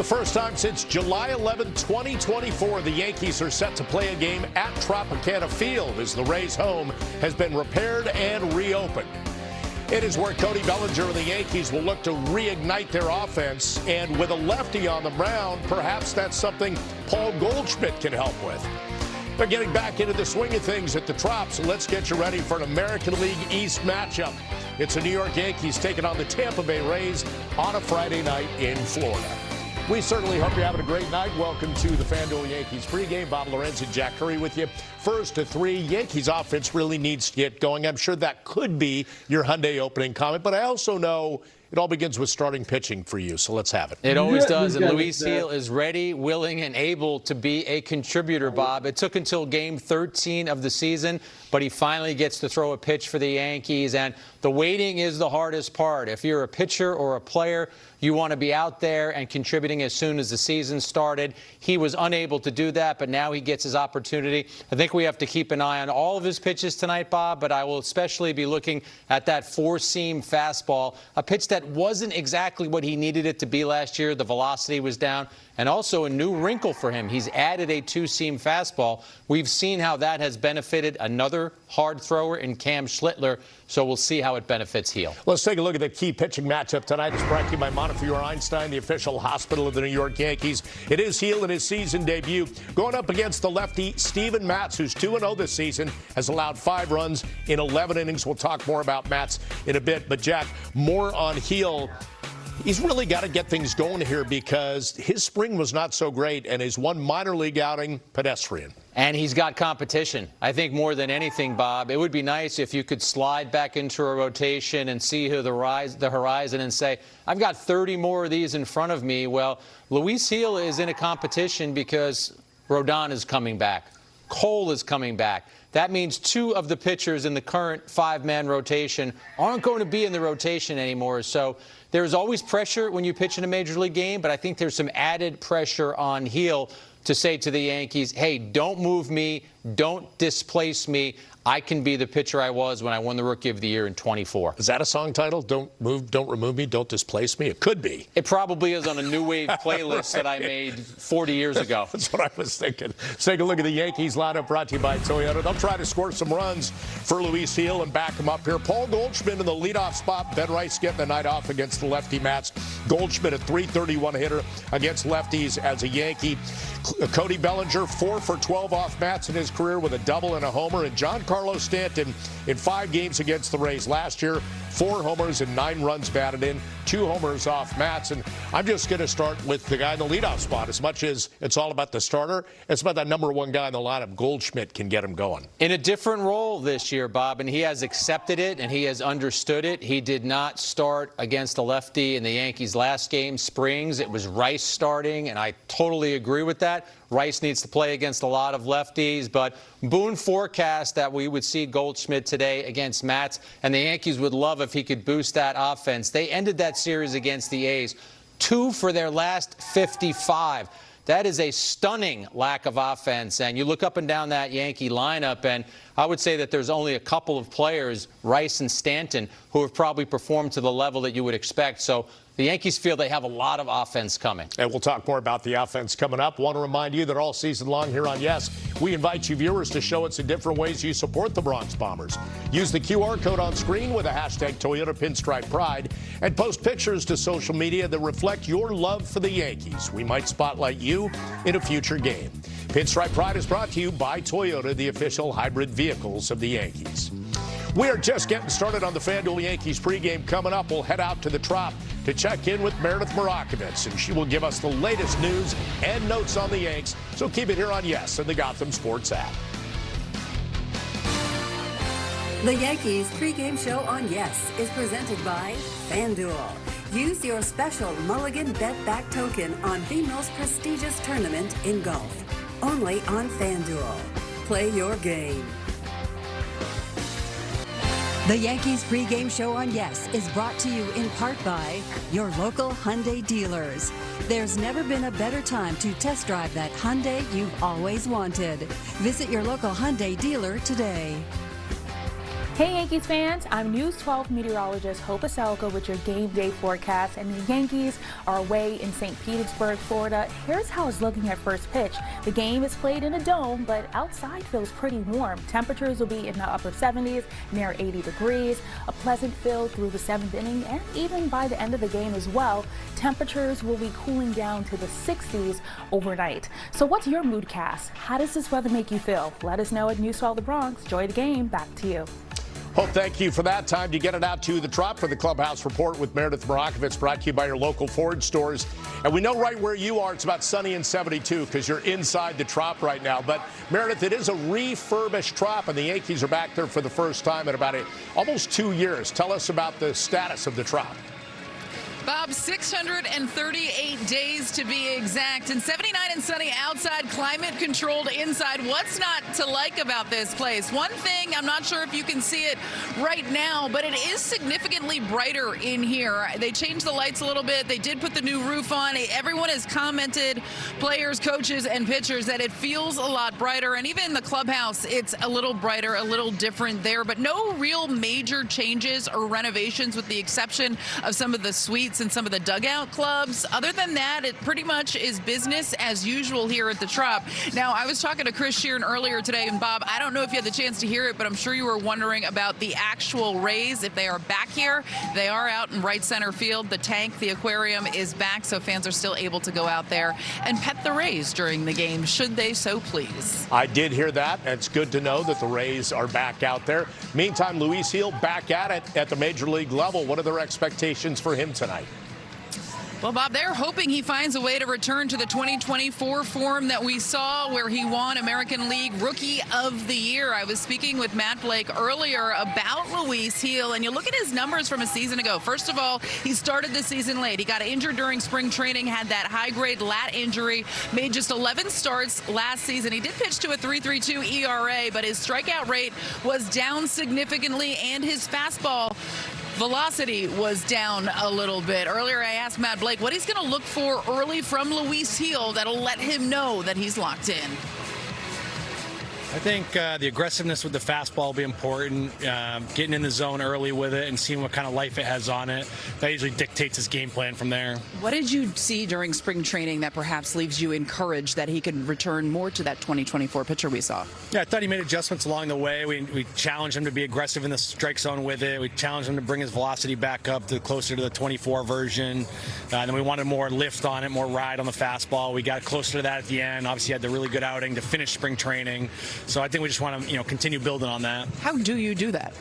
first time since July 11, 2024, the Yankees are set to play a game at Tropicana Field as the Rays' home has been repaired and reopened. It is where Cody Bellinger and the Yankees will look to reignite their offense, and with a lefty on the mound, perhaps that's something Paul Goldschmidt can help with. They're getting back into the swing of things at the Trop, so let's get you ready for an American League East matchup. It's the New York Yankees taking on the Tampa Bay Rays on a Friday night in Florida. We certainly hope you're having a great night. Welcome to the FanDuel Yankees pregame. Bob Lorenz and Jack Curry with you. 1 to 3, Yankees offense really needs to get going. I'm sure that could be your Hyundai opening comment, but I also know it all begins with starting pitching for you, so let's have it. It always does, and Luis Gil is ready, willing, and able to be a contributor, Bob. It took until game 13 of the season, but he finally gets to throw a pitch for the Yankees, and the waiting is the hardest part. If you're a pitcher or a player, you want to be out there and contributing as soon as the season started. He was unable to do that, but now he gets his opportunity. I think we have to keep an eye on all of his pitches tonight, Bob, but I will especially be looking at that four-seam fastball, a pitch that wasn't exactly what he needed it to be last year. The velocity was down, and also a new wrinkle for him. He's added a two-seam fastball. We've seen how that has benefited another hard thrower in Cam Schlittler, so we'll see how it benefits Gil. Let's take a look at the key pitching matchup tonight. It's brought to you by Montefiore Einstein, the official hospital of the New York Yankees. It is Gil in his season debut, going up against the lefty Steven Matz, who's 2-0 this season, has allowed 5 runs in 11 innings. We'll talk more about Matz in a bit, but Jack, more on Gil. He's really got to get things going here because his spring was not so great, and his one minor league outing, pedestrian. And he's got competition. I think more than anything, Bob, it would be nice if you could slide back into a rotation and see the horizon and say, I've got 30 more of these in front of me. Well, Luis Gil is in a competition because Rodon is coming back. Cole is coming back. That means 2 of the pitchers in the current 5-man rotation aren't going to be in the rotation anymore. So there's always pressure when you pitch in a major league game, but I think there's some added pressure on Gil to say to the Yankees, hey, don't move me, don't displace me. I can be the pitcher I was when I won the Rookie of the Year in 24. Is that a song title? Don't move, don't remove me, don't displace me? It could be. It probably is on a New Wave playlist that I made 40 years ago. That's what I was thinking. Let's take a look at the Yankees lineup brought to you by Toyota. They'll try to score some runs for Luis Gil and back him up here. Paul Goldschmidt in the leadoff spot. Ben Rice getting the night off against the lefty Matz. Goldschmidt, a .331 hitter against lefties as a Yankee. Cody Bellinger, 4 for 12 off Matz in his career with a double and a homer. And Giancarlo Stanton in 5 games against the Rays last year, 4 homers and 9 runs batted in, 2 homers off Matz. And I'm just going to start with the guy in the leadoff spot. As much as it's all about the starter, it's about that number 1 guy in the lineup. Goldschmidt can get him going. In a different role this year, Bob, and he has accepted it and he has understood it. He did not start against a lefty in the Yankees' last game, Springs. It was Rice starting, and I totally agree with that. Rice needs to play against a lot of lefties, but Boone forecast that we would see Goldschmidt today against Matz, and the Yankees would love if he could boost that offense. They ended that series against the A's 2 for their last 55. That is a stunning lack of offense, and you look up and down that Yankee lineup, and I would say that there's only a couple of players, Rice and Stanton, who have probably performed to the level that you would expect. So the Yankees feel they have a lot of offense coming. And we'll talk more about the offense coming up. Want to remind you that all season long here on Yes, we invite you viewers to show us in different ways you support the Bronx Bombers. Use the QR code on screen with a hashtag Toyota Pinstripe Pride and post pictures to social media that reflect your love for the Yankees. We might spotlight you in a future game. Pinstripe Pride is brought to you by Toyota, the official hybrid vehicles of the Yankees. We are just getting started on the FanDuel Yankees pregame. Coming up, we'll head out to the Trop to check in with Meredith Marakovits, and she will give us the latest news and notes on the Yanks. So keep it here on Yes and the Gotham Sports app. The Yankees pregame show on Yes is presented by FanDuel. Use your special Mulligan Bet Back token on the most prestigious tournament in golf. Only on FanDuel. Play your game. The Yankees pregame show on Yes is brought to you in part by your local Hyundai dealers. There's never been a better time to test drive that Hyundai you've always wanted. Visit your local Hyundai dealer today. Hey Yankees fans, I'm News 12 meteorologist Hope Aselko with your game day forecast, and the Yankees are away in St. Petersburg, Florida. Here's how it's looking at first pitch. The game is played in a dome, but outside feels pretty warm. Temperatures will be in the upper 70s, near 80 degrees. A pleasant feel through the 7th inning, and even by the end of the game as well. Temperatures will be cooling down to the 60s overnight. So what's your moodcast? How does this weather make you feel? Let us know at News 12 The Bronx. Enjoy the game. Back to you. Well, thank you for that. Time to get it out to the Trop for the Clubhouse Report with Meredith Marakovitz, brought to you by your local Ford stores. And we know right where you are, it's about sunny and 72 because you're inside the Trop right now. But, Meredith, it is a refurbished Trop, and the Yankees are back there for the first time in about almost 2 years. Tell us about the status of the Trop. Bob, 638 days to be exact, and 79 and sunny outside, climate controlled inside. What's not to like about this place? One thing, I'm not sure if you can see it right now, but it is significantly brighter in here. They changed the lights a little bit. They did put the new roof on. Everyone has commented, players, coaches, and pitchers, that it feels a lot brighter. And even in the clubhouse, it's a little brighter, a little different there, but no real major changes or renovations with the exception of some of the suites and some of the dugout clubs. Other than that, it pretty much is business as usual here at the Trop. Now, I was talking to Chris Sheeran earlier today, and Bob, I don't know if you had the chance to hear it, but I'm sure you were wondering about the actual Rays. If they are back here, they are out in right center field. The tank, the aquarium is back, so fans are still able to go out there and pet the Rays during the game, should they so please. I did hear that. It's good to know that the Rays are back out there. Meantime, Luis Gil back at it at the major league level. What are their expectations for him tonight? Well, Bob, they're hoping he finds a way to return to the 2024 form that we saw where he won American League Rookie of the Year. I was speaking with Matt Blake earlier about Luis Gil, and you look at his numbers from a season ago. First of all, he started the season late. He got injured during spring training, had that high-grade lat injury, made just 11 starts last season. He did pitch to a 3.32 ERA, but his strikeout rate was down significantly, and his fastball velocity was down a little bit. Earlier, I asked Matt Blake what he's going to look for early from Luis Gil that'll let him know that he's locked in. I think the aggressiveness with the fastball will be important. Getting in the zone early with it and seeing what kind of life it has on it. That usually dictates his game plan from there. What did you see during spring training that perhaps leaves you encouraged that he could return more to that 2024 pitcher we saw? Yeah, I thought he made adjustments along the way. We challenged him to be aggressive in the strike zone with it. We challenged him to bring his velocity back up to closer to the 24 version. Then we wanted more lift on it, more ride on the fastball. We got closer to that at the end. Obviously, had the really good outing to finish spring training. So I think we just want to, continue building on that. How do you do that?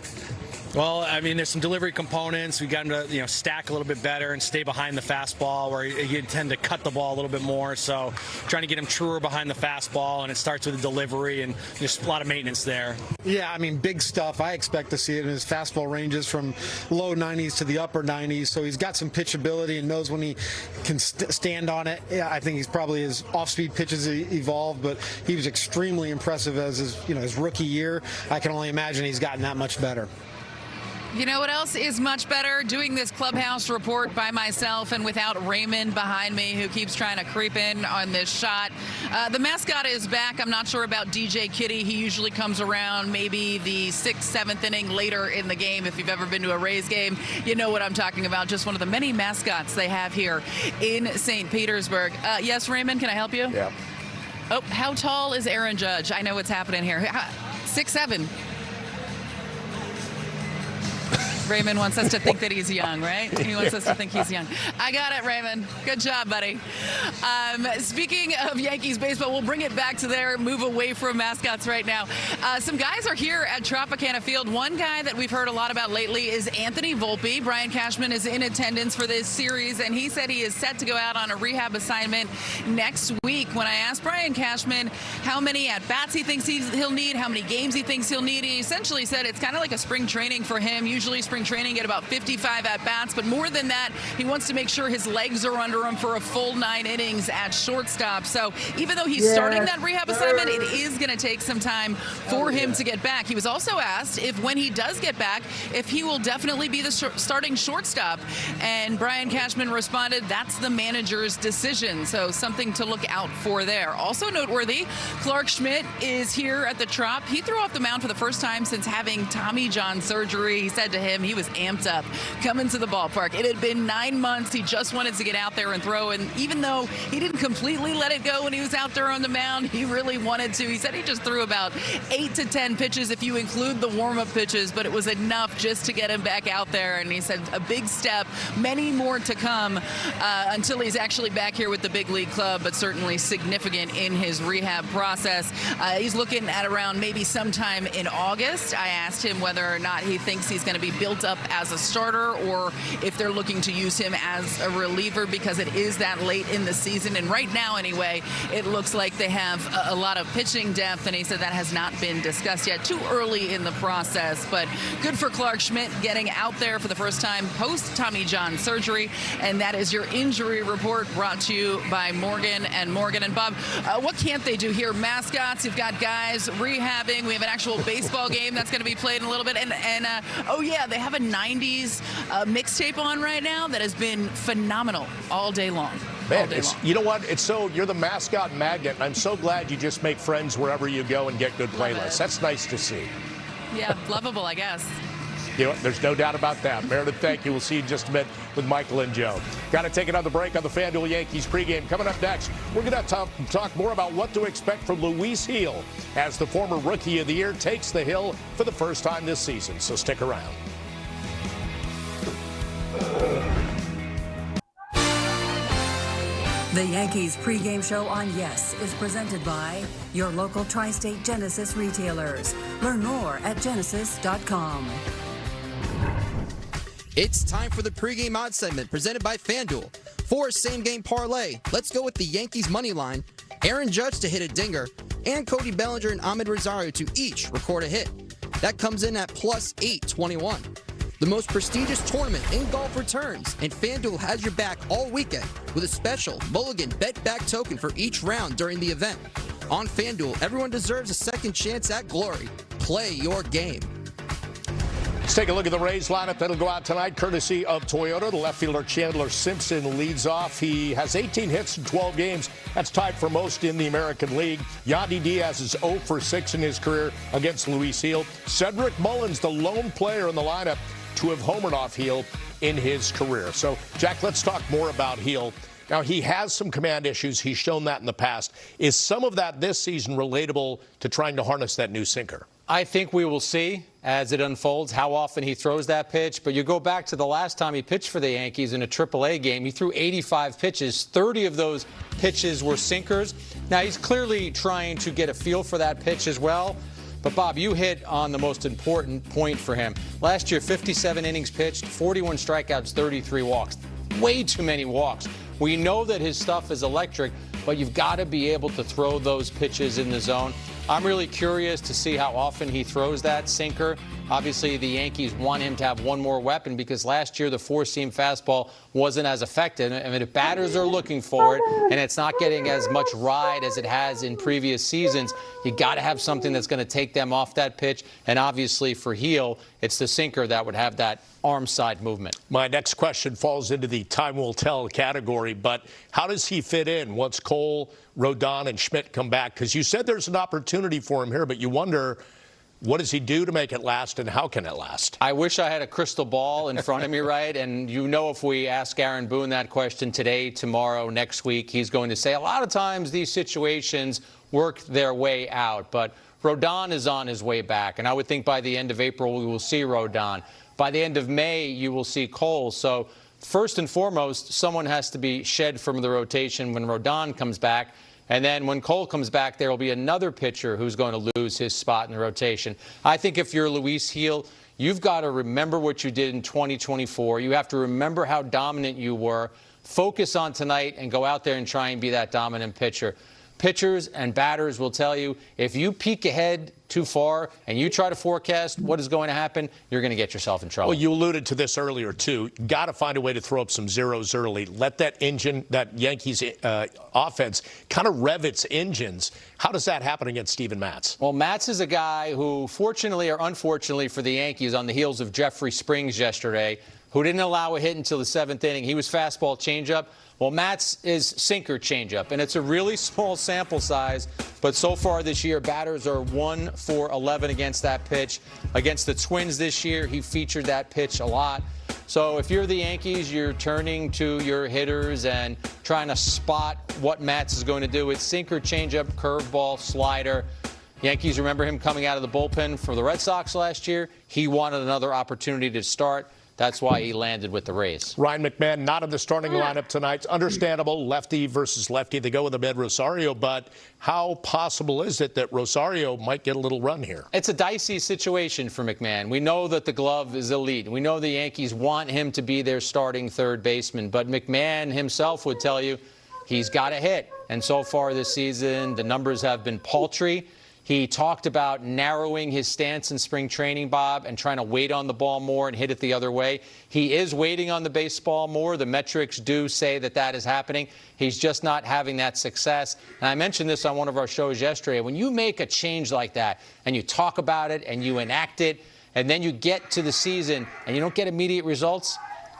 Well, I mean, there's some delivery components. We got him to, stack a little bit better and stay behind the fastball, where you tend to cut the ball a little bit more. So trying to get him truer behind the fastball, and it starts with the delivery and just a lot of maintenance there. Yeah, I mean, big stuff. I expect to see it in his fastball ranges from low 90s to the upper 90s. So he's got some pitchability and knows when he can stand on it. Yeah, I think he's probably his off-speed pitches evolved, but he was extremely impressive as his rookie year. I can only imagine he's gotten that much better. You know what else is much better? Doing this clubhouse report by myself and without Raymond behind me, who keeps trying to creep in on this shot. The mascot is back. I'm not sure about DJ Kitty. He usually comes around maybe the 6th, 7th inning later in the game. If you've ever been to a Rays game, you know what I'm talking about. Just one of the many mascots they have here in St. Petersburg. Yes, Raymond, can I help you? Yeah. Oh, how tall is Aaron Judge? I know what's happening here. 6'7". Raymond wants us to think that he's young, right? He wants us to think he's young. I got it, Raymond. Good job, buddy. Speaking of Yankees baseball, we'll bring it back to there, move away from mascots right now. Some guys are here at Tropicana Field. One guy that we've heard a lot about lately is Anthony Volpe. Brian Cashman is in attendance for this series, and he said he is set to go out on a rehab assignment next week. When I asked Brian Cashman how many at-bats he thinks he'll need, how many games he thinks he'll need, he essentially said it's kind of like a spring training for him. Usually spring spring training, get about 55 at-bats, but more than that, he wants to make sure his legs are under him for a full 9 innings at shortstop. So even though he's starting that rehab assignment, it is going to take some time for him to get back. He was also asked if when he does get back, if he will definitely be the starting shortstop. And Brian Cashman responded, that's the manager's decision. So something to look out for there. Also noteworthy, Clark Schmidt is here at the Trop. He threw off the mound for the first time since having Tommy John surgery. He said to him he was amped up coming to the ballpark. It had been 9 months. He just wanted to get out there and throw. And even though he didn't completely let it go when he was out there on the mound, he really wanted to. He said he just threw about 8 to 10 pitches if you include the warm-up pitches, but it was enough just to get him back out there. And he said a big step, many more to come until he's actually back here with the big league club, but certainly significant in his rehab process. He's looking at around maybe sometime in August. I asked him whether or not he thinks he's going to be built up as a starter or if they're looking to use him as a reliever because it is that late in the season. And right now, anyway, it looks like they have a lot of pitching depth, and he said that has not been discussed yet. Too early in the process, but good for Clark Schmidt getting out there for the first time post Tommy John surgery. And that is your injury report brought to you by Morgan & Morgan. And Bob, what can't they do here? Mascots, you've got guys rehabbing. We have an actual baseball game that's going to be played in a little bit. And oh yeah, they have a 90s mixtape on right now that has been phenomenal all day long. Man, you know what? You're the mascot magnet. I'm so glad you just make friends wherever you go and get good playlists. That's nice to see. Yeah, lovable, I guess. You know, there's no doubt about that. Meredith, thank you. We'll see you in just a minute with Michael and Joe. Got to take another break on the FanDuel Yankees pregame. Coming up next, we're going to talk more about what to expect from Luis Gil as the former Rookie of the Year takes the hill for the first time this season. So stick around. The Yankees pregame show on Yes is presented by your local tri-state Genesis retailers. Learn more at genesis.com. It's time for the pregame odds segment presented by FanDuel. For a same-game parlay, let's go with the Yankees money line, Aaron Judge to hit a dinger, and Cody Bellinger and Ahmed Rosario to each record a hit. That comes in at plus 821. The most prestigious tournament in golf returns, and FanDuel has your back all weekend with a special Mulligan Bet Back token for each round during the event. On FanDuel, everyone deserves a second chance at glory. Play your game. Let's take a look at the Rays lineup that'll go out tonight, courtesy of Toyota. The left fielder Chandler Simpson leads off. He has 18 hits in 12 games. That's tied for most in the American League. Yandy Diaz is 0 for 6 in his career against Luis Gil. Cedric Mullins, the lone player in the lineup to have homered off Gil in his career. So, Jack, let's talk more about Gil. Now, he has some command issues. He's shown that in the past. Is some of that this season relatable to trying to harness that new sinker? I think we will see as it unfolds how often he throws that pitch. But you go back to the last time he pitched for the Yankees in a AAA game. He threw 85 pitches. 30 of those pitches were sinkers. Now, he's clearly trying to get a feel for that pitch as well. But, Bob, you hit on the most important point for him. Last year, 57 innings pitched, 41 strikeouts, 33 walks. Way too many walks. We know that his stuff is electric, but you've got to be able to throw those pitches in the zone. I'm really curious to see how often he throws that sinker. Obviously, the Yankees want him to have one more weapon because last year the four-seam fastball wasn't as effective. I mean, if batters are looking for it and it's not getting as much ride as it has in previous seasons, you got to have something that's going to take them off that pitch. And obviously for Gil, it's the sinker that would have that arm side movement. My next question falls into the time will tell category, but how does he fit in once Cole, Rodon, and Schmidt come back? Because you said there's an opportunity for him here, but you wonder, what does he do to make it last, and how can it last? I wish I had a crystal ball in front of me, right? And you know, if we ask Aaron Boone that question today, tomorrow, next week, he's going to say a lot of times these situations work their way out. But Rodon is on his way back, and I would think by the end of April we will see Rodon. By the end of May, you will see Cole. So first and foremost, someone has to be shed from the rotation when Rodon comes back. And then when Cole comes back, there will be another pitcher who's going to lose his spot in the rotation. I think if you're Luis Gil, you've got to remember what you did in 2024. You have to remember how dominant you were. Focus on tonight and go out there and try and be that dominant pitcher. pitchers and batters will tell you, if you peek ahead too far and you try to forecast what is going to happen, you're going to get yourself in trouble. Well, you alluded to this earlier, too. Got to find a way to throw up some zeros early. Let that engine, that Yankees offense, kind of rev its engines. How does that happen against Steven Matz? Well, Matz is a guy who, fortunately or unfortunately for the Yankees, on the heels of Jeffrey Springs yesterday, who didn't allow a hit until the 7th inning. He was fastball changeup. Well, Matz is sinker changeup, and it's a really small sample size, but so far this year, batters are 1 for 11 against that pitch. Against the Twins this year, he featured that pitch a lot. So if you're the Yankees, you're turning to your hitters and trying to spot what Matz is going to do. It's sinker changeup, curveball, slider. Yankees remember him coming out of the bullpen for the Red Sox last year. He wanted another opportunity to start. That's why he landed with the Rays. Ryan McMahon not in the starting lineup tonight. It's understandable, lefty versus lefty. They go with Ahmed Rosario, but how possible is it that Rosario might get a little run here? It's a dicey situation for McMahon. We know that the glove is elite. We know the Yankees want him to be their starting third baseman, but McMahon himself would tell you he's got a hit. And so far this season, the numbers have been paltry. He talked about narrowing his stance in spring training, Bob, and trying to wait on the ball more and hit it the other way. He is waiting on the baseball more. The metrics do say that that is happening. He's just not having that success. And I mentioned this on one of our shows yesterday. When you make a change like that and you talk about it and you enact it, and then you get to the season and you don't get immediate results,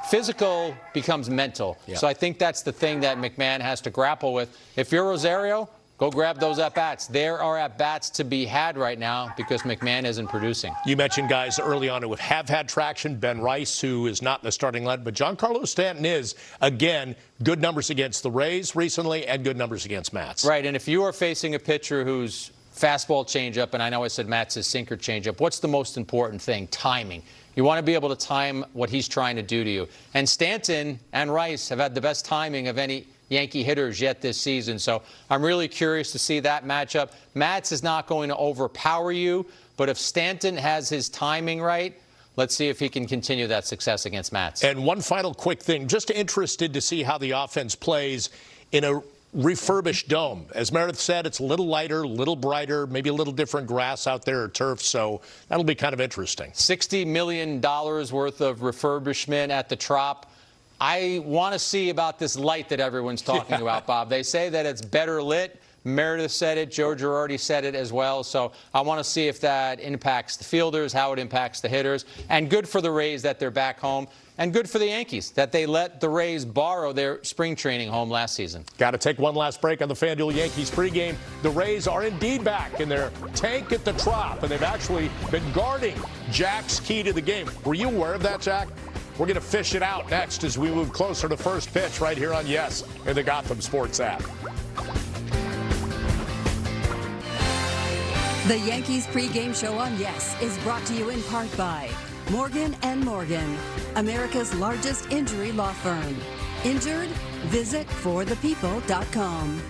physical becomes mental. Yeah. So I think that's the thing that McMahon has to grapple with. If you're Rosario, go grab those at-bats. There are at-bats to be had right now because McMahon isn't producing. You mentioned guys early on who have had traction. Ben Rice, who is not in the starting lineup, but Giancarlo Stanton is, again, good numbers against the Rays recently and good numbers against Matz. Right, and if you are facing a pitcher who's fastball changeup, and I know I said Matz is sinker changeup, what's the most important thing? Timing. You want to be able to time what he's trying to do to you. And Stanton and Rice have had the best timing of any Yankee hitters yet this season. So I'm really curious to see that matchup. Matz is not going to overpower you, but if Stanton has his timing right, let's see if he can continue that success against Matz. And one final quick thing, just interested to see how the offense plays in a refurbished dome. As Meredith said, it's a little lighter, a little brighter, maybe a little different grass out there or turf, so that'll be kind of interesting. $60 million worth of refurbishment at the Trop. I want to see about this light that everyone's talking about, Bob. They say that it's better lit. Meredith said it. Joe Girardi said it as well. So I want to see if that impacts the fielders, how it impacts the hitters. And good for the Rays that they're back home. And good for the Yankees that they let the Rays borrow their spring training home last season. Got to take one last break on the FanDuel Yankees pregame. The Rays are indeed back in their tank at the Trop, and they've actually been guarding Jack's key to the game. Were you aware of that, Jack? We're going to fish it out next as we move closer to first pitch right here on Yes in the Gotham Sports app. The Yankees pregame show on Yes is brought to you in part by Morgan & Morgan, America's largest injury law firm. Injured? Visit forthepeople.com.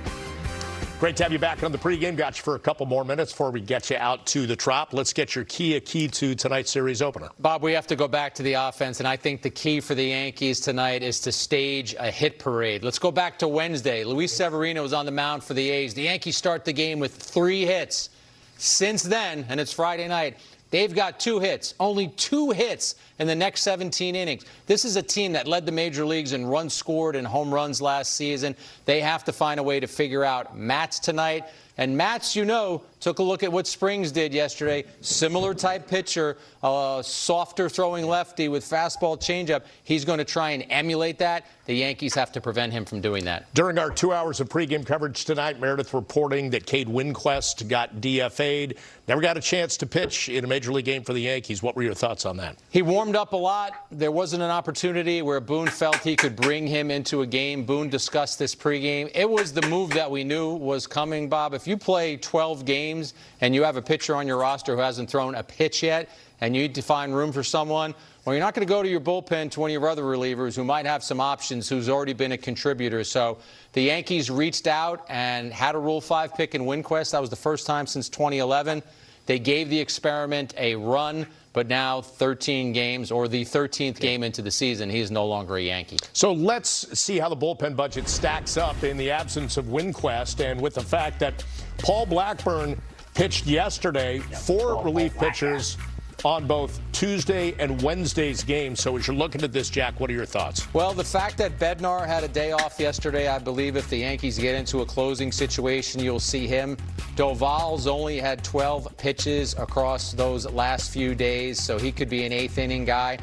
Great to have you back on the pregame. Got you for a couple more minutes before we get you out to the Trop. Let's get your key to tonight's series opener. Bob, we have to go back to the offense, and I think the key for the Yankees tonight is to stage a hit parade. Let's go back to Wednesday. Luis Severino was on the mound for the A's. The Yankees start the game with 3 hits. Since then, and it's Friday night, they've got 2 hits, only 2 hits in the next 17 innings. This is a team that led the major leagues in runs scored and home runs last season. They have to find a way to figure out Matz tonight. And Matz, you know, took a look at what Springs did yesterday. Similar type pitcher, softer throwing lefty with fastball changeup. He's going to try and emulate that. The Yankees have to prevent him from doing that. During our 2 hours of pregame coverage tonight, Meredith reporting that Cade Winquist got DFA'd. Never got a chance to pitch in a major league game for the Yankees. What were your thoughts on that? He warmed up a lot. There wasn't an opportunity where Boone felt he could bring him into a game. Boone discussed this pregame. It was the move that we knew was coming, Bob. If you play 12 games and you have a pitcher on your roster who hasn't thrown a pitch yet and you need to find room for someone, well, you're not going to go to your bullpen to one of your other relievers who might have some options, who's already been a contributor. So the Yankees reached out and had a Rule 5 pick in Winquist. That was the first time since 2011. They gave the experiment a run. but now 13 games, or the 13th game into the season, he is no longer a Yankee. So let's see how the bullpen budget stacks up in the absence of Winquest, and with the fact that Paul Blackburn pitched yesterday, 4 relief pitchers on both Tuesday and Wednesday's game. So as you're looking at this, Jack, what are your thoughts? Well, the fact that Bednar had a day off yesterday, I believe if the Yankees get into a closing situation, you'll see him. Doval's only had 12 pitches across those last few days, so he could be an 8th inning guy.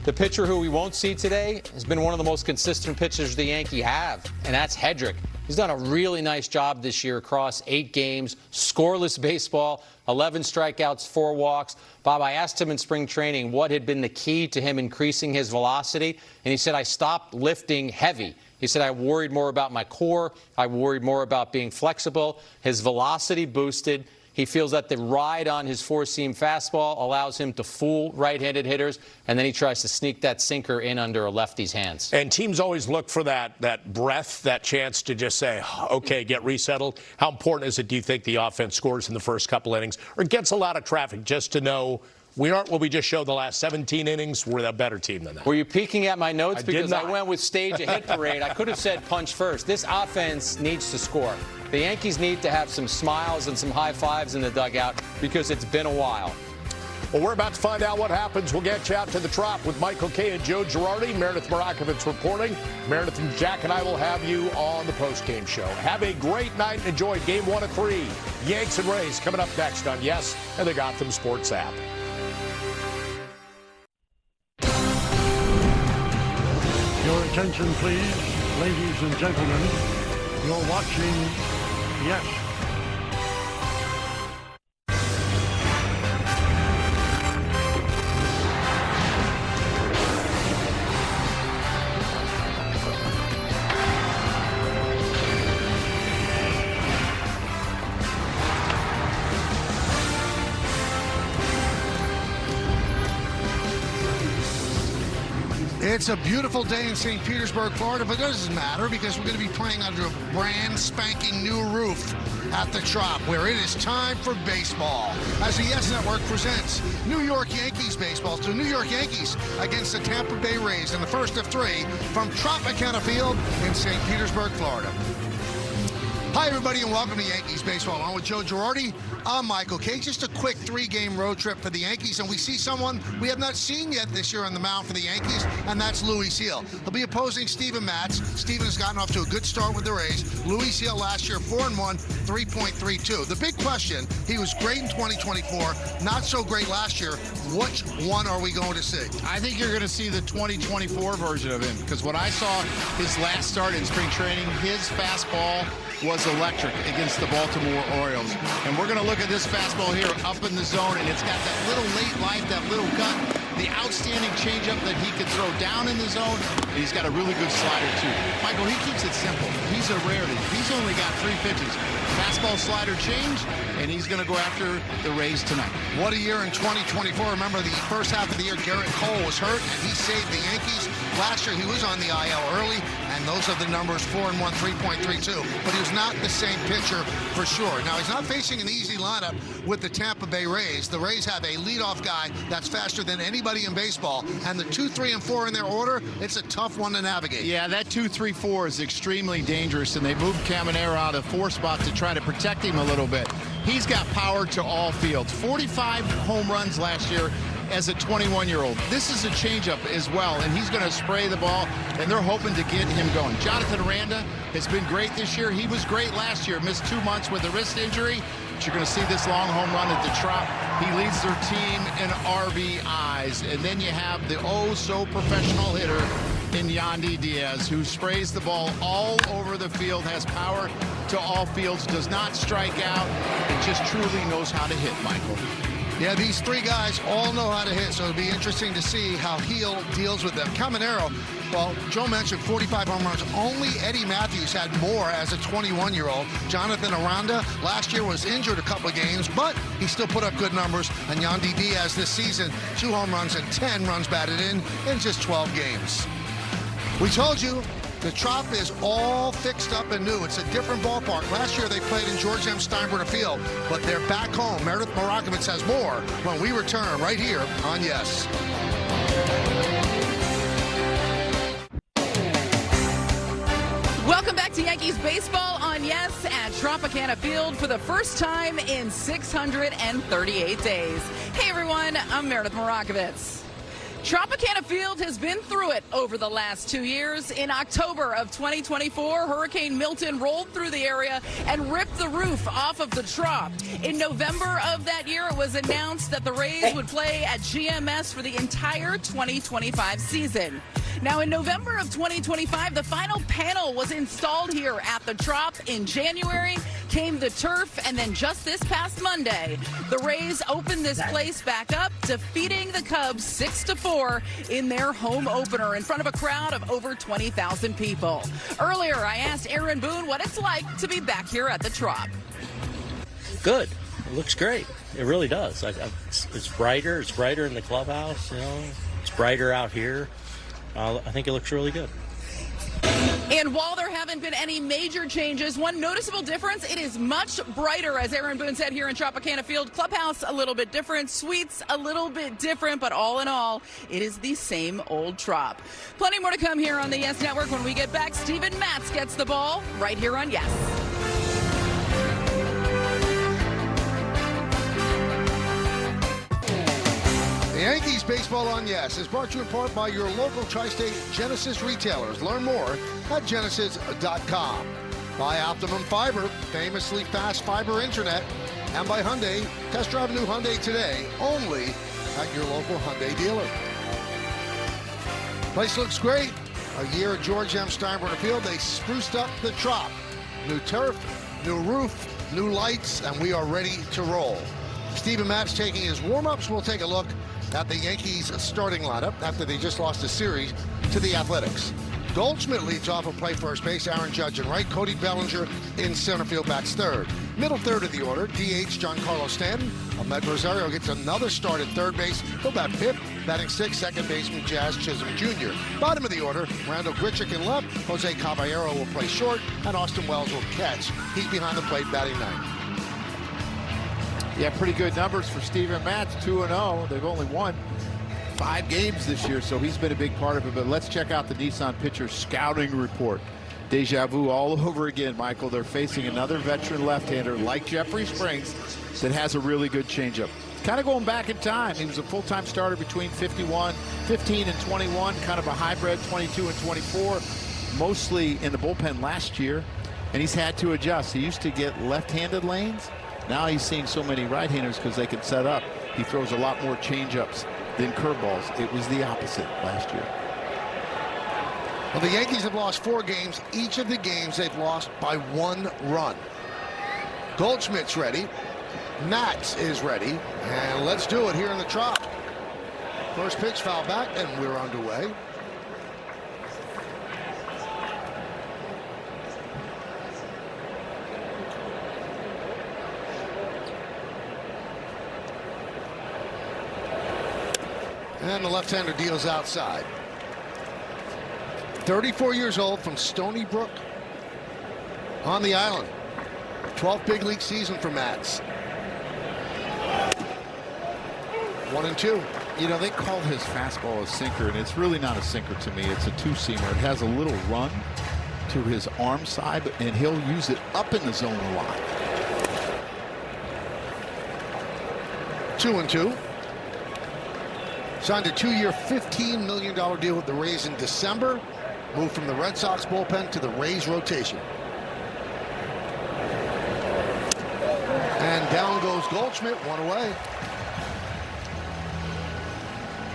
The pitcher who we won't see today has been one of the most consistent pitchers the Yankees have, and that's Hedrick. He's done a really nice job this year across 8 games, scoreless baseball, 11 strikeouts, 4 walks. Bob, I asked him in spring training what had been the key to him increasing his velocity, and he said, I stopped lifting heavy. He said, I worried more about my core. I worried more about being flexible. His velocity boosted. He feels that the ride on his 4-seam fastball allows him to fool right-handed hitters, and then he tries to sneak that sinker in under a lefty's hands. And teams always look for that breath, that chance to just say, okay, get resettled. How important is it, do you think, the offense scores in the first couple innings or gets a lot of traffic just to know we aren't what we just showed the last 17 innings. We're a better team than that. Were you peeking at my notes? Because I went with stage a hit parade. I could have said punch first. This offense needs to score. The Yankees need to have some smiles and some high fives in the dugout because it's been a while. Well, we're about to find out what happens. We'll get you out to the Trop with Michael Kay and Joe Girardi. Meredith Marakovitz reporting. Meredith and Jack and I will have you on the postgame show. Have a great night and enjoy Game 1 of 3. Yanks and Rays coming up next on Yes and the Gotham Sports app. Your attention, please, ladies and gentlemen. You're watching Yes. It's a beautiful day in St. Petersburg, Florida, but it doesn't matter because we're going to be playing under a brand spanking new roof at the Trop, where it is time for baseball. As the Yes Network presents New York Yankees baseball to New York Yankees against the Tampa Bay Rays in the first of 3 from Tropicana Field in St. Petersburg, Florida. Hi, everybody, and welcome to Yankees Baseball. Along with Joe Girardi, I'm Michael Kay. Just a quick 3-game road trip for the Yankees, and we see someone we have not seen yet this year on the mound for the Yankees, and that's Luis Gil. He'll be opposing Steven Matz. Steven has gotten off to a good start with the Rays. Luis Gil last year, 4-1, 3.32. The big question, he was great in 2024, not so great last year. Which one are we going to see? I think you're going to see the 2024 version of him, because what I saw his last start in spring training, his fastball was electric against the Baltimore Orioles. And we're going to look at this fastball here up in the zone, and it's got that little late life, that little cut, the outstanding changeup that he can throw down in the zone, and he's got a really good slider too. Michael, he keeps it simple. He's a rarity. He's only got 3 pitches. Fastball, slider, change, and he's going to go after the Rays tonight. What a year in 2024. Remember, the first half of the year, Garrett Cole was hurt, and he saved the Yankees. Last year, he was on the IL early, and those are the numbers, 4-1, 3.32. But he was not the same pitcher for sure. Now, he's not facing an easy lineup with the Tampa Bay Rays. The Rays have a leadoff guy that's faster than anybody in baseball, and the 2, 3, and 4 in their order, it's a tough one to navigate. Yeah, that 2, 3, 4 is extremely dangerous, and they moved Caminero out of 4 spot to try to protect him a little bit. He's got power to all fields. 45 home runs last year as a 21-year-old. This is a changeup as well, and he's going to spray the ball, and they're hoping to get him going. Jonathan Aranda has been great this year. He was great last year, missed 2 months with a wrist injury. But you're going to see this long home run at the Trop. He leads their team in RBIs. And then you have the oh-so-professional hitter in Yandy Diaz, who sprays the ball all over the field, has power to all fields, does not strike out, and just truly knows how to hit, Michael. Yeah, these 3 guys all know how to hit, so it'll be interesting to see how Gil deals with them. Caminero, well, Joe mentioned 45 home runs. Only Eddie Matthews had more as a 21-year-old. Jonathan Aranda last year was injured a couple of games, but he still put up good numbers. And Yandy Diaz this season, 2 home runs and 10 runs batted in just 12 games. We told you The Trop is all fixed up and new. It's a different ballpark. Last year they played in George M. Steinbrenner Field, but they're back home. Meredith Morakovitz has more when we return right here on Yes. Welcome back to Yankees baseball on Yes at Tropicana Field for the first time in 638 days. Hey everyone, I'm Meredith Morakovitz. Tropicana Field has been through it over the last 2 years. In October of 2024, Hurricane Milton rolled through the area and ripped the roof off of the Trop. In November of that year, it was announced that the Rays would play at GMS for the entire 2025 season. Now, in November of 2025, the final panel was installed here at the Trop. In January came the turf, and then just this past Monday, the Rays opened this place back up, defeating the Cubs 6-4 in their home opener in front of a crowd of over 20,000 people. Earlier, I asked Aaron Boone what it's like to be back here at the Trop. Good. It looks great. It really does. It's brighter. It's brighter in the clubhouse. You know, it's brighter out here. I think it looks really good. And while there haven't been any major changes, one noticeable difference, it is much brighter, as Aaron Boone said, here in Tropicana Field. Clubhouse a little bit different, suites a little bit different, but all in all, it is the same old Trop. Plenty more to come here on the Yes Network. When we get back, Steven Matz gets the ball right here on Yes. The Yankees baseball on Yes is brought to you in part by your local tri-state Genesis retailers. Learn more at genesis.com. By Optimum Fiber, famously fast fiber internet. And by Hyundai, test drive a new Hyundai today, only at your local Hyundai dealer. Place looks great. A year at George M. Steinbrenner Field, they spruced up the Trop. New turf, new roof, new lights, and we are ready to roll. Steven Matz taking his warm-ups. We'll take a look at the Yankees starting lineup after they just lost a series to the Athletics. Goldschmidt leads off and play first base. Aaron Judge in right. Cody Bellinger in center field bats third. Middle third of the order, DH Giancarlo Stanton. Ahmed Rosario gets another start at third base. He'll bat fifth. Batting sixth, second baseman Jazz Chisholm Jr. Bottom of the order, Randall Grichuk in left. Jose Caballero will play short, and Austin Wells will catch. He's behind the plate batting ninth. Yeah, pretty good numbers for Steven Matz, 2-0. They've only won 5 games this year, so he's been a big part of it. But let's check out the Nissan Pitcher scouting report. Deja vu all over again, Michael. They're facing another veteran left-hander like Jeffrey Springs that has a really good changeup. Kind of going back in time. He was a full-time starter between 15 and 21, kind of a hybrid 22 and 24, mostly in the bullpen last year, and he's had to adjust. He used to get left-handed lanes. Now he's seeing so many right-handers because they can set up. He throws a lot more changeups than curveballs. It was the opposite last year. Well, the Yankees have lost 4 games. Each of the games they've lost by 1 run. Goldschmidt's ready. Matz is ready. And let's do it here in the Trop. First pitch, foul back, and we're underway. And the left-hander deals outside. 34 years old from Stony Brook on the island. 12th big league season for Matz. 1-2. You know, they call his fastball a sinker, and it's really not a sinker to me. It's a two-seamer. It has a little run to his arm side, and he'll use it up in the zone a lot. 2-2. Signed a 2-year, $15 million deal with the Rays in December. Moved from the Red Sox bullpen to the Rays rotation. And down goes Goldschmidt, 1 away.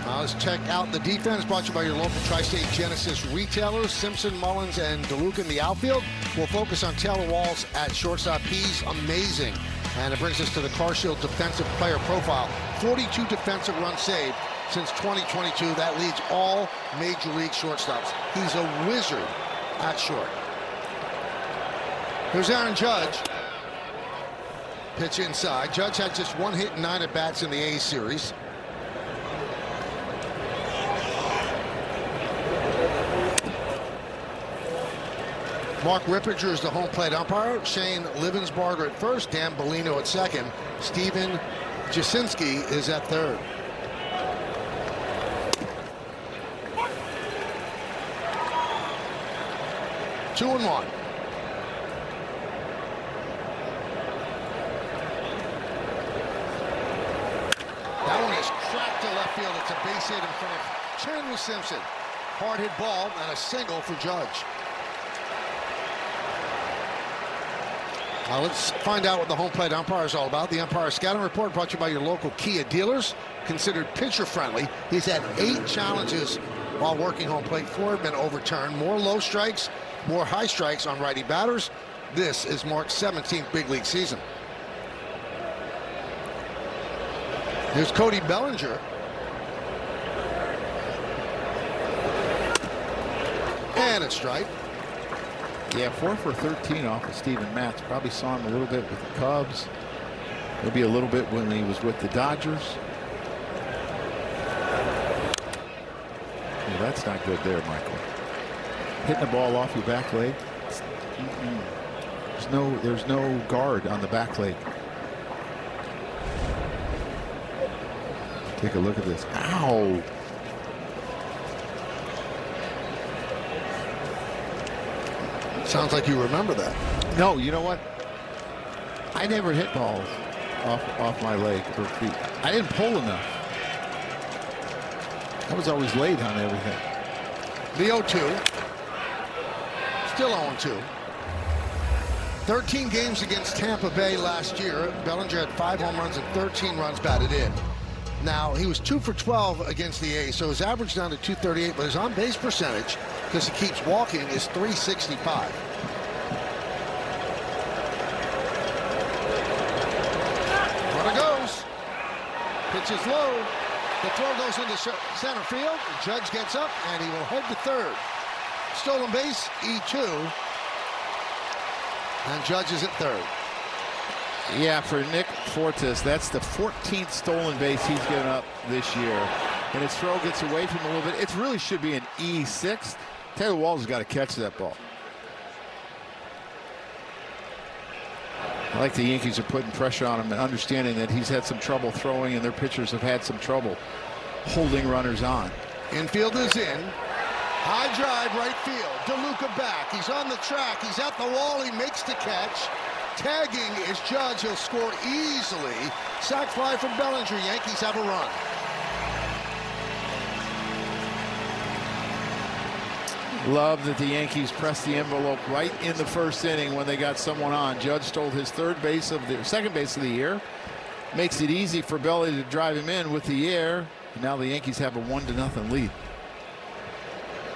Now let's check out the defense, brought to you by your local tri-state Genesis retailers, Simpson, Mullins, and DeLuca in the outfield. We'll focus on Taylor Walls at shortstop. He's amazing. And it brings us to the CarShield defensive player profile. 42 defensive runs saved since 2022. That leads all major league shortstops. He's a wizard at short. Here's Aaron Judge. Pitch inside. Judge had just 1 hit and 9 at-bats in the A's series. Mark Rippinger is the home plate umpire. Shane Livensbarger at first. Dan Bellino at second. Steven Jasinski is at third. Two and one. That one is cracked to left field. It's a base hit in front of Chandler Simpson. Hard hit ball and a single for Judge. Now let's find out what the home plate umpire is all about. The umpire scouting report brought to you by your local Kia dealers. Considered pitcher friendly. He's had 8 challenges while working home plate. 4 have been overturned. More low strikes, more high strikes on righty batters. This is Mark's 17th big league season. Here's Cody Bellinger. And it's strike. Yeah, 4 for 13 off of Steven Matz. Probably saw him a little bit with the Cubs. Maybe a little bit when he was with the Dodgers. Yeah, that's not good there, Michael. Hitting the ball off your back leg. There's no guard on the back leg. Take a look at this. Ow. Sounds like you remember that. No, you know what? I never hit balls off my leg or feet. I didn't pull enough. I was always late on everything. The 0-2. Still 0-2. 13 games against Tampa Bay last year. Bellinger had 5 home runs and 13 runs batted in. Now, he was 2 for 12 against the A's, so his average down to 238, but his on-base percentage, because he keeps walking, is 365. Runner goes. Pitch is low. The throw goes into center field. The Judge gets up, and he will head to third. Stolen base, E2. And Judge is at third. Yeah, for Nick Fortes, that's the 14th stolen base he's given up this year. And his throw gets away from him a little bit. It really should be an E6. Taylor Walls got to catch that ball. I like the Yankees are putting pressure on him and understanding that he's had some trouble throwing and their pitchers have had some trouble holding runners on. Infield is in. High drive, right field. DeLuca back. He's on the track. He's at the wall. He makes the catch. Tagging is Judge. He'll score easily. Sac fly from Bellinger. Yankees have a run. Love that the Yankees pressed the envelope right in the first inning when they got someone on. Judge stole his second base of the year. Makes it easy for Belly to drive him in with the air. And now the Yankees have a 1-0 lead.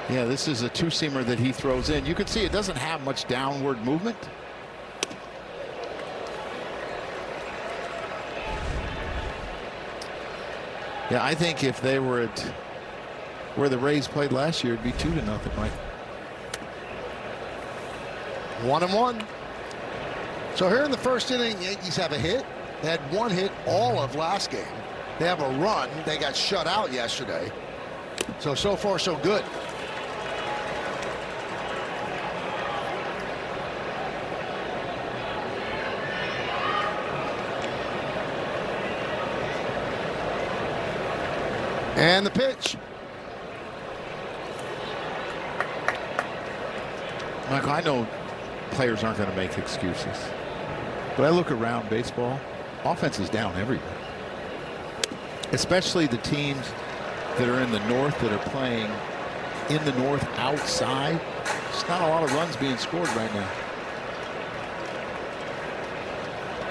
Yeah, this is a 2-seamer that he throws in. You can see it doesn't have much downward movement. Yeah, I think if they were at where the Rays played last year, it'd be 2-0, Mike. 1-1. So here in the first inning, Yankees have a hit. They had 1 hit all of last game. They have a run. They got shut out yesterday. So far, so good. And the pitch. Michael, I know players aren't going to make excuses, but I look around baseball, offense is down everywhere. Especially the teams that are in the North that are playing in the North outside. There's not a lot of runs being scored right now.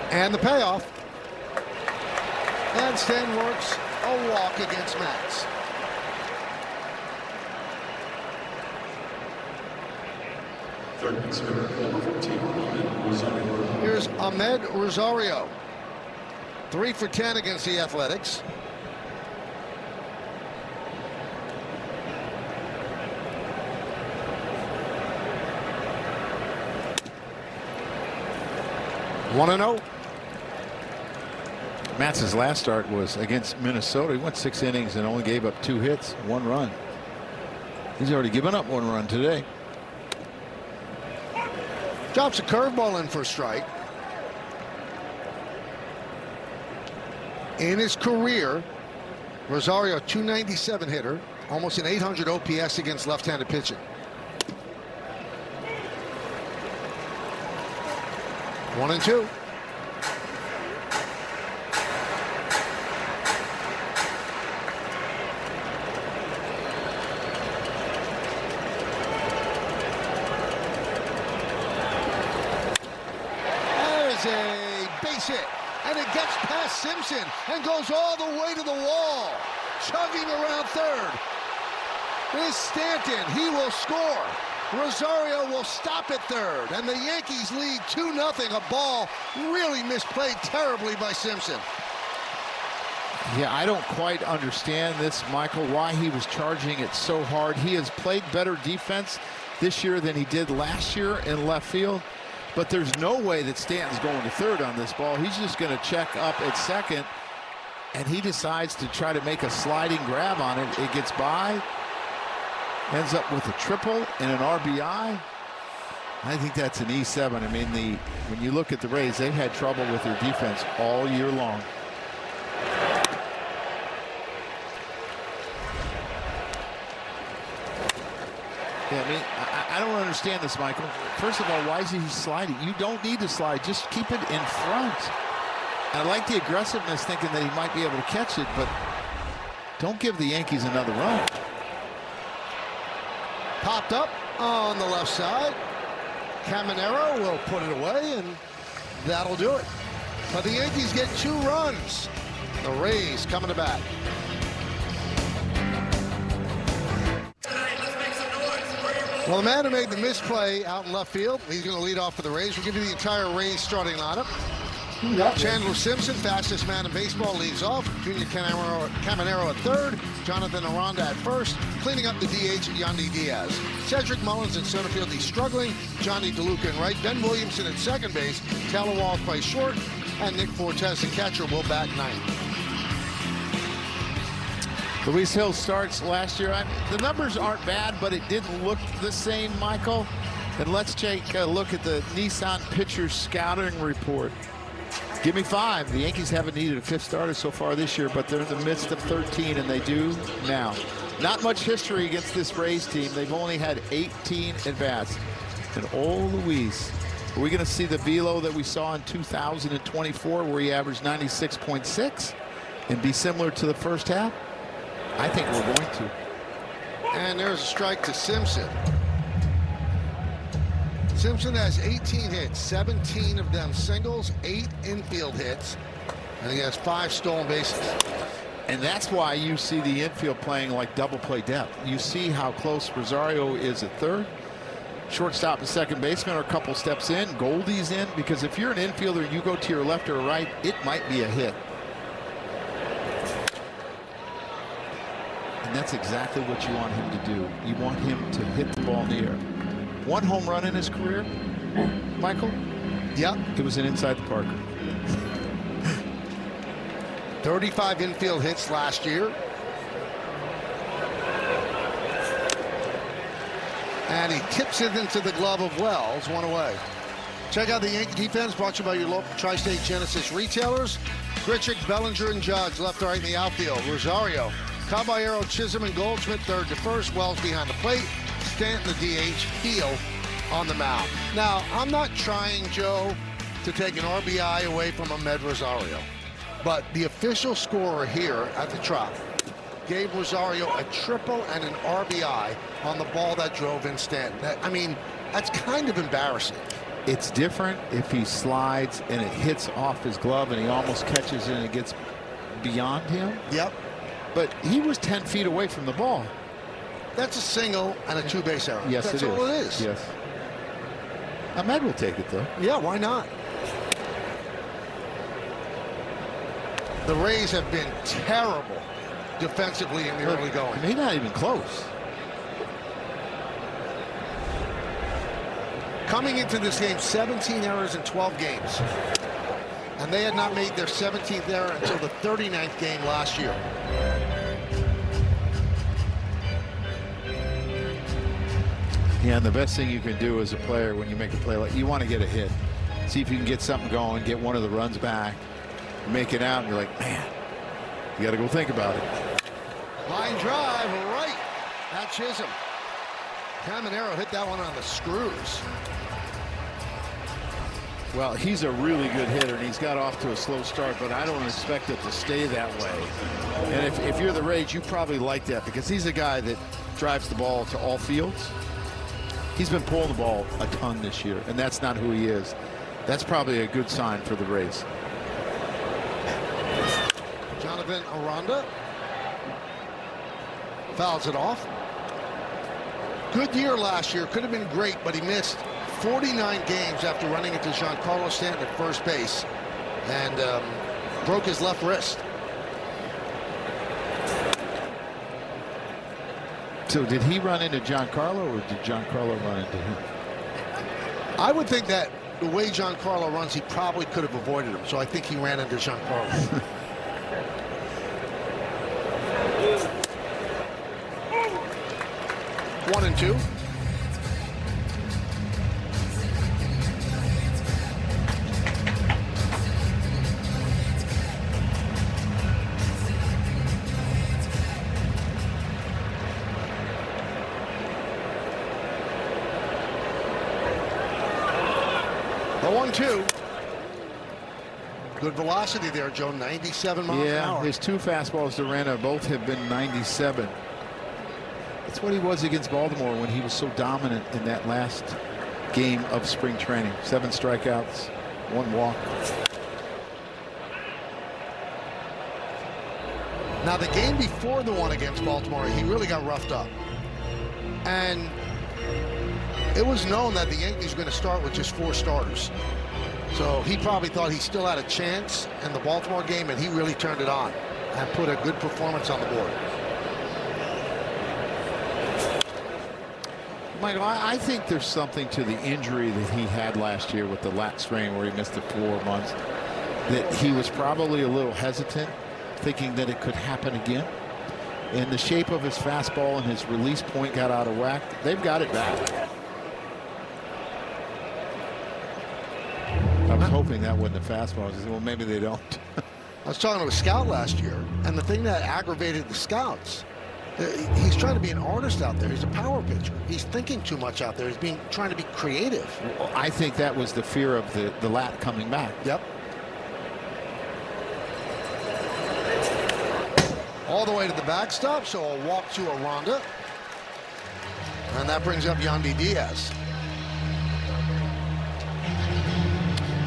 And the payoff. And Stan works a walk against Matz. Here's Ahmed Rosario. 3 for 10 against the Athletics. One and 0. Matz's last start was against Minnesota. He went 6 innings and only gave up 2 hits, 1 run. He's already given up 1 run today. Drops a curveball in for a strike. In his career, Rosario, 297 hitter, almost an 800 OPS against left-handed pitching. 1-2. There's a base hit, and it gets past Simpson and goes all the way to the wall, chugging around third. This Stanton, he will score. Rosario will stop at third, and the Yankees lead 2-0. A ball really misplayed terribly by Simpson. Yeah, I don't quite understand this, Michael, why he was charging it so hard. He has played better defense this year than he did last year in left field, but there's no way that Stanton's going to third on this ball. He's just going to check up at second, and he decides to try to make a sliding grab on it. It gets by. Ends up with a triple and an RBI. I think that's an E7. I mean, when you look at the Rays, they've had trouble with their defense all year long. Yeah, I mean, I don't understand this, Michael. First of all, why is he sliding? You don't need to slide. Just keep it in front. I like the aggressiveness, thinking that he might be able to catch it, but don't give the Yankees another run. Popped up on the left side. Caminero will put it away, and that'll do it. But the Yankees get 2 runs. The Rays coming to bat. Well, the man who made the misplay out in left field, he's going to lead off for the Rays. We'll give you the entire Rays starting lineup. Chandler Simpson, fastest man in baseball, leads off. Junior Caminero at third. Jonathan Aranda at first. Cleaning up the DH, Yandy Diaz. Cedric Mullins in center field, he's struggling. Johnny DeLuca in right. Ben Williamson at second base. Taylor Wall plays short. And Nick Fortes, the catcher, will bat ninth. Luis Hill starts last year. The numbers aren't bad, but it didn't look the same, Michael. And let's take a look at the Nissan Pitchers Scouting Report. Give me 5. The Yankees haven't needed a 5th starter so far this year, but they're in the midst of 13, and they do now. Not much history against this Rays team. They've only had 18 at-bats. And oh, Luis, are we going to see the velo that we saw in 2024 where he averaged 96.6 and be similar to the first half? I think we're going to. And there's a strike to Simpson. Simpson has 18 hits, 17 of them singles, 8 infield hits, and he has 5 stolen bases. And that's why you see the infield playing like double play depth. You see how close Rosario is at third. Shortstop and second baseman are a couple steps in. Goldie's in, because if you're an infielder and you go to your left or right, it might be a hit. And that's exactly what you want him to do. You want him to hit the ball in the air. 1 home run in his career, Michael? Yep. It was an inside the park. 35 infield hits last year. And he tips it into the glove of Wells, 1 away. Check out the Yankee defense, brought to you by your local Tri-State Genesis retailers. Grichuk, Bellinger, and Judge left to right in the outfield. Rosario, Caballero, Chisholm, and Goldschmidt third to first. Wells behind the plate. Stanton, the DH, Heel on the mound. Now, I'm not trying, Joe, to take an RBI away from Amed Rosario, but the official scorer here at the Trop gave Rosario a triple and an RBI on the ball that drove in Stanton. I mean, that's kind of embarrassing. It's different if he slides and it hits off his glove and he almost catches it and it gets beyond him. Yep. But he was 10 feet away from the ball. That's a single and a 2-base error. Yes, that's it is. all it is. Yes. Ahmed will take it, though. Yeah, why not? The Rays have been terrible defensively in the early going. He's not even close. Coming into this game, 17 errors in 12 games. And they had not made their 17th error until the 39th game last year. Yeah, and the best thing you can do as a player when you make a play like you want to get a hit. See if you can get something going, get one of the runs back, make it out, and you're like, man, you got to go think about it. Line drive, right at Chisholm. Caminero hit that one on the screws. Well, he's a really good hitter, and he's got off to a slow start, but I don't expect it to stay that way. And if you're the Rays, you probably like that because he's a guy that drives the ball to all fields. He's been pulling the ball a ton this year, and that's not who he is. That's probably a good sign for the Rays. Jonathan Aranda fouls it off. Good year last year. Could have been great, but he missed 49 games after running into Giancarlo Stanton at first base and broke his left wrist. So did he run into Giancarlo, or did Giancarlo run into him? I would think that the way Giancarlo runs, he probably could have avoided him. So I think he ran into Giancarlo. 1-2. The 1-2. Good velocity there, Joe. 97 miles an hour. Yeah, his two fastballs to Aranda both have been 97. That's what he was against Baltimore when he was so dominant in that last game of spring training. 7 strikeouts, 1 walk. Now, the game before the one against Baltimore, he really got roughed up. And it was known that the Yankees were going to start with just 4 starters. So he probably thought he still had a chance in the Baltimore game, and he really turned it on and put a good performance on the board. Michael, I think there's something to the injury that he had last year with the lat strain where he missed the 4 months, that he was probably a little hesitant, thinking that it could happen again. And the shape of his fastball and his release point got out of whack. They've got it back. I was hoping that wasn't the fastball. I said, well, maybe they don't. I was talking to a scout last year, and the thing that aggravated the scouts, he's trying to be an artist out there. He's a power pitcher. He's thinking too much out there. He's trying to be creative. Well, I think that was the fear of the lat coming back. Yep. All the way to the backstop, so a walk to Aranda. And that brings up Yandy Diaz.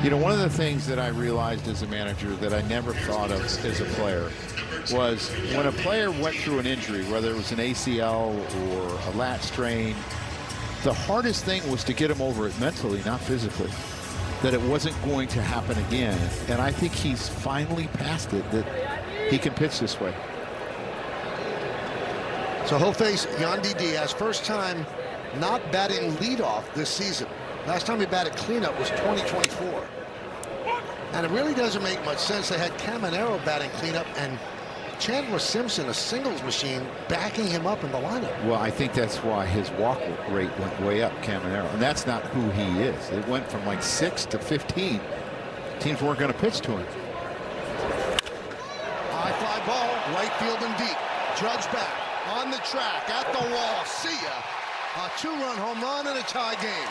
You know, one of the things that I realized as a manager that I never thought of as a player was when a player went through an injury, whether it was an ACL or a lat strain, the hardest thing was to get him over it mentally, not physically, that it wasn't going to happen again. And I think he's finally past it, that he can pitch this way. So he'll face Yandy Diaz, first time not batting leadoff this season. Last time he batted cleanup was 2024. And it really doesn't make much sense. They had Caminero batting cleanup and Chandler Simpson, a singles machine, backing him up in the lineup. Well, I think that's why his walk rate went way up, Caminero. And that's not who he is. It went from like 6 to 15. Teams weren't going to pitch to him. High fly ball, right field and deep. Judge back on the track at the wall. See ya. A 2-run home run and a tie game.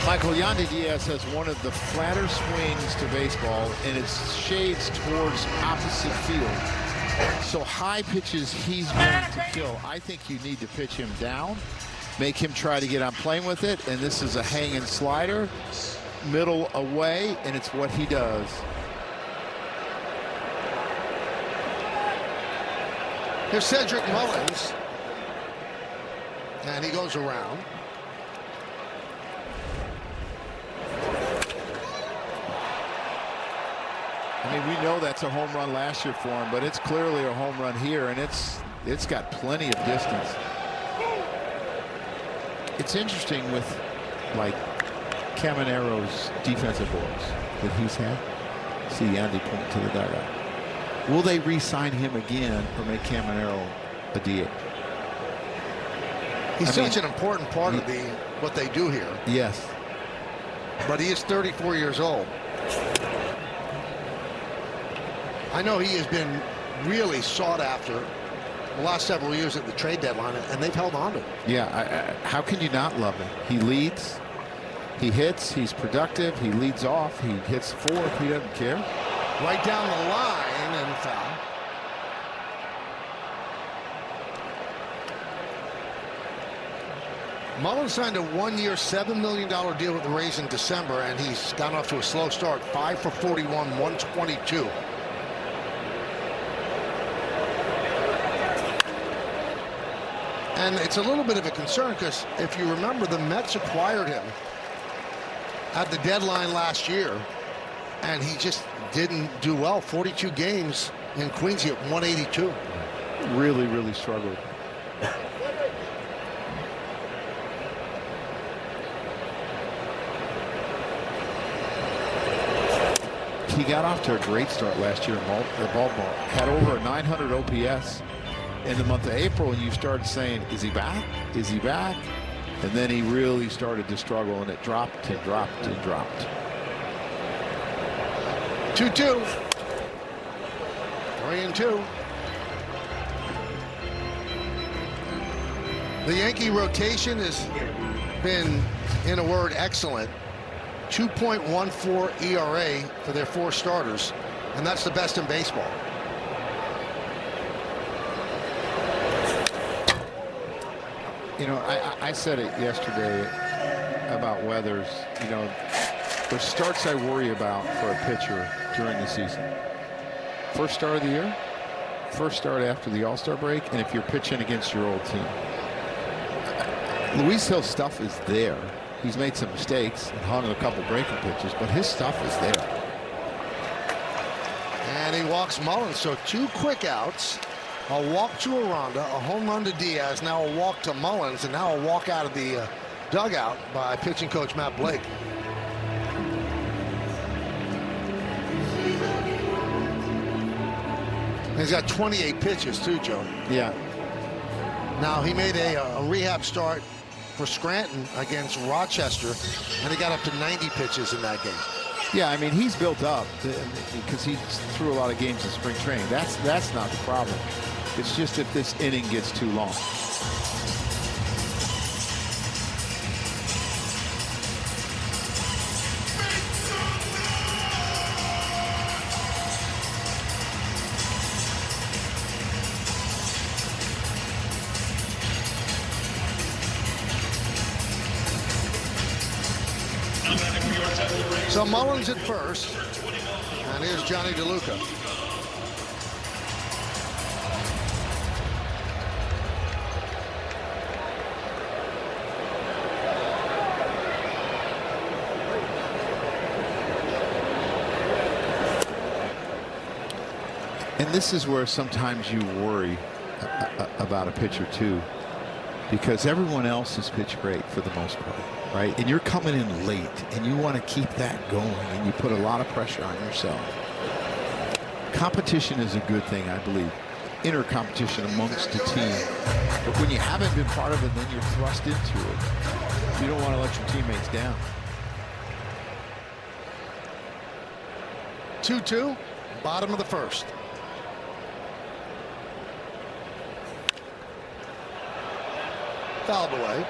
Michael, Yandy Diaz has one of the flatter swings to baseball, and it shades towards opposite field. So high pitches he's going to kill. I think you need to pitch him down, make him try to get on plane with it, and this is a hanging slider, middle away, and it's what he does. Here's Cedric Mullins, and he goes around. I mean, we know that's a home run last year for him, but it's clearly a home run here, and it's It's got plenty of distance. It's interesting with, like, Camanero's defensive balls that he's had. See Andy point to the dugout. Will they re-sign him again or make Camanero a DH? He's such an important part of what they do here. Yes. But he is 34 years old. I know he has been really sought after the last several years at the trade deadline, and they've held on to him. Yeah, how can you not love him? He leads, he hits, he's productive, he leads off, he hits fourth, he doesn't care. Right down the line and foul. Mullins signed a one-year, $7 million deal with the Rays in December, and he's gotten off to a slow start. 5 for 41, 122. And it's a little bit of a concern because if you remember, the Mets acquired him at the deadline last year, and he just didn't do well. 42 games in Quincy at 182. Really, really struggled. He got off to a great start last year in Baltimore. Had over a 900 OPS in the month of April, and you started saying, is he back? Is he back? And then he really started to struggle, and it dropped and dropped and dropped. 2-2. 3-2. The Yankee rotation has been, in a word, excellent. 2.14 ERA for their 4 starters, and that's the best in baseball. You know, I said it yesterday about Weathers. You know, there's starts I worry about for a pitcher during the season. First start of the year, first start after the All-Star break, and if you're pitching against your old team. Luis Hill's stuff is there. He's made some mistakes and hung a couple breaking pitches, but his stuff is there. And he walks Mullins, so 2 quick outs. A walk to Aranda, a home run to Diaz, now a walk to Mullins, and now a walk out of the dugout by pitching coach Matt Blake. He's got 28 pitches too, Joe. Yeah. Now he made a rehab start for Scranton against Rochester, and he got up to 90 pitches in that game. Yeah, I mean, he's built up because he threw a lot of games in spring training. That's not the problem. It's just if this inning gets too long. So Mullins at first, and here's Johnny DeLuca. And this is where sometimes you worry about a pitcher too, because everyone else has pitched great for the most part, right? And you're coming in late, and you want to keep that going, and you put a lot of pressure on yourself. Competition is a good thing, I believe. Inner competition amongst the team. But when you haven't been part of it, then you're thrust into it. You don't want to let your teammates down. 2-2, bottom of the first. Fouled away.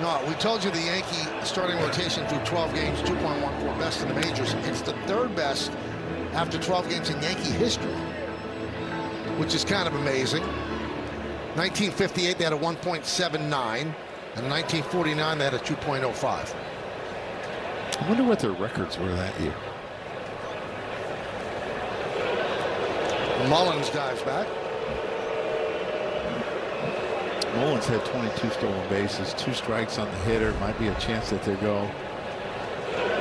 No, we told you the Yankee starting rotation through 12 games, 2.14 best in the majors. It's the 3rd best after 12 games in Yankee history, which is kind of amazing. 1958, they had a 1.79, and 1949, they had a 2.05. I wonder what their records were that year. Mullins dives back. Mullins had 22 stolen bases, 2 strikes on the hitter. Might be a chance that they go.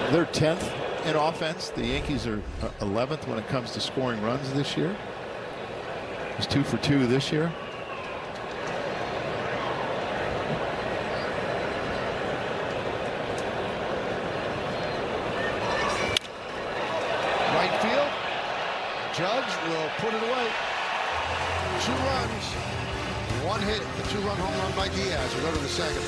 They're 10th in offense. The Yankees are 11th when it comes to scoring runs this year. He's 2 for 2 this year. Judge will put it away. 2 runs, 1 hit, the 2-run home run by Diaz. We go to the second.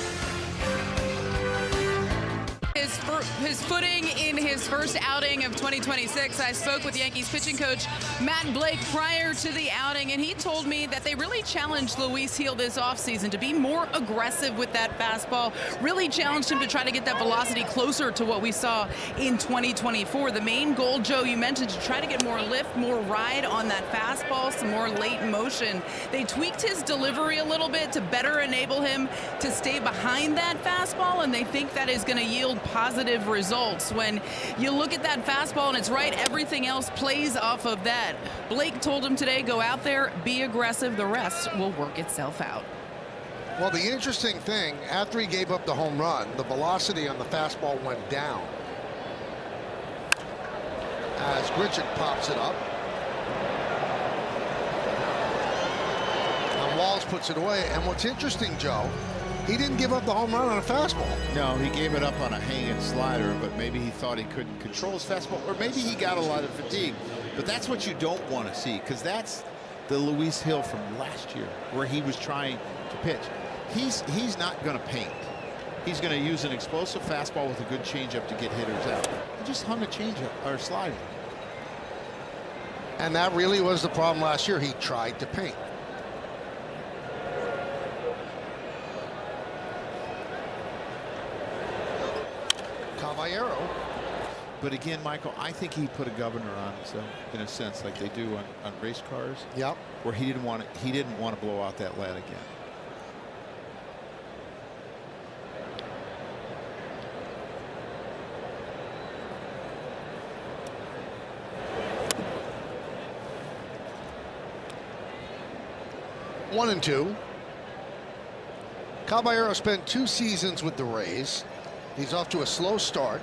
His footing in his first outing of 2026. I spoke with Yankees pitching coach Matt Blake prior to the outing, and he told me that they really challenged Luis Gil this offseason to be more aggressive with that fastball, really challenged him to try to get that velocity closer to what we saw in 2024. The main goal, Joe, you mentioned, to try to get more lift, more ride on that fastball, some more late motion. They tweaked his delivery a little bit to better enable him to stay behind that fastball, and they think that is going to yield positive results. When you look at that fastball and it's right, everything else plays off of that. Blake told him today, go out there, be aggressive, the rest will work itself out. Well, the interesting thing, after he gave up the home run, the velocity on the fastball went down. As Grichuk pops it up. And Walls puts it away. And what's interesting, Joe, he didn't give up the home run on a fastball. No, he gave it up on a hanging slider, but maybe he thought he couldn't control his fastball, or maybe he got a lot of fatigue. But that's what you don't want to see, because that's the Luis Gil from last year, where he was trying to pitch. He's not going to paint. He's going to use an explosive fastball with a good changeup to get hitters out. He just hung a changeup or slider. And that really was the problem last year. He tried to paint. Caballero. But again, Michael, I think he put a governor on himself in a sense, like they do on race cars. Yep. Where he didn't want to blow out that lad again. One and two. Caballero spent 2 seasons with the Rays. He's off to a slow start.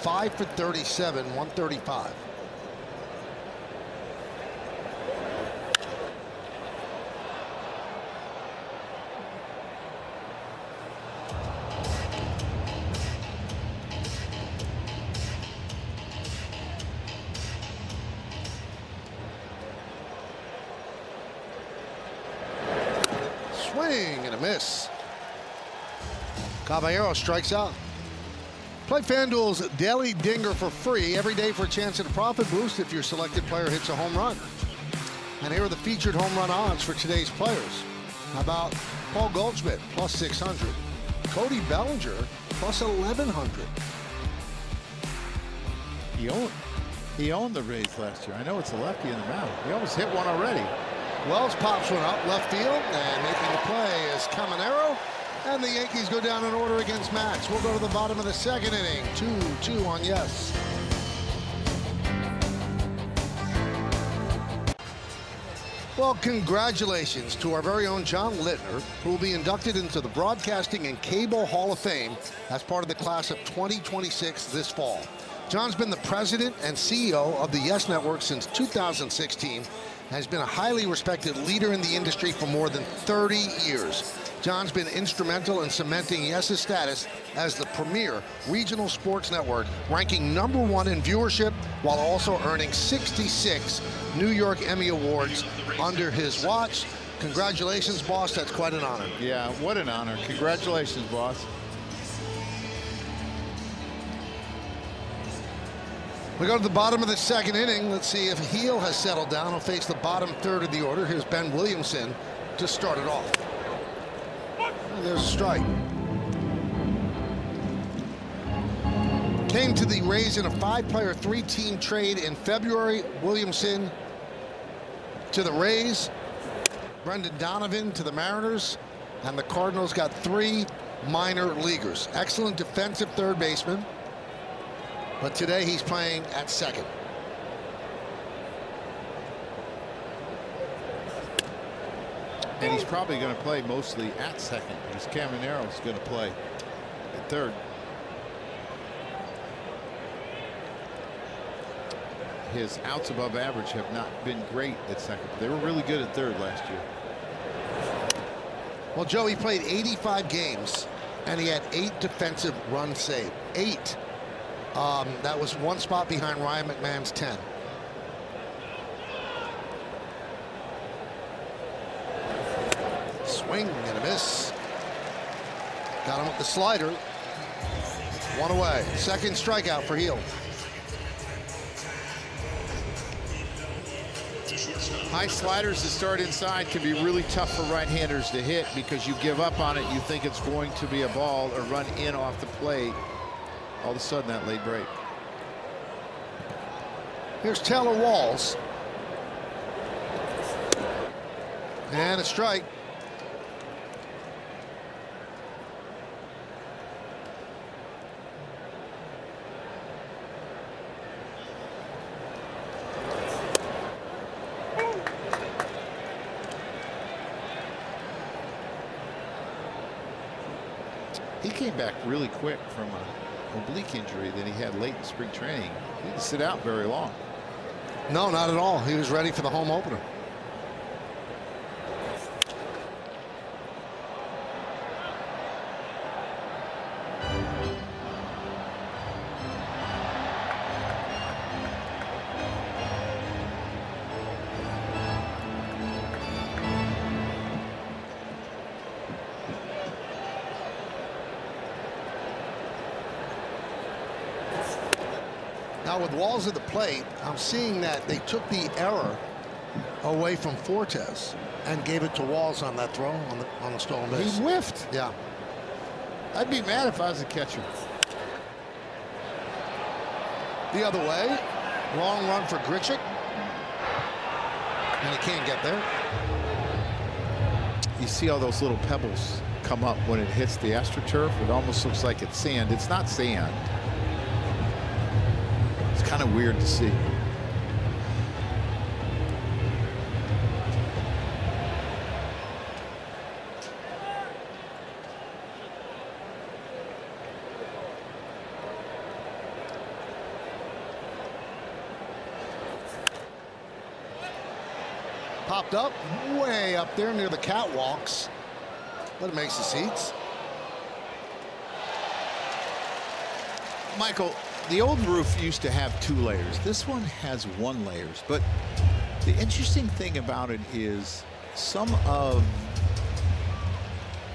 5 for 37, 135. Swing and a miss. Caballero strikes out. Play FanDuel's Daily Dinger for free every day for a chance at a profit boost if your selected player hits a home run. And here are the featured home run odds for today's players. How about Paul Goldschmidt, plus 600. Cody Bellinger, plus 1,100. He owned the Rays last year. I know it's a lefty in the mound. He almost hit one already. Wells pops one up left field, and making the play is Caminero. And the Yankees go down in order against Max. We'll go to the bottom of the second inning. 2-2 on yes. Well, congratulations to our very own John Littner, who will be inducted into the Broadcasting and Cable Hall of Fame as part of the class of 2026 this fall. John's been the president and CEO of the Yes Network since 2016 and has been a highly respected leader in the industry for more than 30 years. John's been instrumental in cementing Yes's status as the premier regional sports network, ranking #1 in viewership while also earning 66 New York Emmy Awards under his watch. Congratulations, boss. That's quite an honor. Yeah, what an honor. Congratulations, boss. We go to the bottom of the second inning. Let's see if Heel has settled down. He'll face the bottom third of the order. Here's Ben Williamson to start it off. And there's a strike. Came to the Rays in a 5-player, 3-team trade in February. Williamson to the Rays. Brendan Donovan to the Mariners. And the Cardinals got 3 minor leaguers. Excellent defensive third baseman. But today he's playing at second. And he's probably going to play mostly at second, because Caminero's going to play at third. His outs above average have not been great at second. They were really good at third last year. Well, Joe, he played 85 games, and he had 8 defensive runs saved. 8. That was 1 spot behind Ryan McMahon's 10. Swing and a miss. Got him with the slider. One away. Second strikeout for Heel. High sliders that start inside can be really tough for right-handers to hit because you give up on it. You think it's going to be a ball or run in off the plate. All of a sudden, that late break. Here's Taylor Walls. And a strike. He came back really quick from an oblique injury that he had late in spring training. He didn't sit out very long. No, not at all. He was ready for the home opener. Now with Walls at the plate, I'm seeing that they took the error away from Fortes and gave it to Walls on that throw on the stolen base. He whiffed. Yeah. I'd be mad if I was a catcher. The other way. Long run for Grichuk. And he can't get there. You see all those little pebbles come up when it hits the AstroTurf. It almost looks like it's sand. It's not sand. It's kind of weird to see. Popped up way up there near the catwalks, but it makes the seats. Michael, the old roof used to have 2 layers. This one has 1 layer. But the interesting thing about it is some of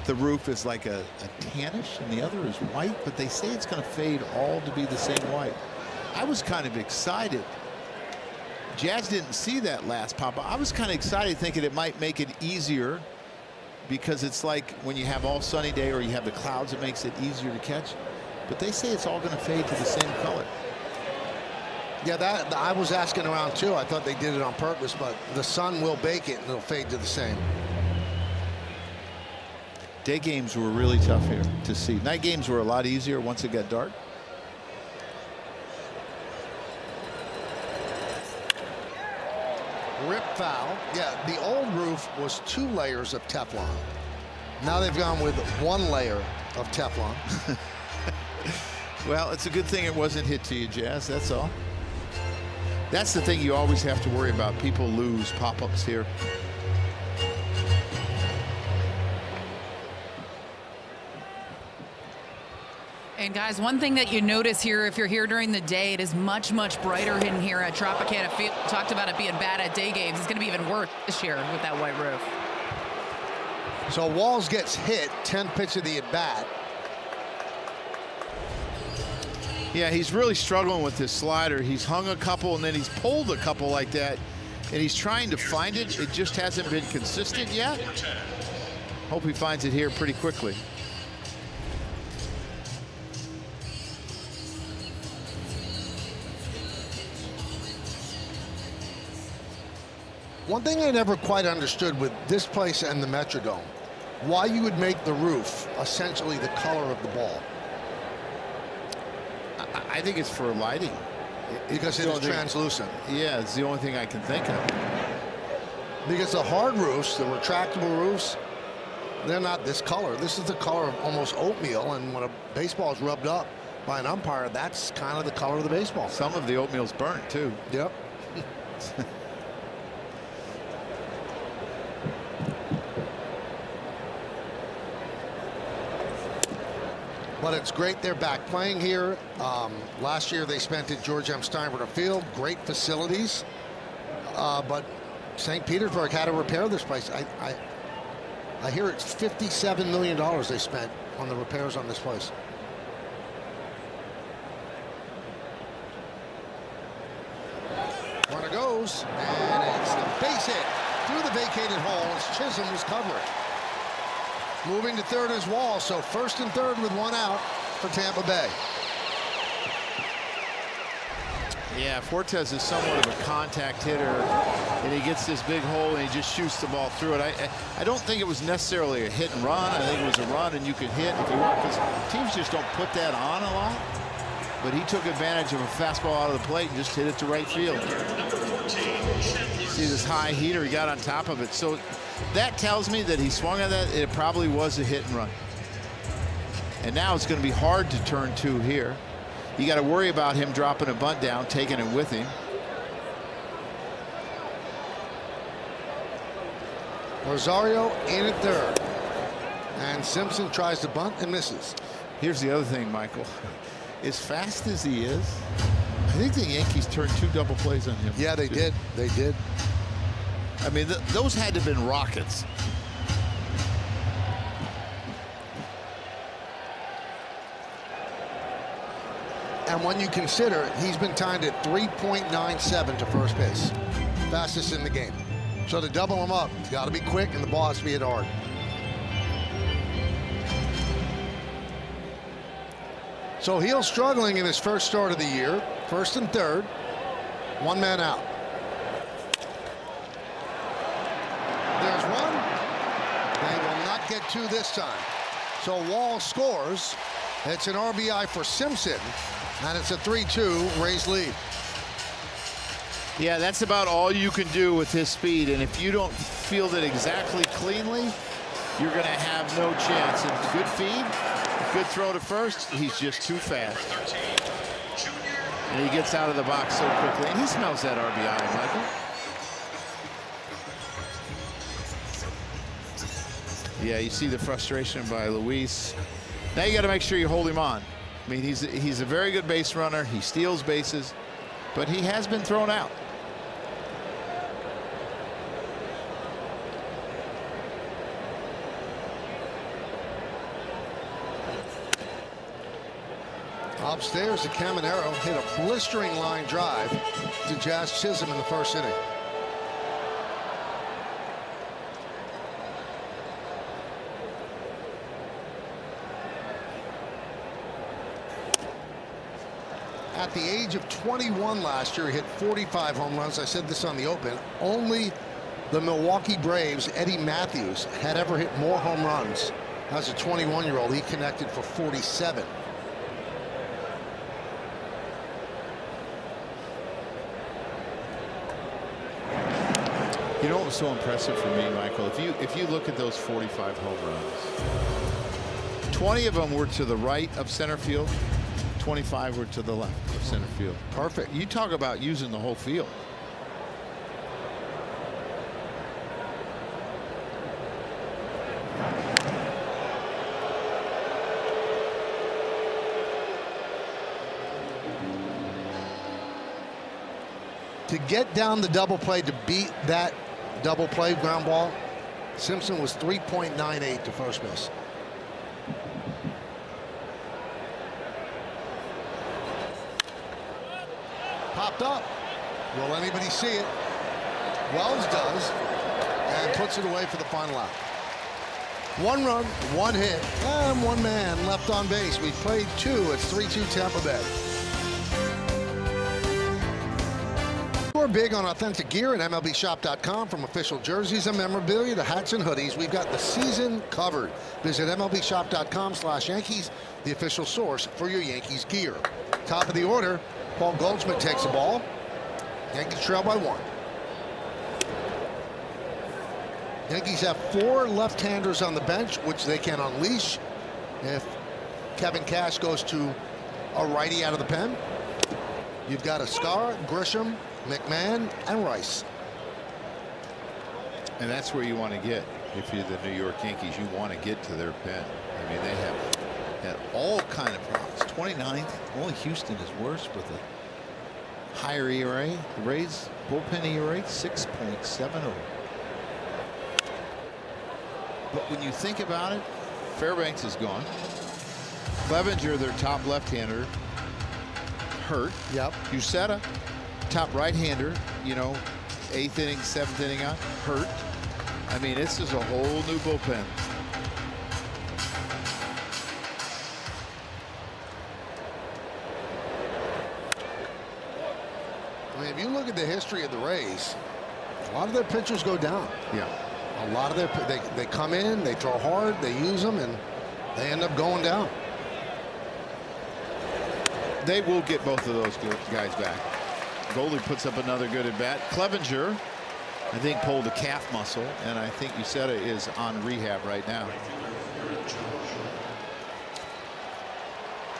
the roof is like a tannish and the other is white, but they say it's going to fade all to be the same white. I was kind of excited. Jazz didn't see that last pop. I was kind of excited thinking it might make it easier because it's like when you have all sunny day or you have the clouds, it makes it easier to catch. But they say it's all going to fade to the same color. Yeah, that I was asking around too. I thought they did it on purpose, but the sun will bake it and it'll fade to the same. Day games were really tough here to see. Night games were a lot easier once it got dark. Rip foul. Yeah, the old roof was 2 layers of Teflon. Now they've gone with 1 layer of Teflon. Well, it's a good thing it wasn't hit to you, Jazz. That's all. That's the thing you always have to worry about. People lose pop-ups here. And guys, one thing that you notice here, if you're here during the day, it is much, much brighter in here at Tropicana Field. Talked about it being bad at day games. It's going to be even worse this year with that white roof. So Walls gets hit, 10th pitch of the at-bat. Yeah, he's really struggling with this slider. He's hung a couple and then he's pulled a couple like that. And he's trying to find it. It just hasn't been consistent yet. Hope he finds it here pretty quickly. One thing I never quite understood with this place and the Metrodome, why you would make the roof essentially the color of the ball. I think it's for lighting. Because it is translucent. Yeah, it's the only thing I can think of. Because the hard roofs, the retractable roofs, they're not this color. This is the color of almost oatmeal, and when a baseball is rubbed up by an umpire, that's kind of the color of the baseball. Some of the oatmeal's burnt, too. Yep. But it's great they're back playing here. Last year they spent at George M. Steinbrenner Field. Great facilities. But St. Petersburg had to repair this place. I hear it's $57 million they spent on the repairs on this place. Runner goes, and it's a base hit through the vacated hole as Chisholm was covering. Moving to third is Wall, so first and third with one out for Tampa Bay. Yeah, Fortes is somewhat of a contact hitter, and he gets this big hole and he just shoots the ball through it. I don't think it was necessarily a hit and run. I think it was a run and you could hit if you want, because teams just don't put that on a lot. But he took advantage of a fastball out of the plate and just hit it to right field. See this high heater, he got on top of it. So that tells me that he swung at that. It probably was a hit and run. And now it's going to be hard to turn two here. You got to worry about him dropping a bunt down, taking it with him. Rosario in at third. And Simpson tries to bunt and misses. Here's the other thing, Michael. As fast as he is, I think the Yankees turned 2 double plays on him. Yeah, they did. They did. I mean, those had to have been rockets. And when you consider he's been timed at 3.97 to first base, fastest in the game. So to double him up, it's got to be quick and the ball has to be hit hard. So Heel struggling in his first start of the year. First and third, one man out. There's one. They will not get two this time. So Wall scores. It's an RBI for Simpson. And it's a 3-2 Rays lead. Yeah, that's about all you can do with his speed. And if you don't field it exactly cleanly, you're going to have no chance. And good feed, good throw to first. He's just too fast. And he gets out of the box so quickly. And he smells that RBI, Michael. Yeah, you see the frustration by Luis. Now you got to make sure you hold him on. I mean, he's a very good base runner. He steals bases, but he has been thrown out. Upstairs, the Caminero hit a blistering line drive to Jazz Chisholm in the first inning. At the age of 21 last year, he hit 45 home runs. I said this on the open. Only the Milwaukee Braves' Eddie Matthews had ever hit more home runs. As a 21-year-old, he connected for 47. You know what was so impressive for me, Michael? If you look at those 45 home runs, 20 of them were to the right of center field. 25 were to the left of center field. Perfect. You talk about using the whole field. To get down the double play, to beat that double play ground ball, Simpson was 3.98 to first base. Popped up. Will anybody see it? Wells does, and puts it away for the final out. One run, one hit, and one man left on base. We've played two. It's 3-2 Tampa Bay. We're big on authentic gear at MLBshop.com. From official jerseys and memorabilia to hats and hoodies, we've got the season covered. Visit MLBshop.com/Yankees, the official source for your Yankees gear. Top of the order, Paul Goldschmidt takes the ball. Yankees trail by 1. Yankees have 4 left-handers on the bench, which they can unleash if Kevin Cash goes to a righty out of the pen. You've got Ascar, Grisham, McMahon, and Rice. And that's where you want to get. If you're the New York Yankees, you want to get to their pen. I mean, they have had all kind of problems. 29th, only Houston is worse with a higher ERA. The Rays bullpen ERA 6.70. But when you think about it, Fairbanks is gone. Clevenger, their top left-hander, hurt. Yep. Uceta, top right-hander, you know, 8th inning, 7th inning on, hurt. I mean, this is a whole new bullpen. I mean, if you look at the history of the Rays, a lot of their pitchers go down. Yeah. A lot of they come in, they throw hard, they use them, and they end up going down. They will get both of those guys back. Goldie puts up another good at bat. Clevenger, I think, pulled a calf muscle, and I think Uceta is on rehab right now.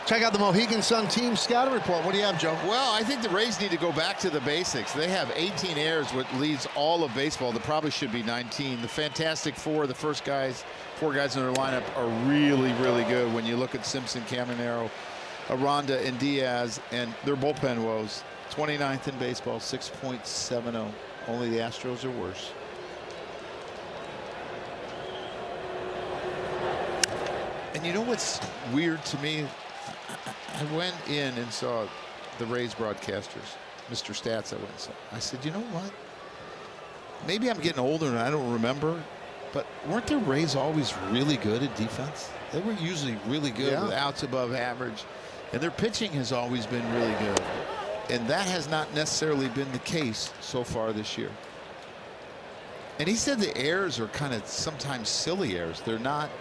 Check out the Mohegan Sun team scouting report. What do you have, Joe? Well, I think the Rays need to go back to the basics. They have 18 errors, what leads all of baseball. There probably should be 19. The Fantastic Four, the first guys, 4 guys in their lineup, are really, really good. When you look at Simpson, Caminero, Aranda, and Diaz, and their bullpen woes. 29th in baseball, 6.70. Only the Astros are worse. And you know what's weird to me? I went in and saw the Rays broadcasters, Mr. Stats. I went and saw. I said, you know what? Maybe I'm getting older and I don't remember, but weren't the Rays always really good at defense? They were usually really good with outs above average, and their pitching has always been really good. And that has not necessarily been the case so far this year. And he said the errors are kind of sometimes silly errors. They're not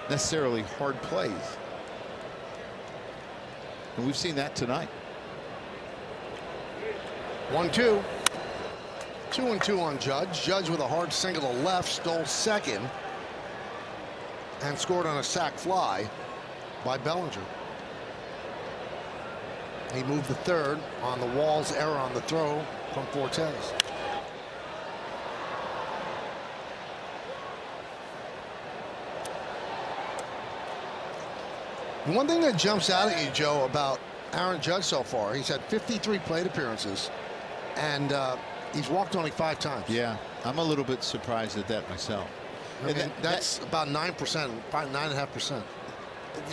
necessarily hard plays. And we've seen that tonight. 1-2. 2-2 on Judge. Judge with a hard single to left, stole second, and scored on a sac fly by Bellinger. He moved the third on the Wall's error on the throw from Fortes. One thing that jumps out at you, Joe, about Aaron Judge so far, he's had 53 plate appearances, and he's walked only 5 times. Yeah, I'm a little bit surprised at that myself. I mean, that's about 9%, 9.5%. It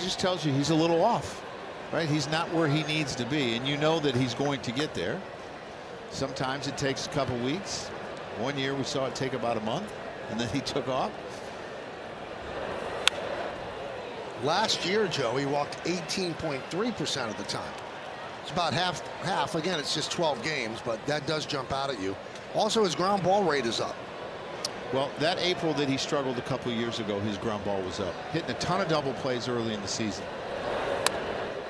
just tells you he's a little off, right? He's not where he needs to be, and you know that he's going to get there. Sometimes it takes a couple weeks. One year we saw it take about a month, and then he took off. Last year, Joe, he walked 18.3% of the time. It's about half. Again, it's just 12 games, but that does jump out at you. Also, his ground ball rate is up. Well, that April that he struggled a couple years ago, his ground ball was up. Hitting a ton of double plays early in the season.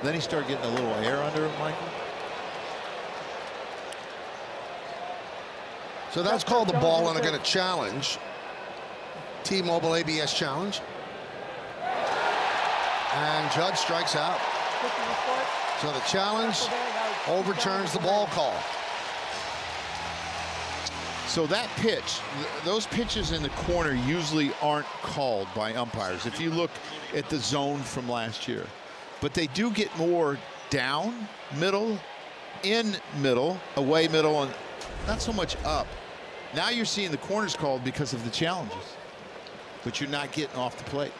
Then he started getting a little air under him, Michael. So that's called the ball and again a challenge. T-Mobile ABS challenge. And Judge strikes out. So the challenge overturns the ball call. So that pitch, those pitches in the corner usually aren't called by umpires. If you look at the zone from last year, but they do get more down, middle, in middle, away middle, and not so much up. Now you're seeing the corners called because of the challenges, but you're not getting off the plate.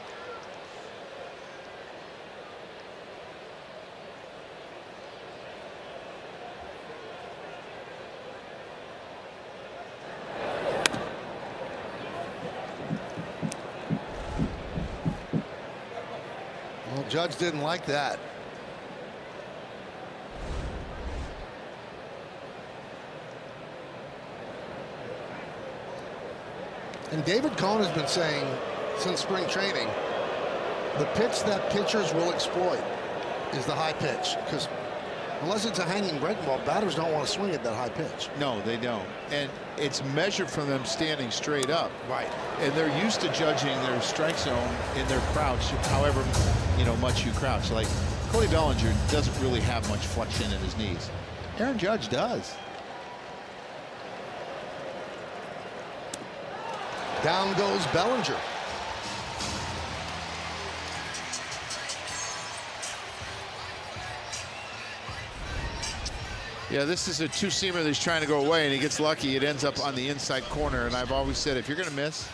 Judge didn't like that. And David Cohn has been saying since spring training, the pitch that pitchers will exploit is the high pitch, because unless it's a hanging breaking ball, batters don't want to swing at that high pitch. No, they don't. And it's measured from them standing straight up. Right. And they're used to judging their strike zone in their crouch, however, much you crouch. Like Cody Bellinger doesn't really have much flexion in his knees. Aaron Judge does. Down goes Bellinger. Yeah, this is a two-seamer that's trying to go away, and he gets lucky. It ends up on the inside corner, and I've always said if you're going to miss,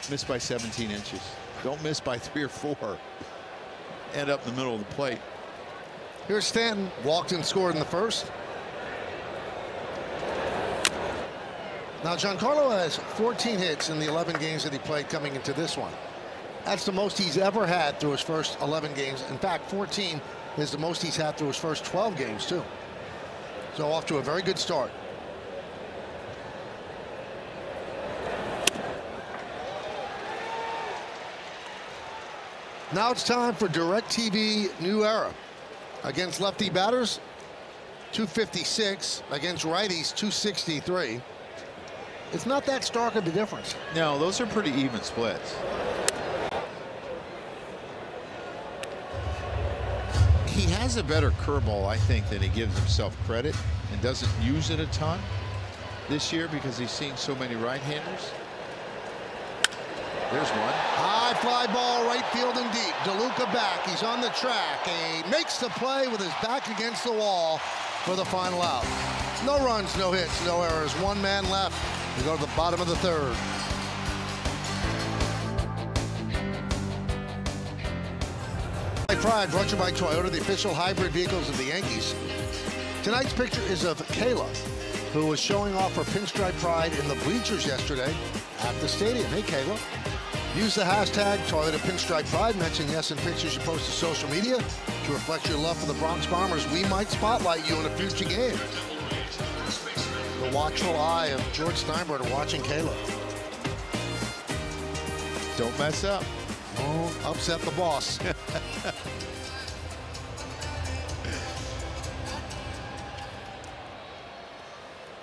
Miss by 17 inches. Don't miss by 3 or 4. End up in the middle of the plate. Here's Stanton. Walked and scored in the first. Now, Giancarlo has 14 hits in the 11 games that he played coming into this one. That's the most he's ever had through his first 11 games. In fact, 14 is the most he's had through his first 12 games, too. So off to a very good start. Now it's time for DirecTV New Era. Against lefty batters, 256. Against righties, 263. It's not that stark of a difference. No, those are pretty even splits. He has a better curveball, I think, than he gives himself credit, and doesn't use it a ton this year because he's seeing so many right-handers. There's one. High fly ball, right field and deep. DeLuca back. He's on the track. He makes the play with his back against the wall for the final out. No runs, no hits, no errors. One man left. We go to the bottom of the third. Pride brought to you by Toyota, the official hybrid vehicles of the Yankees. Tonight's picture is of Kayla, who was showing off her pinstripe pride in the bleachers yesterday at the stadium. Hey, Kayla. Use the hashtag Toyota Pinstripe Pride. Mention yes in pictures you post to social media to reflect your love for the Bronx Bombers. We might spotlight you in a future game. The watchful eye of George Steinbrenner watching Kayla. Don't mess up. Don't upset the boss.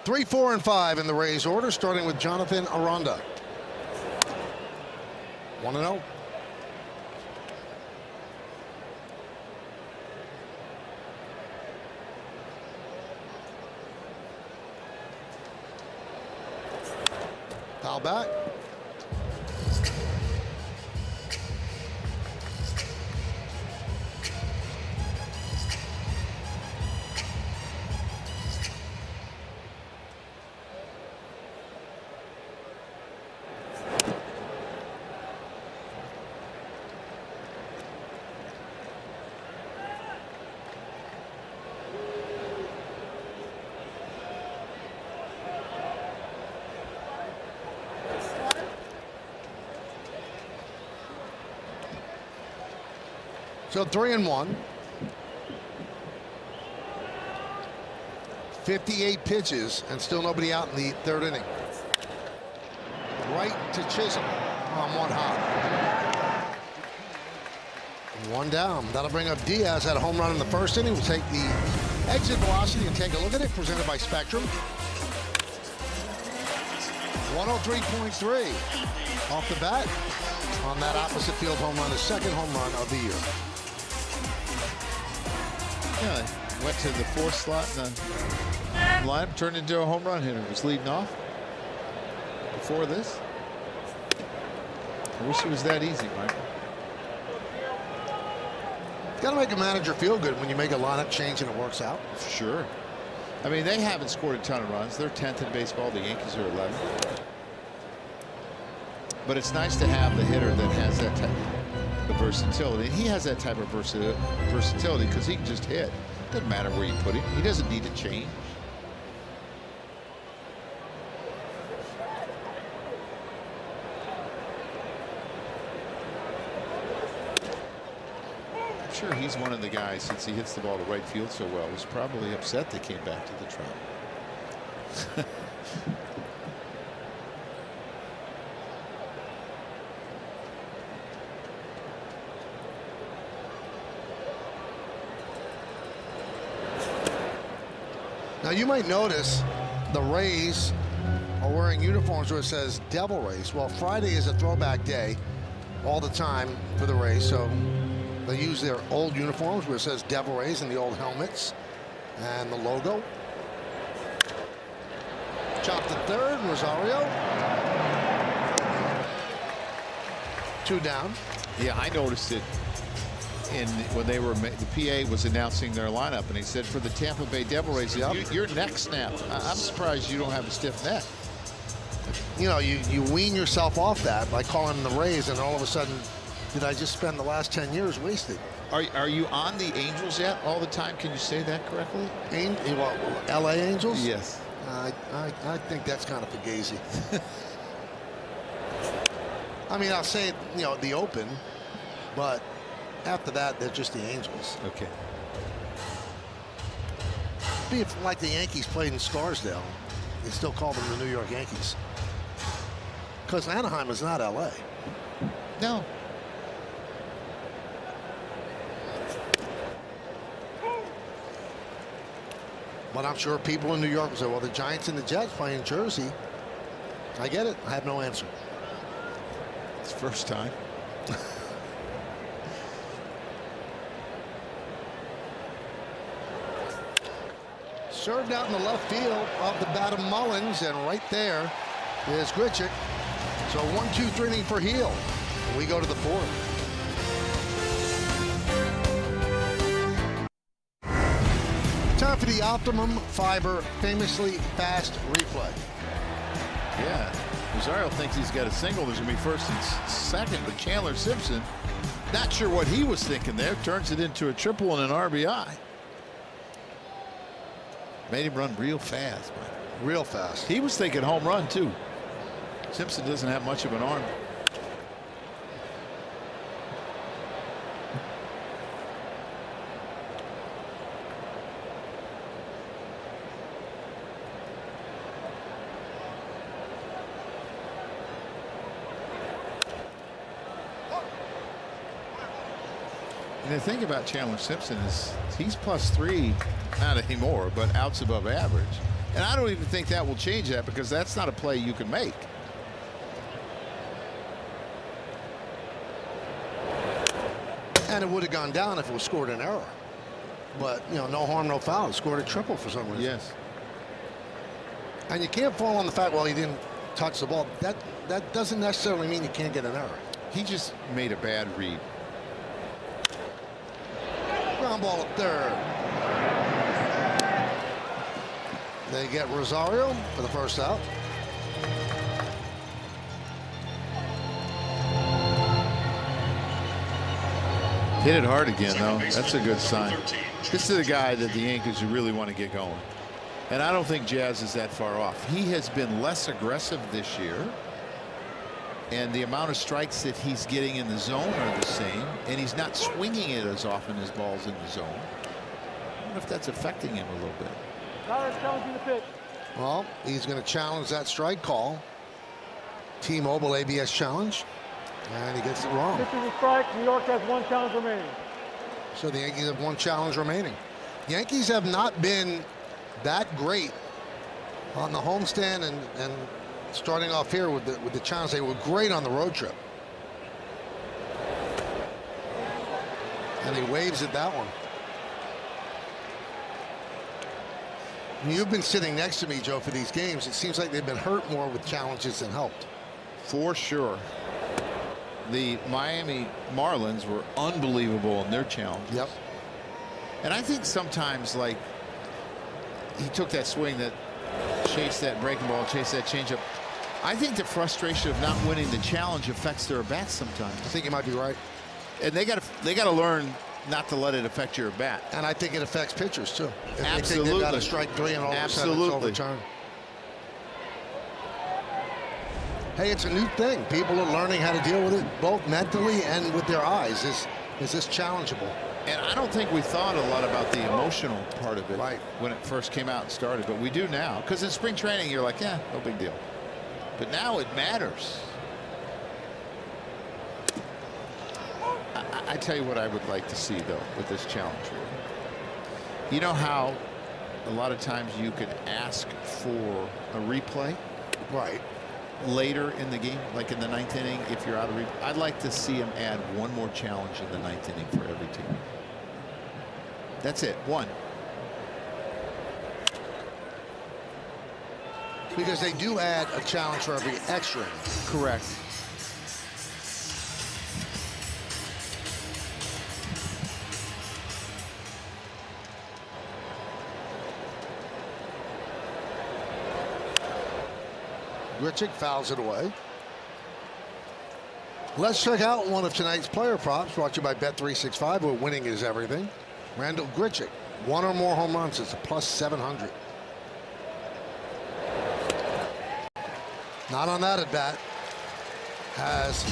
Three, 4, and 5 in the Rays order, starting with Jonathan Aranda. 1-0. Foul back. So 3-1. 58 pitches and still nobody out in the third inning. Right to Chisholm on one hop. One down. That'll bring up Diaz. Had a home run in the first inning. We'll take the exit velocity and take a look at it. Presented by Spectrum. 103.3 off the bat on that opposite field home run, his second home run of the year. Yeah, went to the fourth slot in the lineup, turned into a home run hitter. Was leading off before this. I wish it was that easy, Michael. It's got to make a manager feel good when you make a lineup change and it works out. Sure. I mean, they haven't scored a ton of runs. They're 10th in baseball. The Yankees are 11th. But it's nice to have the hitter that has that type of versatility. He has that type of versatility because he can just hit. Doesn't matter where you put him. He doesn't need to change. I'm sure he's one of the guys, since he hits the ball to right field so well, was probably upset they came back to the Trop. Now you might notice the Rays are wearing uniforms where it says Devil Rays. Well, Friday is a throwback day all the time for the Rays, so they use their old uniforms where it says Devil Rays and the old helmets and the logo. Chop to third, Rosario. 2 down. Yeah, I noticed it. And when they were, the PA was announcing their lineup, and he said for the Tampa Bay Devil Rays, your neck snap. I'm surprised you don't have a stiff neck. you know, you wean yourself off that by calling them the Rays, and all of a sudden, did I just spend the last 10 years wasted? Are you on the Angels yet all the time? Can you say that correctly? LA Angels? Yes. I think that's kind of fugazi. I mean, I'll say, you know, the Open, but after that, they're just the Angels. Okay. Be like the Yankees played in Scarsdale, they still call them the New York Yankees. Because Anaheim is not LA. No. But I'm sure people in New York will say, well, the Giants and the Jets play in Jersey. I get it. I have no answer. It's first time. Served out in the left field of the bat of Mullins, and right there is Grichuk. So 1-2-3 inning for Heel. We go to the fourth. Time for the Optimum Fiber famously fast replay. Yeah. Rosario thinks he's got a single. There's going to be first and second, but Chandler Simpson, not sure what he was thinking there, turns it into a triple and an RBI. Made him run real fast. Real fast. He was thinking home run, too. Simpson doesn't have much of an arm. And the thing about Chandler Simpson is he's +3, not anymore, but outs above average. And I don't even think that will change that, because that's not a play you can make. And it would have gone down if it was scored an error. But, you know, no harm, no foul. Scored a triple for some reason. Yes. And you can't fall on the fact, well, he didn't touch the ball. That doesn't necessarily mean you can't get an error. He just made a bad read. Ground ball up third. They get Rosario for the first out. Hit it hard again, though. That's a good sign. This is a guy that the Yankees really want to get going. And I don't think Jazz is that far off. He has been less aggressive this year. And the amount of strikes that he's getting in the zone are the same. And he's not swinging it as often as balls in the zone. I wonder if that's affecting him a little bit. Challenging the pitch. Well, he's going to challenge that strike call. T-Mobile ABS challenge. And he gets it wrong. Pitch is a strike. New York has one challenge remaining. So the Yankees have one challenge remaining. Yankees have not been that great on the homestand and starting off here with the challenge. They were great on the road trip. And he waves at that one. You've been sitting next to me, Joe, for these games. It seems like they've been hurt more with challenges than helped. For sure. The Miami Marlins were unbelievable in their challenges. Yep. And I think sometimes, like, he took that swing that chased that breaking ball, chased that changeup. I think the frustration of not winning the challenge affects their bats sometimes. I think you might be right. And they got to learn not to let it affect your bat. And I think it affects pitchers too. If Absolutely. they think they've got a strike three and all of a sudden it's overturned. Hey, it's a new thing. People are learning how to deal with it both mentally and with their eyes. Is this challengeable? And I don't think we thought a lot about the emotional part of it when it first came out and started, but we do now. Because in spring training, you're like, yeah, no big deal. But now it matters. I tell you what I would like to see, though, with this challenge. You know how a lot of times you can ask for a replay? Right. Later in the game, like in the 9th inning, if you're out of replay. I'd like to see him add one more challenge in the 9th inning for every team. That's it. One. Because they do add a challenge for every extra inning. Correct. Grichuk fouls it away. Let's check out one of tonight's player props, brought to you by Bet365, where winning is everything. Randall Grichuk, 1 or more home runs. It's a plus 700. Not on that at bat. As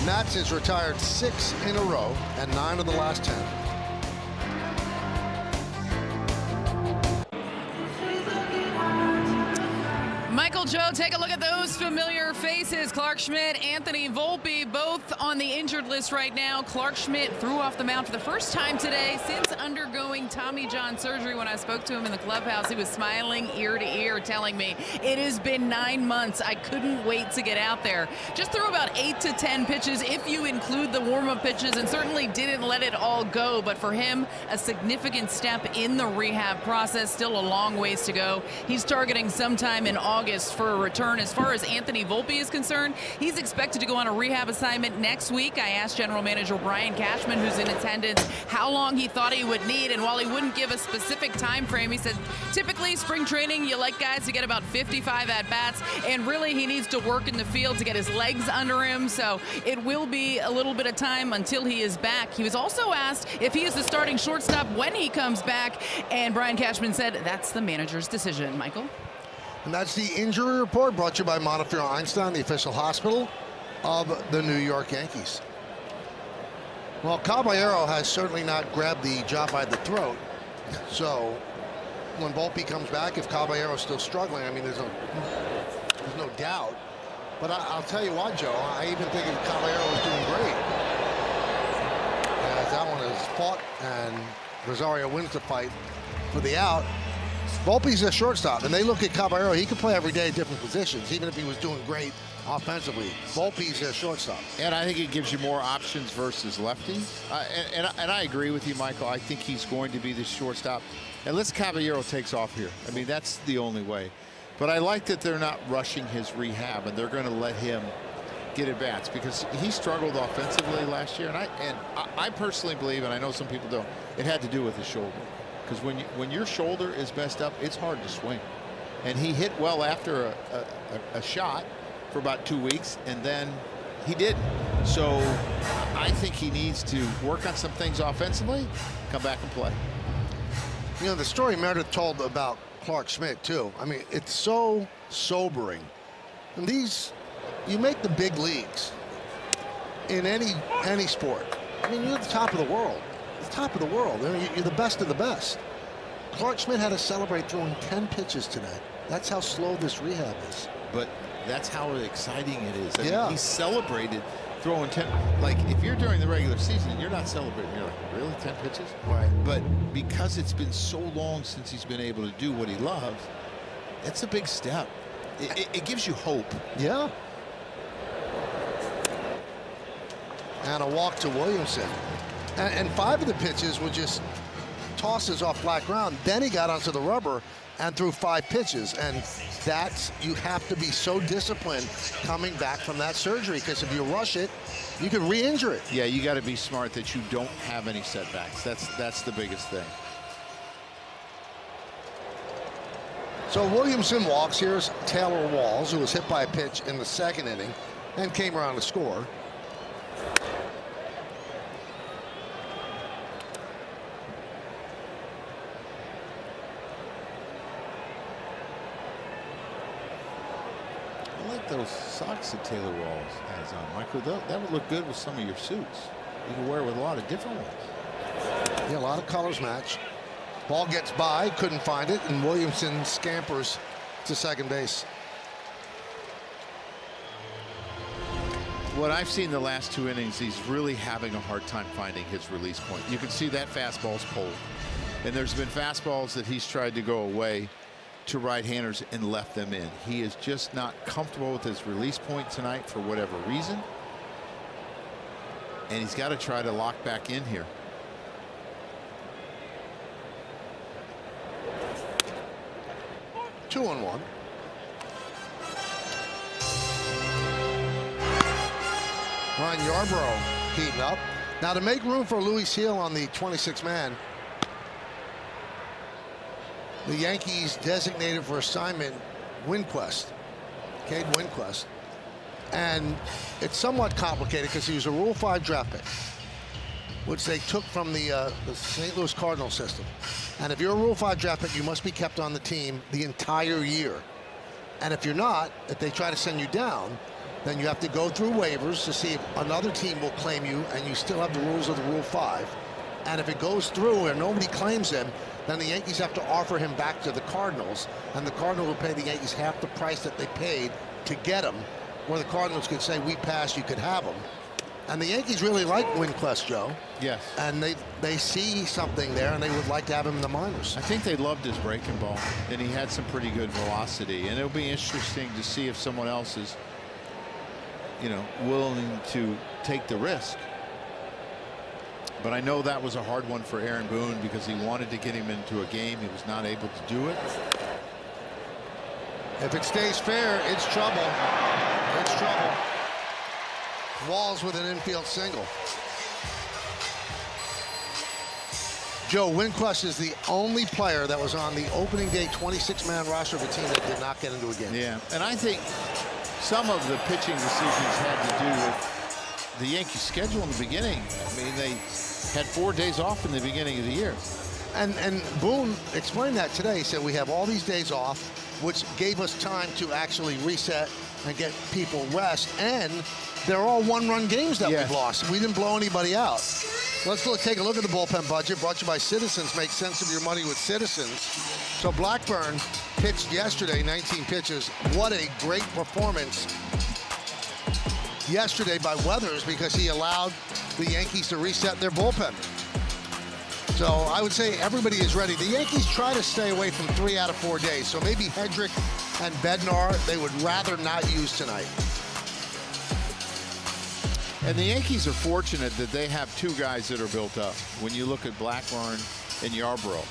Nats has retired 6 in a row and 9 of the last 10. Michael, Joe, take a look at those familiar faces. Clark Schmidt, Anthony Volpe, both on the injured list right now. Clark Schmidt threw off the mound for the first time today since undergoing Tommy John surgery. When I spoke to him in the clubhouse, he was smiling ear to ear, telling me, it has been 9 months. I couldn't wait to get out there. Just threw about 8 to 10 pitches if you include the warm-up pitches, and certainly didn't let it all go. But for him, a significant step in the rehab process. Still a long ways to go. He's targeting sometime in August for a return. As far as Anthony Volpe is concerned, he's expected to go on a rehab assignment next week. I asked General Manager Brian Cashman, who's in attendance, how long he thought he would need, and while he wouldn't give a specific time frame, he said typically spring training you like guys to get about 55 at bats, and really he needs to work in the field to get his legs under him, so it will be a little bit of time until he is back. He was also asked if he is the starting shortstop when he comes back, and Brian Cashman said that's the manager's decision. Michael? And that's the injury report, brought to you by Montefiore Einstein, the official hospital of the New York Yankees. Well, Caballero has certainly not grabbed the job by the throat. So when Volpe comes back, if Caballero's still struggling, I mean, there's no doubt. But I'll tell you what, Joe, I even think if Caballero was doing great. As that one is fought and Rosario wins the fight for the out. Volpe's a shortstop, and they look at Caballero. He could play every day at different positions, even if he was doing great offensively. Volpe's a shortstop. And I think it gives you more options versus lefty. And I agree with you, Michael. I think he's going to be the shortstop. Unless Caballero takes off here. I mean, that's the only way. But I like that they're not rushing his rehab, and they're going to let him get at bats, because he struggled offensively last year. And I personally believe, and I know some people don't, it had to do with his shoulder. Because when your shoulder is messed up, it's hard to swing. And he hit well after a shot for about 2 weeks, and then he didn't. So I think he needs to work on some things offensively, come back and play. You know, the story Meredith told about Clark Schmidt, too. I mean, it's so sobering. And you make the big leagues in any sport. I mean, you're at the top of the world. Top of the world. I mean, you're the best of the best. Clark Schmidt had to celebrate throwing 10 pitches today. That's how slow this rehab is. But that's how exciting it is. I mean, he celebrated throwing 10. Like, if you're during the regular season, you're not celebrating. You're like, really, 10 pitches? Right. But because it's been so long since he's been able to do what he loves, it's a big step. It gives you hope. Yeah. And a walk to Williamson. And 5 of the pitches were just tosses off flat ground. Then he got onto the rubber and threw 5 pitches. And you have to be so disciplined coming back from that surgery, because if you rush it, you could re-injure it. Yeah, you got to be smart that you don't have any setbacks. That's the biggest thing. So Williamson walks. Here's Taylor Walls, who was hit by a pitch in the 2nd inning and came around to score. Those socks that Taylor Walls has on, Michael, that would look good with some of your suits. You can wear it with a lot of different ones. Yeah, a lot of colors match. Ball gets by, couldn't find it, and Williamson scampers to second base. What I've seen the last 2 innings, he's really having a hard time finding his release point. You can see that fastball's pulled. And there's been fastballs that he's tried to go away to right-handers and left them in. He is just not comfortable with his release point tonight for whatever reason. And he's got to try to lock back in here. Two on one. Ryan Yarbrough heating up. Now to make room for Luis Gil on the 26th man, the Yankees designated for assignment Winquist. Cade Winquist. And it's somewhat complicated because he was a Rule 5 draft pick, which they took from the St. Louis Cardinal system. And if you're a Rule 5 draft pick, you must be kept on the team the entire year. And if you're not, if they try to send you down, then you have to go through waivers to see if another team will claim you, and you still have the rules of the Rule 5. And if it goes through and nobody claims him, then the Yankees have to offer him back to the Cardinals, and the Cardinals will pay the Yankees half the price that they paid to get him, where the Cardinals could say, we pass, you could have him. And the Yankees really like Winquist, Joe. Yes. And they see something there, and they would like to have him in the minors. I think they loved his breaking ball, and he had some pretty good velocity. And it'll be interesting to see if someone else is, you know, willing to take the risk. But I know that was a hard one for Aaron Boone because he wanted to get him into a game. He was not able to do it. If it stays fair, it's trouble. It's trouble. Walls with an infield single. Joe, Winquist is the only player that was on the opening day 26-man roster of a team that did not get into a game. Yeah, and I think some of the pitching decisions had to do with the Yankees' schedule in the beginning. I mean, they had 4 days off in the beginning of the year. And Boone explained that today. He said we have all these days off, which gave us time to actually reset and get people rest. And they're all one-run games that we've lost. We didn't blow anybody out. Let's take a look at the bullpen budget brought to you by Citizens. Make sense of your money with Citizens. So Blackburn pitched yesterday, 19 pitches. What a great performance yesterday by Weathers, because he allowed the Yankees to reset their bullpen. So I would say everybody is ready. The Yankees try to stay away from 3 out of 4 days. So maybe Hedrick and Bednar, they would rather not use tonight. And the Yankees are fortunate that they have 2 guys that are built up. When you look at Blackburn and Yarbrough.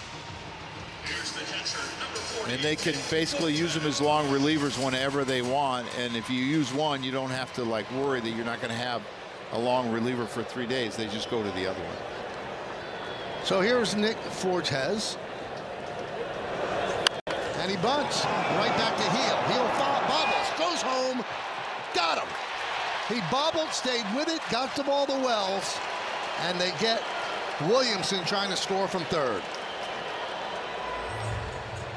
And they can basically use them as long relievers whenever they want. And if you use one, you don't have to like worry that you're not going to have a long reliever for 3 days. They just go to the other one. So here's Nick Fortes. And he bunts right back to Heel. Heel bobbles, goes home, got him. He bobbled, stayed with it, got the ball to Wells, and they get Williamson trying to score from third.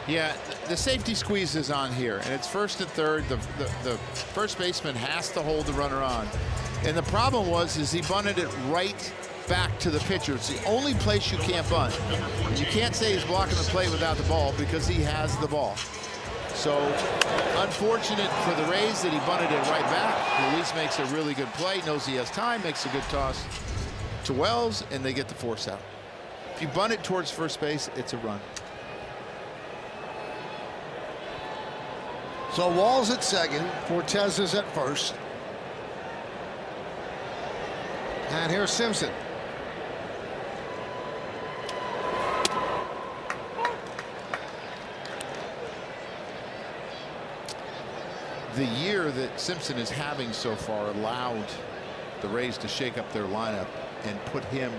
Yeah, the safety squeeze is on here, and it's first and third. The first baseman has to hold the runner on. And the problem is he bunted it right back to the pitcher. It's the only place you can't bunt. You can't say he's blocking the plate without the ball because he has the ball. So unfortunate for the Rays that he bunted it right back. Luis makes a really good play, knows he has time, makes a good toss to Wells, and they get the force out. If you bunt it towards first base, it's a run. So Wall's at second, Fortes is at first. And here's Simpson. The year that Simpson is having so far allowed the Rays to shake up their lineup and put him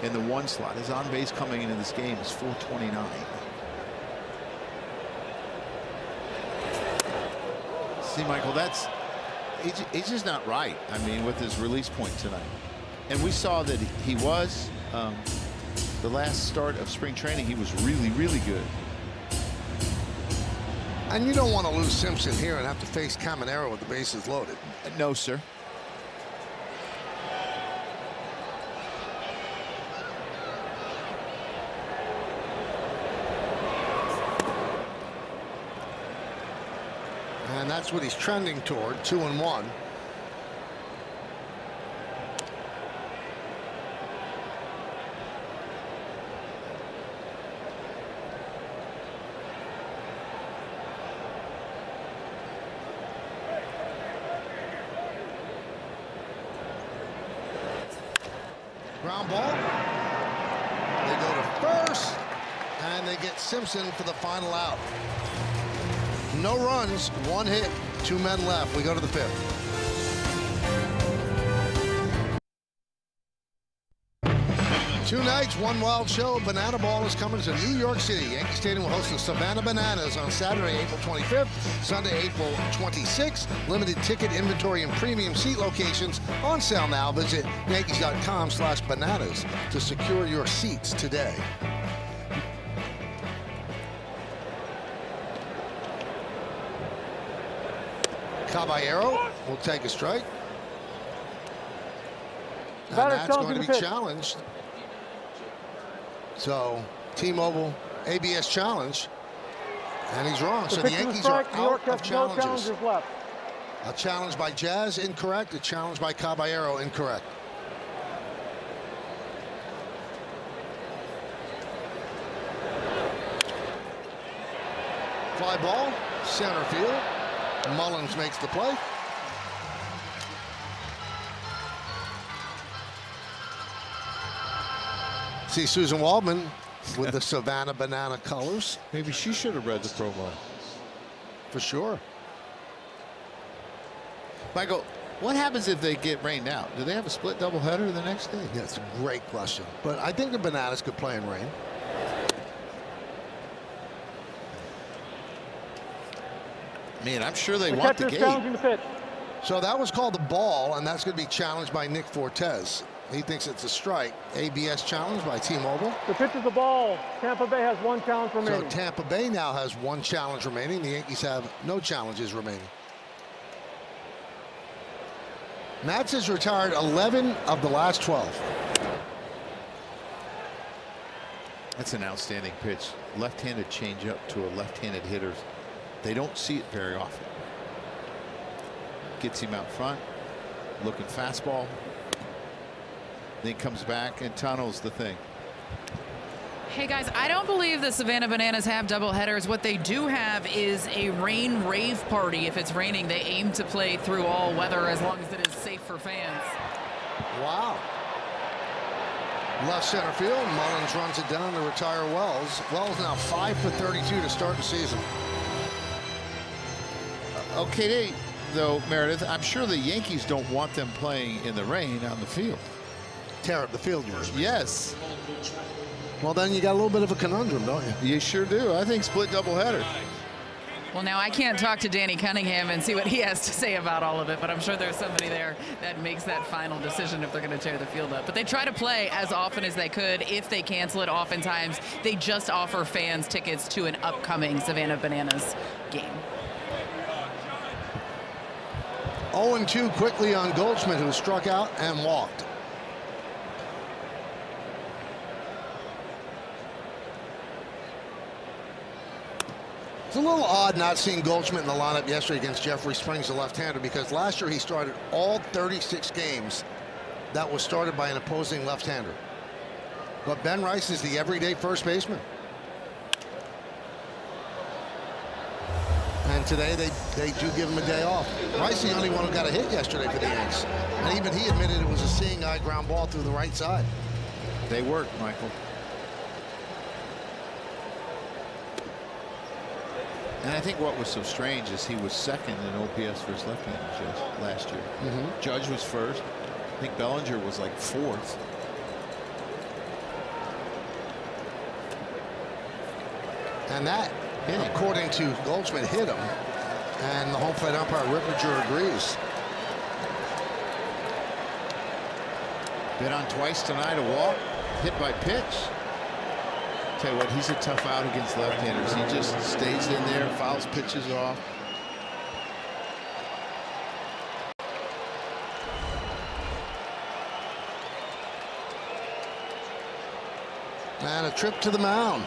in the 1 slot. His on base coming into this game is 429. See, Michael, he's just not right. I mean, with his release point tonight. And we saw that he was the last start of spring training. He was really, really good. And you don't want to lose Simpson here and have to face Caminero with the bases loaded. No, sir. And that's what he's trending toward, 2-1. Ground ball. They go to first, and they get Simpson for the final out. No runs, 1 hit, 2 men left. We go to the 5th. 2 nights, one wild show. Banana Ball is coming to New York City. Yankee Stadium will host the Savannah Bananas on Saturday, April 25th, Sunday, April 26th. Limited ticket inventory and premium seat locations on sale now. Visit Yankees.com/bananas to secure your seats today. Caballero will take a strike. And that's going to be challenged. So, T-Mobile ABS challenge. And he's wrong. So the Yankees are out of challenges. A challenge by Jazz, incorrect. A challenge by Caballero, incorrect. Fly ball, center field. Mullins makes the play. See Susan Waldman with the Savannah Banana colors. Maybe she should have read the promo. For sure. Michael, what happens if they get rained out? Do they have a split doubleheader the next day? That's a great question. But I think the Bananas could play in rain. Man, I'm sure they want the game. So that was called the ball, and that's going to be challenged by Nick Fortes. He thinks it's a strike. ABS challenge by T-Mobile. The pitch is the ball. Tampa Bay has 1 challenge remaining. So Tampa Bay now has 1 challenge remaining. The Yankees have no challenges remaining. Matz has retired 11 of the last 12. That's an outstanding pitch. Left-handed changeup to a left-handed hitter. They don't see it very often. Gets him out front. Looking fastball. Then comes back and tunnels the thing. Hey guys, I don't believe the Savannah Bananas have doubleheaders. What they do have is a rain rave party. If it's raining, they aim to play through all weather as long as it is safe for fans. Wow. Left center field. Mullins runs it down to retire Wells. Wells now 5 for 32 to start the season. Okay, though, Meredith, I'm sure the Yankees don't want them playing in the rain on the field. Tear up the field. Yes. Well, then you got a little bit of a conundrum, don't you? You sure do. I think split doubleheader. Well, now I can't talk to Danny Cunningham and see what he has to say about all of it, but I'm sure there's somebody there that makes that final decision if they're going to tear the field up. But they try to play as often as they could. If they cancel it, oftentimes they just offer fans tickets to an upcoming Savannah Bananas game. 0-2 quickly on Goldschmidt, who struck out and walked. It's a little odd not seeing Goldschmidt in the lineup yesterday against Jeffrey Springs, the left-hander, because last year he started all 36 games that was started by an opposing left-hander. But Ben Rice is the everyday first baseman. And today they do give him a day off. Rice the only one who got a hit yesterday for the Yanks. And even he admitted it was a seeing eye ground ball through the right side. They work, Michael. And I think what was so strange is he was second in OPS for his left-handed last year. Judge was first. I think Bellinger was like fourth. And that, according to Goldschmidt, hit him. And the home plate umpire, Ripperger, agrees. Been on twice tonight, a walk, hit by pitch. Tell you what, he's a tough out against left-handers. He just stays in there, fouls pitches off. And a trip to the mound.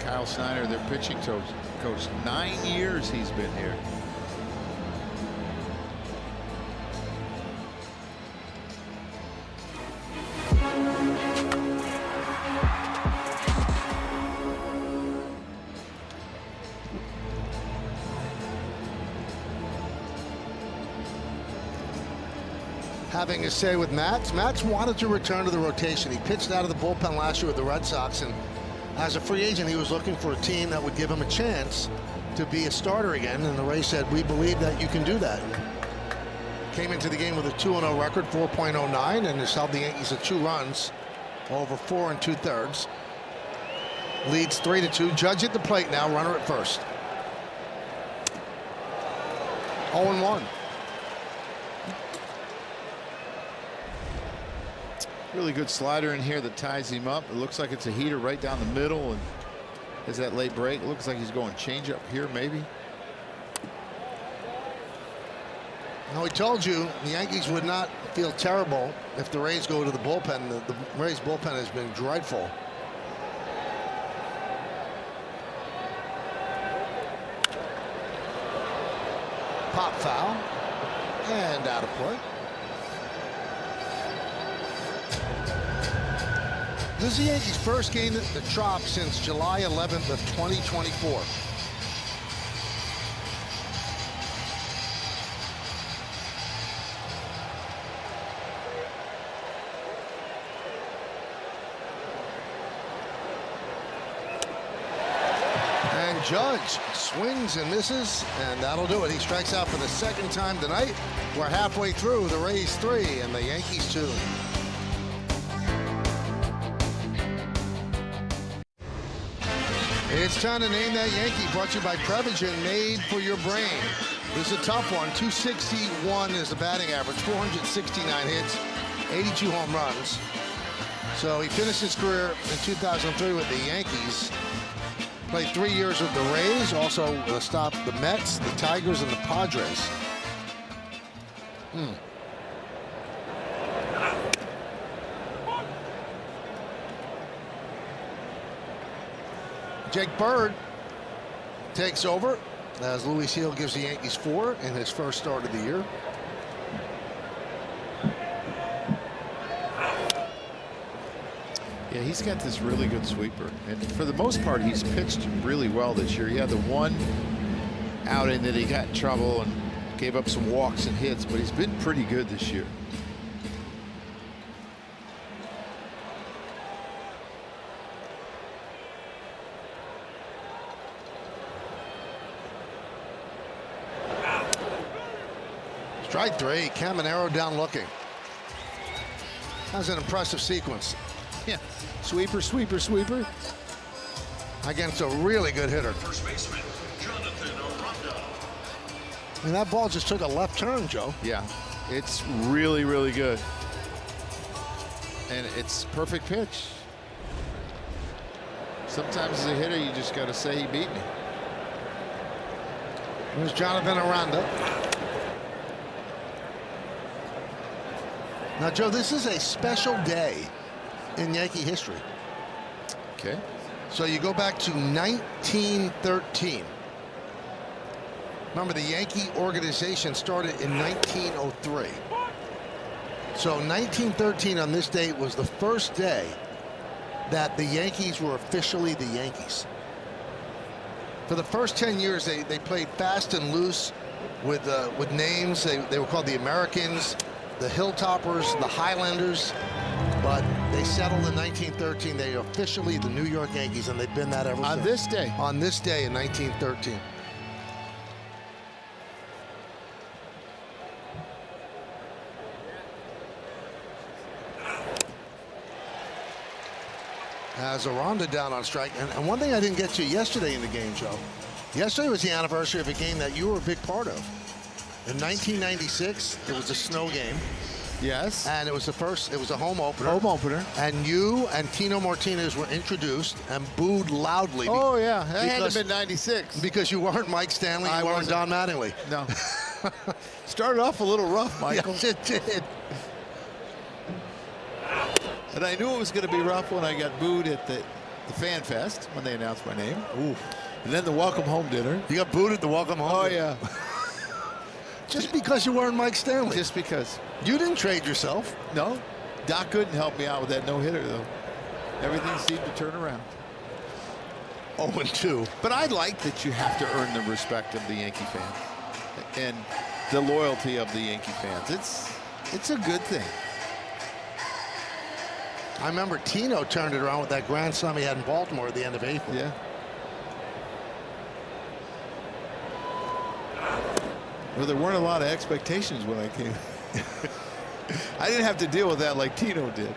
Kyle Snyder, their pitching coach. 9 years he's been here. Having a say with Matz. Matz wanted to return to the rotation. He pitched out of the bullpen last year with the Red Sox, and as a free agent, he was looking for a team that would give him a chance to be a starter again, and the Rays said, we believe that you can do that. Came into the game with a 2-0 record, 4.09, and has held the Yankees to 2 runs over 4 2/3. Leads 3-2. Judge at the plate now, runner at first. 0-1. Really good slider in here that ties him up. It looks like it's a heater right down the middle, and as that late break, it looks like he's going change up here maybe. Now, we told you the Yankees would not feel terrible if the Rays go to the bullpen. The Rays bullpen has been dreadful. Pop foul and out of play. This is the Yankees' first game at the Trop since July 11th of 2024. Judge swings and misses, and that'll do it. He strikes out for the second time tonight. We're halfway through. The Rays 3 and the Yankees 2. It's time to name that Yankee, brought to you by Prevagen, made for your brain. This is a tough one. 261 is the batting average, 469 hits, 82 home runs. So he finished his career in 2003 with the Yankees. Played 3 years with the Rays, also stopped the Mets, the Tigers, and the Padres. Jake Bird takes over as Louis Seal gives the Yankees 4 in his first start of the year. Yeah, he's got this really good sweeper, and for the most part, he's pitched really well this year. He had the one outing that he got in trouble and gave up some walks and hits, but he's been pretty good this year. Strike 3, Caminero down looking. That was an impressive sequence. Yeah, sweeper, sweeper, sweeper. Against a really good hitter. I mean, that ball just took a left turn, Joe. Yeah, it's really, really good. And it's perfect pitch. Sometimes as a hitter, you just got to say he beat me. There's Jonathan Aranda. Now, Joe, this is a special day in Yankee history. Okay. So you go back to 1913. Remember, the Yankee organization started in 1903. So 1913 on this date was the first day that the Yankees were officially the Yankees. For the first 10 years, they played fast and loose with names. They were called the Americans, the Hilltoppers, the Highlanders. But they settled in 1913. They are officially the New York Yankees, and they've been that ever since. On this day? On this day in 1913. As Aranda down on strike. And one thing I didn't get to yesterday in the game, Joe. Yesterday was the anniversary of a game that you were a big part of. In 1996, it was a snow game. Yes. And it was the first, it was a home opener. Home opener. And you and Tino Martinez were introduced and booed loudly. Oh, yeah. That had to have been 96. Because you weren't Mike Stanley, you weren't Don Mattingly. No. Started off a little rough, Michael. Yes, it did. And I knew it was going to be rough when I got booed at the Fan Fest when they announced my name. Ooh. And then the welcome home dinner. You got booed at the welcome home Oh, dinner. yeah. Just because you weren't Mike Stanley. Just because. You didn't trade yourself. No. Doc couldn't help me out with that no-hitter, though. Everything seemed to turn around. 0-2. But I like that you have to earn the respect of the Yankee fans and the loyalty of the Yankee fans. It's a good thing. I remember Tino turned it around with that grand slam he had in Baltimore at the end of April. Yeah. Well, there weren't a lot of expectations when I came. I didn't have to deal with that like Tino did.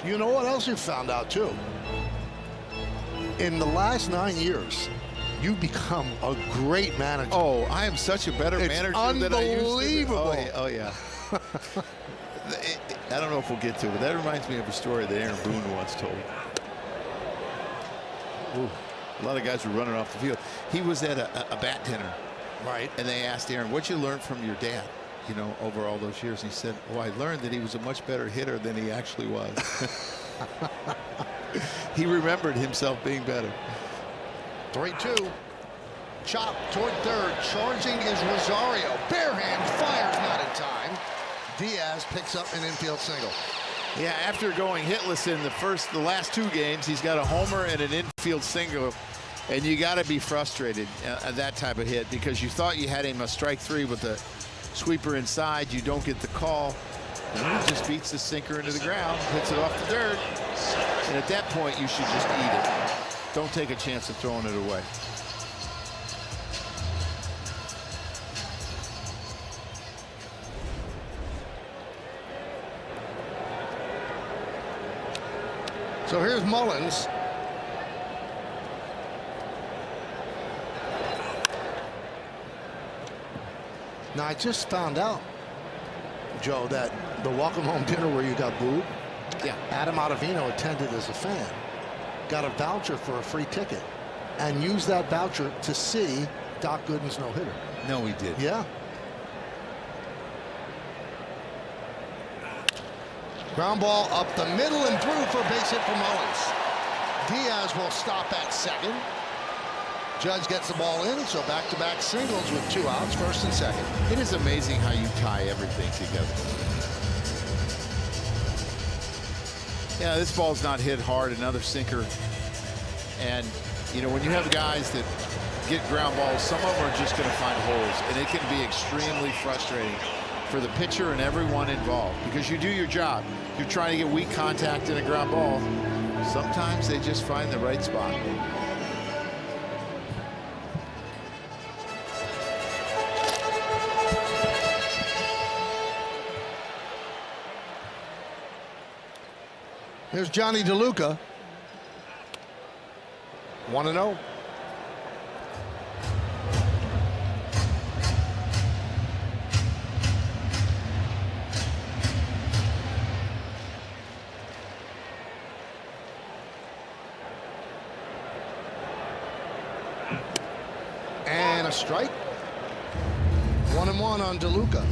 You know what else you found out, too? In the last 9 years, you become a great manager. Oh, I am such a better manager than I used to be. Unbelievable. Oh, yeah. I don't know if we'll get to it, but that reminds me of a story that Aaron Boone once told. Ooh, a lot of guys were running off the field. He was at a bat dinner. Right. And they asked Aaron, what'd you learn from your dad, you know, over all those years? And he said, well, I learned that he was a much better hitter than he actually was. He remembered himself being better. 3-2. Chop toward third. Charging is Rosario. Bare hand fires, not in time. Diaz picks up an infield single. Yeah, after going hitless in the last 2 games, he's got a homer and an infield single. And you got to be frustrated at that type of hit because you thought you had him a strike 3 with a sweeper inside. You don't get the call. And he just beats the sinker into the ground, hits it off the dirt. And at that point, you should just eat it. Don't take a chance of throwing it away. So here's Mullins. Now, I just found out, Joe, that the welcome home dinner where you got booed, yeah, Adam Ottavino attended as a fan, got a voucher for a free ticket, and used that voucher to see Doc Gooden's no-hitter. No, he did. Yeah. Ground ball up the middle and through for a base hit for Mullins. Diaz will stop at second. Judge gets the ball in, so back-to-back singles with 2 outs, first and second. It is amazing how you tie everything together. Yeah, this ball's not hit hard, another sinker. And, you know, when you have guys that get ground balls, some of them are just going to find holes, and it can be extremely frustrating for the pitcher and everyone involved because you do your job. You're trying to get weak contact in a ground ball. Sometimes they just find the right spot. Here's Johnny DeLuca. 1-0. And a strike. 1-1 on DeLuca.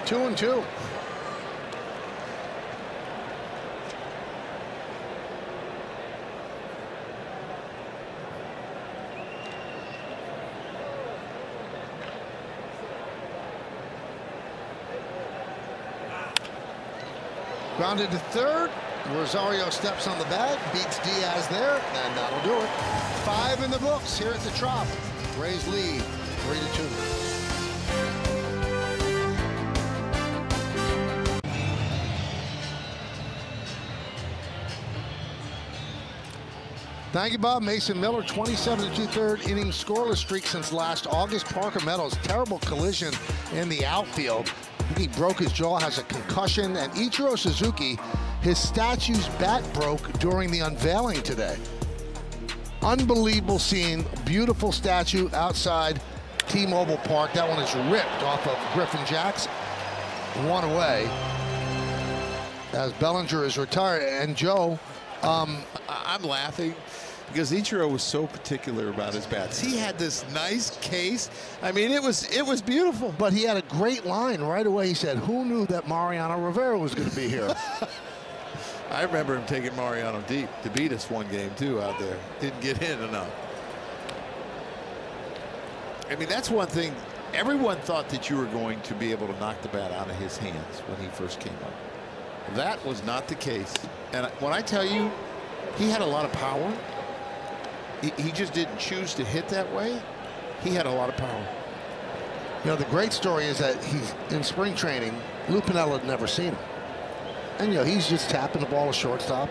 Two and two. Grounded to third. Rosario steps on the bag, beats Diaz there, and that'll do it. 5 in the books here at the Trop. Rays lead 3-2. Thank you, Bob. Mason Miller, 27 2/3 inning scoreless streak since last August. Parker Meadows, terrible collision in the outfield. He broke his jaw, has a concussion. And Ichiro Suzuki, his statue's bat broke during the unveiling today. Unbelievable scene. Beautiful statue outside T-Mobile Park. That one is ripped off of Griffin Jackson. 1 away as Bellinger is retired. And Joe, I'm laughing because Ichiro was so particular about his bats. He had this nice case. I mean, it was beautiful. But he had a great line right away. He said, "Who knew that Mariano Rivera was going to be here?" I remember him taking Mariano deep to beat us one game too out there. Didn't get in enough. I mean, that's one thing. Everyone thought that you were going to be able to knock the bat out of his hands when he first came up. That was not the case. And when I tell you, he had a lot of power. He just didn't choose to hit that way. He had a lot of power. You know, the great story is that he's in spring training. Lou Piniella had never seen him. And, you know, he's just tapping the ball to shortstop.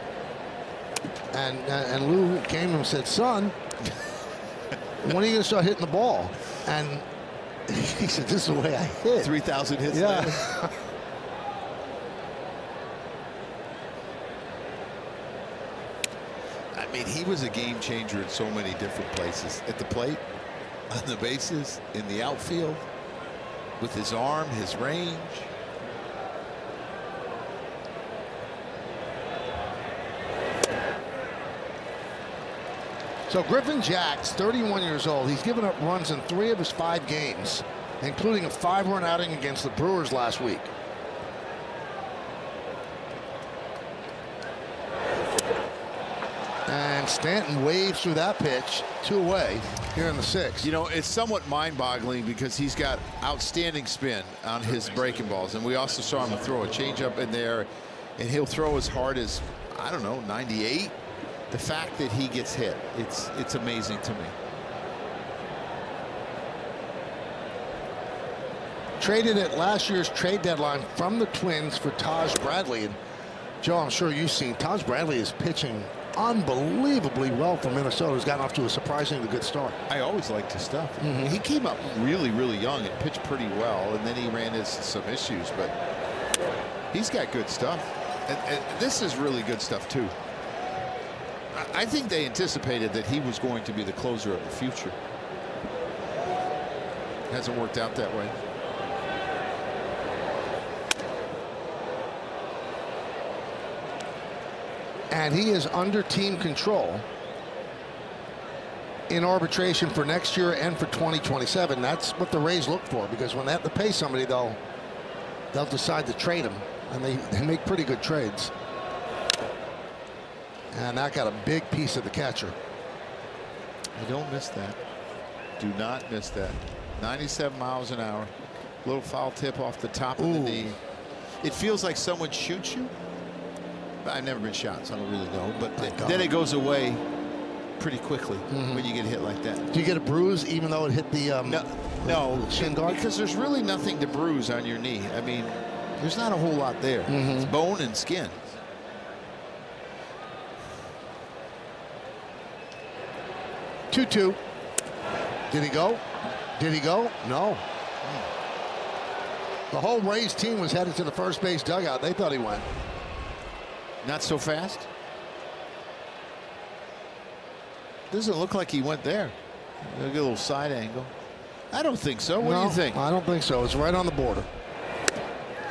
And Lou came to him and said, "Son, when are you going to start hitting the ball?" And he said, "This is the way I hit." 3,000 hits later. I mean, he was a game changer in so many different places. At the plate, on the bases, in the outfield, with his arm, his range. So Griffin Jack's 31 years old. He's given up runs in 3 of his 5 games, including a 5-run outing against the Brewers last week. And Stanton waves through that pitch, 2 away here in the 6th. You know, it's somewhat mind-boggling because he's got outstanding spin on his breaking balls, and we also saw him throw a changeup in there, and he'll throw as hard as, I don't know, 98. The fact that he gets hit, it's amazing to me. Traded at last year's trade deadline from the Twins for Taj Bradley. And Joe, I'm sure you've seen Taj Bradley is pitching unbelievably well for Minnesota. He's gotten off to a surprisingly good start. I always liked his stuff. He came up really, really young and pitched pretty well, and then he ran into some issues, but he's got good stuff. And this is really good stuff, too. I think they anticipated that he was going to be the closer of the future. Hasn't worked out that way. And he is under team control in arbitration for next year and for 2027. That's what the Rays look for, because when they have to pay somebody, they'll decide to trade him, and they make pretty good trades. And that got a big piece of the catcher. You don't miss that. Do not miss that. 97 miles an hour. Little foul tip off the top of the knee. It feels like someone shoots you. I've never been shot, so I don't really know. But then it goes away pretty quickly when you get hit like that. Do you get a bruise even though it hit the no shin guard? Because there's really nothing to bruise on your knee. I mean, there's not a whole lot there. It's bone and skin. 2-2. Did he go? Did he go? No. The whole Rays team was headed to the first base dugout. They thought he went. Not so fast. Doesn't look like he went there. Look at a little side angle. I don't think so. What do you think? I don't think so. It's right on the border.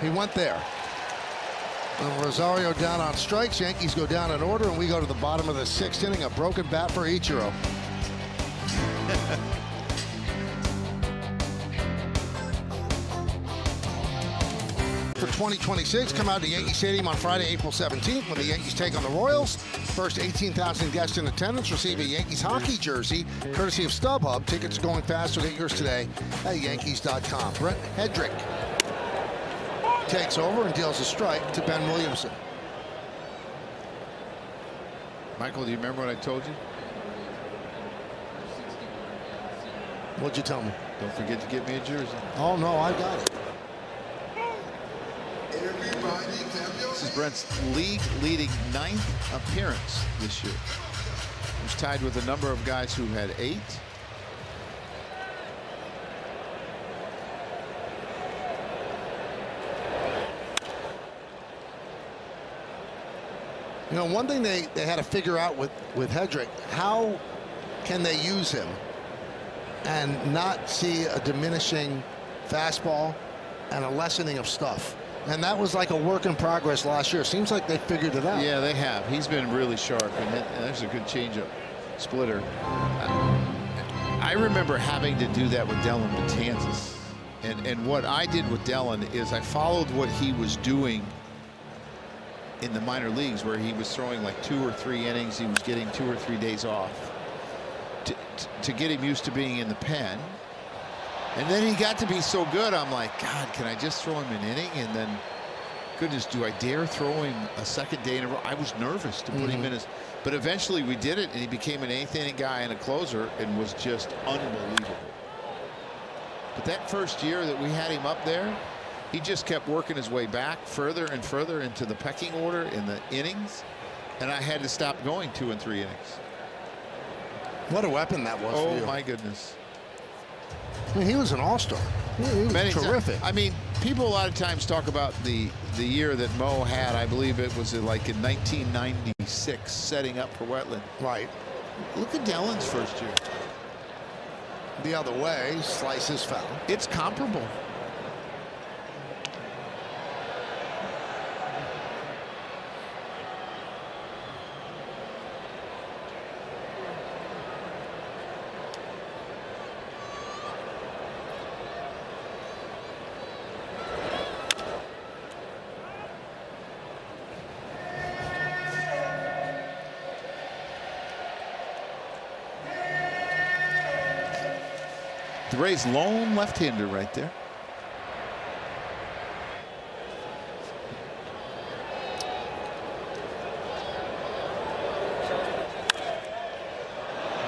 He went there. And Rosario down on strikes. Yankees go down in order, and we go to the bottom of the 6th inning. A broken bat for Ichiro. For 2026, come out to Yankee Stadium on Friday, April 17th, when the Yankees take on the Royals. First 18,000 guests in attendance receive a Yankees hockey jersey, courtesy of StubHub. Tickets are going fast, so get yours today at Yankees.com. Brent Hedrick takes over and deals a strike to Ben Williamson. Michael, do you remember what I told you? What'd you tell me? Don't forget to get me a jersey. Oh, no, I got it. This is Brent's league-leading 9th appearance this year. He's tied with a number of guys who had 8. You know, one thing they had to figure out with Hedrick, how can they use him and not see a diminishing fastball and a lessening of stuff? And that was like a work in progress last year. Seems like they figured it out. Yeah, they have. He's been really sharp, and there's a good changeup. splitter. I remember having to do that with Dellin Betances. And what I did with Dellin is I followed what he was doing in the minor leagues, where he was throwing like 2 or 3 innings. He was getting 2 or 3 days off to get him used to being in the pen. And then he got to be so good, I'm like, God, can I just throw him an inning? And then, goodness, do I dare throw him a second day in a row? I was nervous to put him in his, but eventually we did it, and he became an 8th inning guy and a closer and was just unbelievable. But that first year that we had him up there, he just kept working his way back further and further into the pecking order in the innings, and I had to stop going 2 and 3 innings. What a weapon that was for you. Oh, my goodness. I mean, he was an all-star. He was terrific. I mean, people a lot of times talk about the year that Mo had. I believe it was like in 1996, setting up for Wetland. Right. Look at Dellin's first year. The other way, slices foul. It's comparable. The Rays' lone left-hander right there.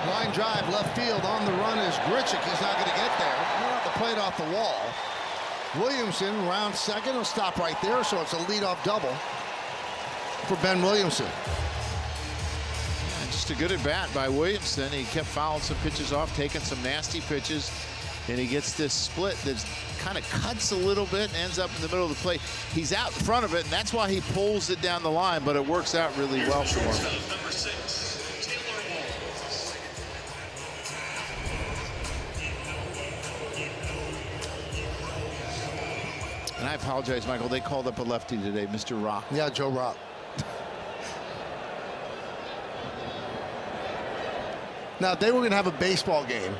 Line drive left field on the run is Grichuk. He's not going to get there. He'll have the plate off the wall. Williamson, round second, will stop right there, so it's a leadoff double for Ben Williamson. Just a good at bat by Williamson. He kept fouling some pitches off, taking some nasty pitches, and he gets this split that kind of cuts a little bit and ends up in the middle of the plate. He's out in front of it, and that's why he pulls it down the line, but it works out really well for him. And I apologize, Michael. They called up a lefty today, Mr. Rock. Yeah, Joe Rock. Now, if they were going to have a baseball game,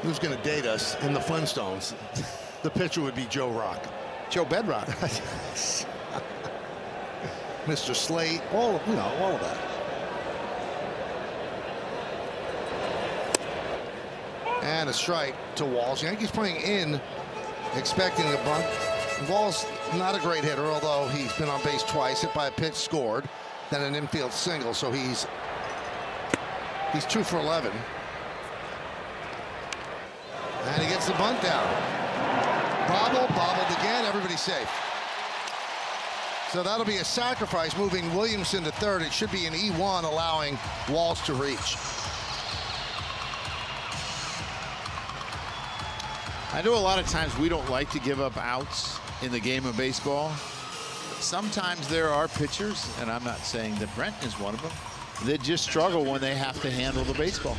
who's going to date us in the Flintstones, the pitcher would be Joe Rock. Joe Bedrock. Mr. Slate, all of that. And a strike to Walls. Yankees playing in, expecting a bunt. Walls not a great hitter, although he's been on base twice, hit by a pitch, scored, then an infield single, so he's 2 for 11. And he gets the bunt down. Bobbled again, everybody's safe. So that'll be a sacrifice, moving Williamson to third. It should be an E1, allowing Walls to reach. I know a lot of times we don't like to give up outs in the game of baseball. Sometimes there are pitchers, and I'm not saying that Brent is one of them, that just struggle when they have to handle the baseball.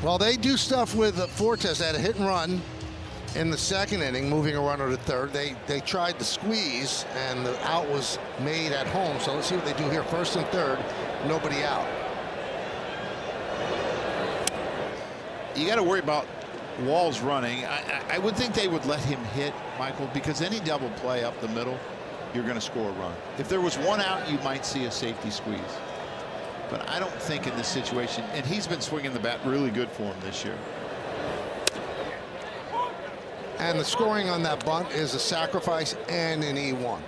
Well, they do stuff with Fortes. They had a hit and run in the second inning, moving a runner to third. They tried the squeeze, and the out was made at home. So let's see what they do here. First and third, nobody out. You got to worry about Walls running. I would think they would let him hit, Michael, because any double play up the middle, you're going to score a run. If there was one out, you might see a safety squeeze. But I don't think in this situation, and he's been swinging the bat really good for him this year. And the scoring on that bunt is a sacrifice and an E1.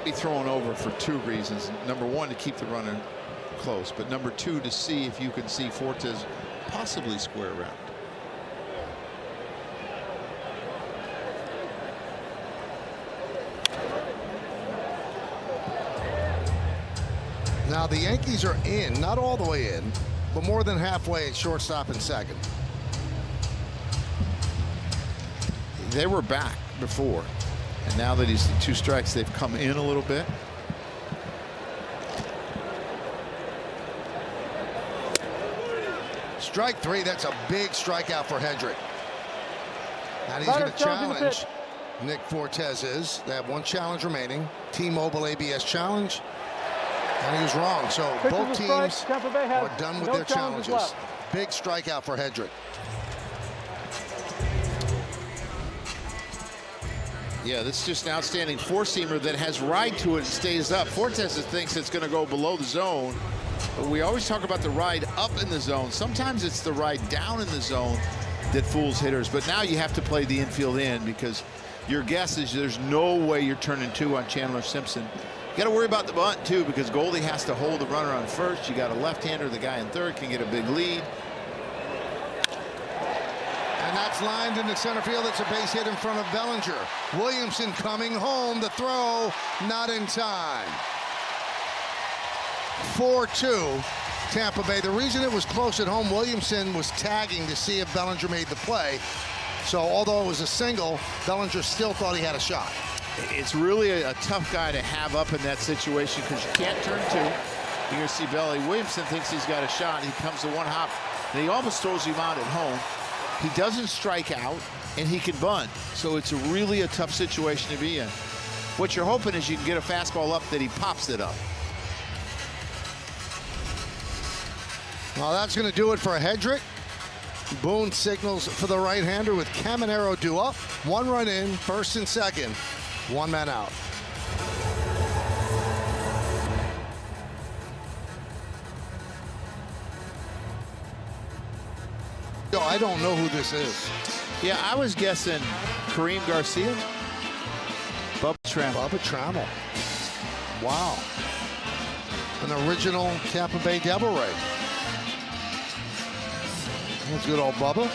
Be thrown over for 2 reasons. Number 1, to keep the runner close, but number 2, to see if you can see Fortes possibly square around. Now the Yankees are in, not all the way in, but more than halfway at shortstop and second. They were back before. And now that he's 2 strikes, they've come in a little bit. Strike 3, that's a big strikeout for Hendrick. And he's going to challenge Nick Fortes. They have 1 challenge remaining. T-Mobile ABS challenge. And he was wrong. So both teams are done with their challenges. Big strikeout for Hendrick. Yeah, this is just an outstanding 4-seamer that has ride to it and stays up. Fortes thinks it's going to go below the zone. But we always talk about the ride up in the zone. Sometimes it's the ride down in the zone that fools hitters. But now you have to play the infield in because your guess is there's no way you're turning 2 on Chandler Simpson. You got to worry about the bunt, too, because Goldie has to hold the runner on first. You got a left-hander. The guy in third can get a big lead. And that's lined into center field. It's a base hit in front of Bellinger. Williamson coming home. The throw not in time. 4-2 Tampa Bay. The reason it was close at home, Williamson was tagging to see if Bellinger made the play. So although it was a single, Bellinger still thought he had a shot. It's really a tough guy to have up in that situation because you can't turn 2. You're going to see Belly. Williamson thinks he's got a shot. He comes to 1 hop, and he almost throws him out at home. He doesn't strike out, and he can bunt. So it's really a tough situation to be in. What you're hoping is you can get a fastball up that he pops it up. Well, that's going to do it for Hendrick. Boone signals for the right-hander with Caminero due up. 1 run in, first and second. 1 man out. I don't know who this is. Yeah, I was guessing Kareem Garcia. Bubba Trammell. Bubba Trammell. Wow. An original Tampa Bay Devil Ray. That's good old Bubba.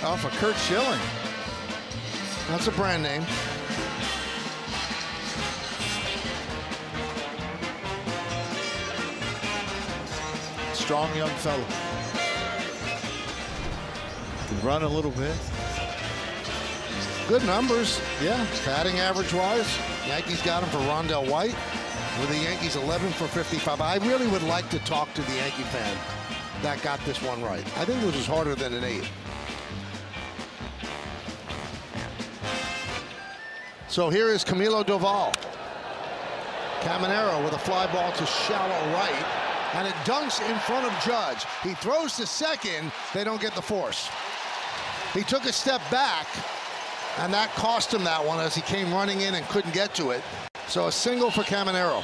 Oh, for Kurt Schilling. That's a brand name. Strong young fellow. Can run a little bit. Good numbers. Yeah, batting average wise. Yankees got him for Rondell White. With the Yankees 11 for 55. I really would like to talk to the Yankee fan that got this one right. I think it was harder than an 8. So here is Camilo Doval. Caminero with a fly ball to shallow right. And it dunks in front of Judge. He throws to second. They don't get the force. He took a step back, and that cost him that one as he came running in and couldn't get to it. So a single for Caminero.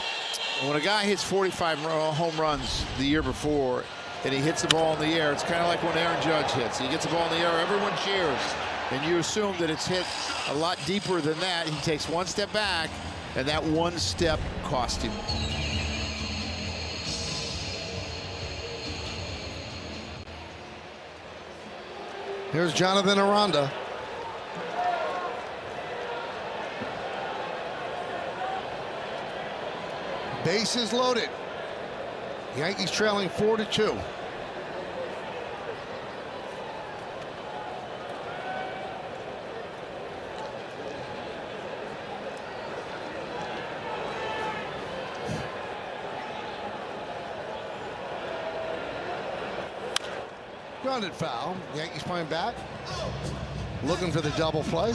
When a guy hits 45 home runs the year before and he hits the ball in the air, it's kind of like when Aaron Judge hits. He gets the ball in the air, everyone cheers. And you assume that it's hit a lot deeper than that. He takes 1 step back, and that 1 step cost him. Here's Jonathan Aranda. Bases loaded. Yankees trailing 4-2. Grounded foul. Yankees playing back. Looking for the double play.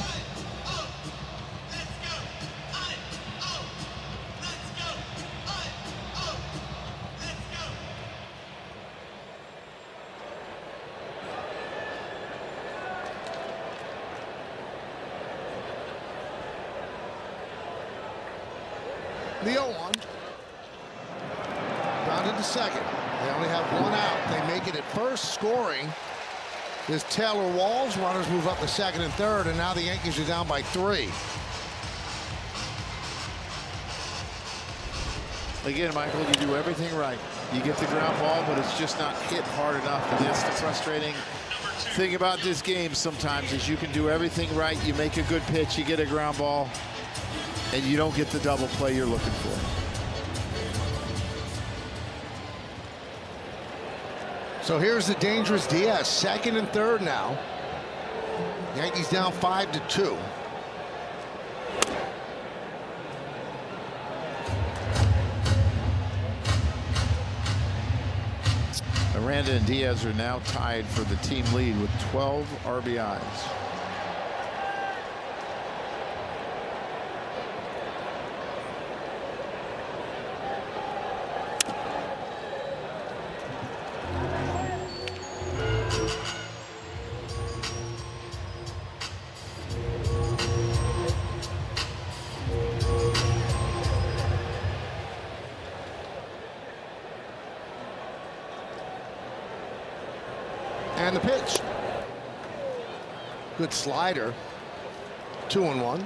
The 0-1. Grounded to second. They only have 1 out. They make it at first. Scoring is Taylor Walls. Runners move up to second and third, and now the Yankees are down by 3. Again, Michael, you do everything right. You get the ground ball, but it's just not hit hard enough. And that's the frustrating thing about this game sometimes is you can do everything right. You make a good pitch, you get a ground ball, and you don't get the double play you're looking for. So here's the dangerous Diaz, second and third now. Yankees down 5-2. Aranda and Diaz are now tied for the team lead with 12 RBIs. And the pitch. Good slider. 2-1.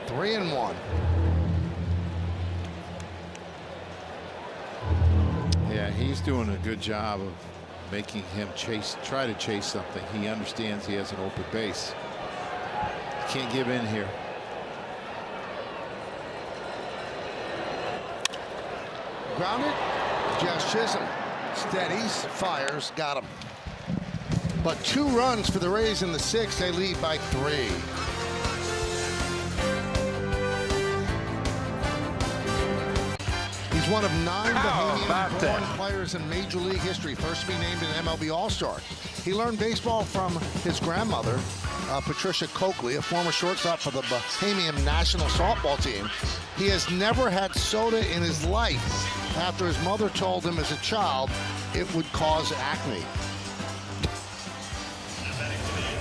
Three and one. Yeah, he's doing a good job of making him try to chase something. He understands he has an open base. Can't give in here. Grounded. Josh Chisholm steadies, fires, got him. But 2 runs for the Rays in the 6th. They lead by 3. He's one of 9 Bahamian-born players in Major League history, first to be named an MLB All-Star. He learned baseball from his grandmother, Patricia Coakley, a former shortstop for the Bahamian national softball team. He has never had soda in his life after his mother told him as a child it would cause acne.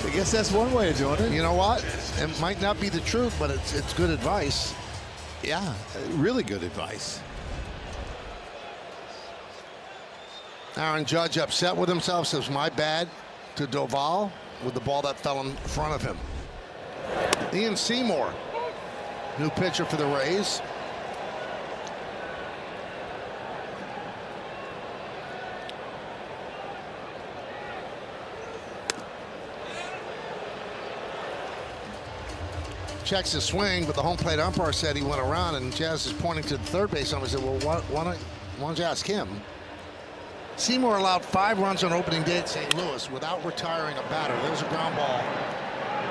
I guess that's one way of doing it. You know what? It might not be the truth, but it's good advice. Yeah, really good advice. Aaron Judge upset with himself, says, my bad to Doval with the ball that fell in front of him. Ian Seymour, new pitcher for the Rays. Checks his swing, but the home plate umpire said he went around, and Jazz is pointing to the third base umpire. He said, well, why don't you ask him? Seymour allowed 5 runs on opening day at St. Louis without retiring a batter. There's a ground ball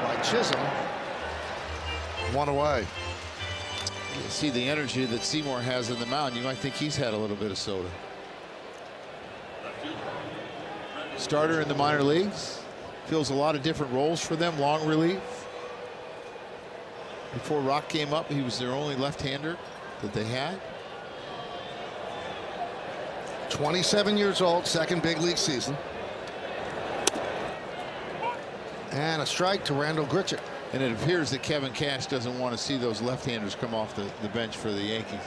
by Chisholm. 1 away. You see the energy that Seymour has in the mound. You might think he's had a little bit of soda. Starter in the minor leagues. Fills a lot of different roles for them. Long relief. Before Rock came up, he was their only left-hander that they had. 27 years old, second big league season. And a strike to Randall Grichuk. And it appears that Kevin Cash doesn't want to see those left-handers come off the bench for the Yankees.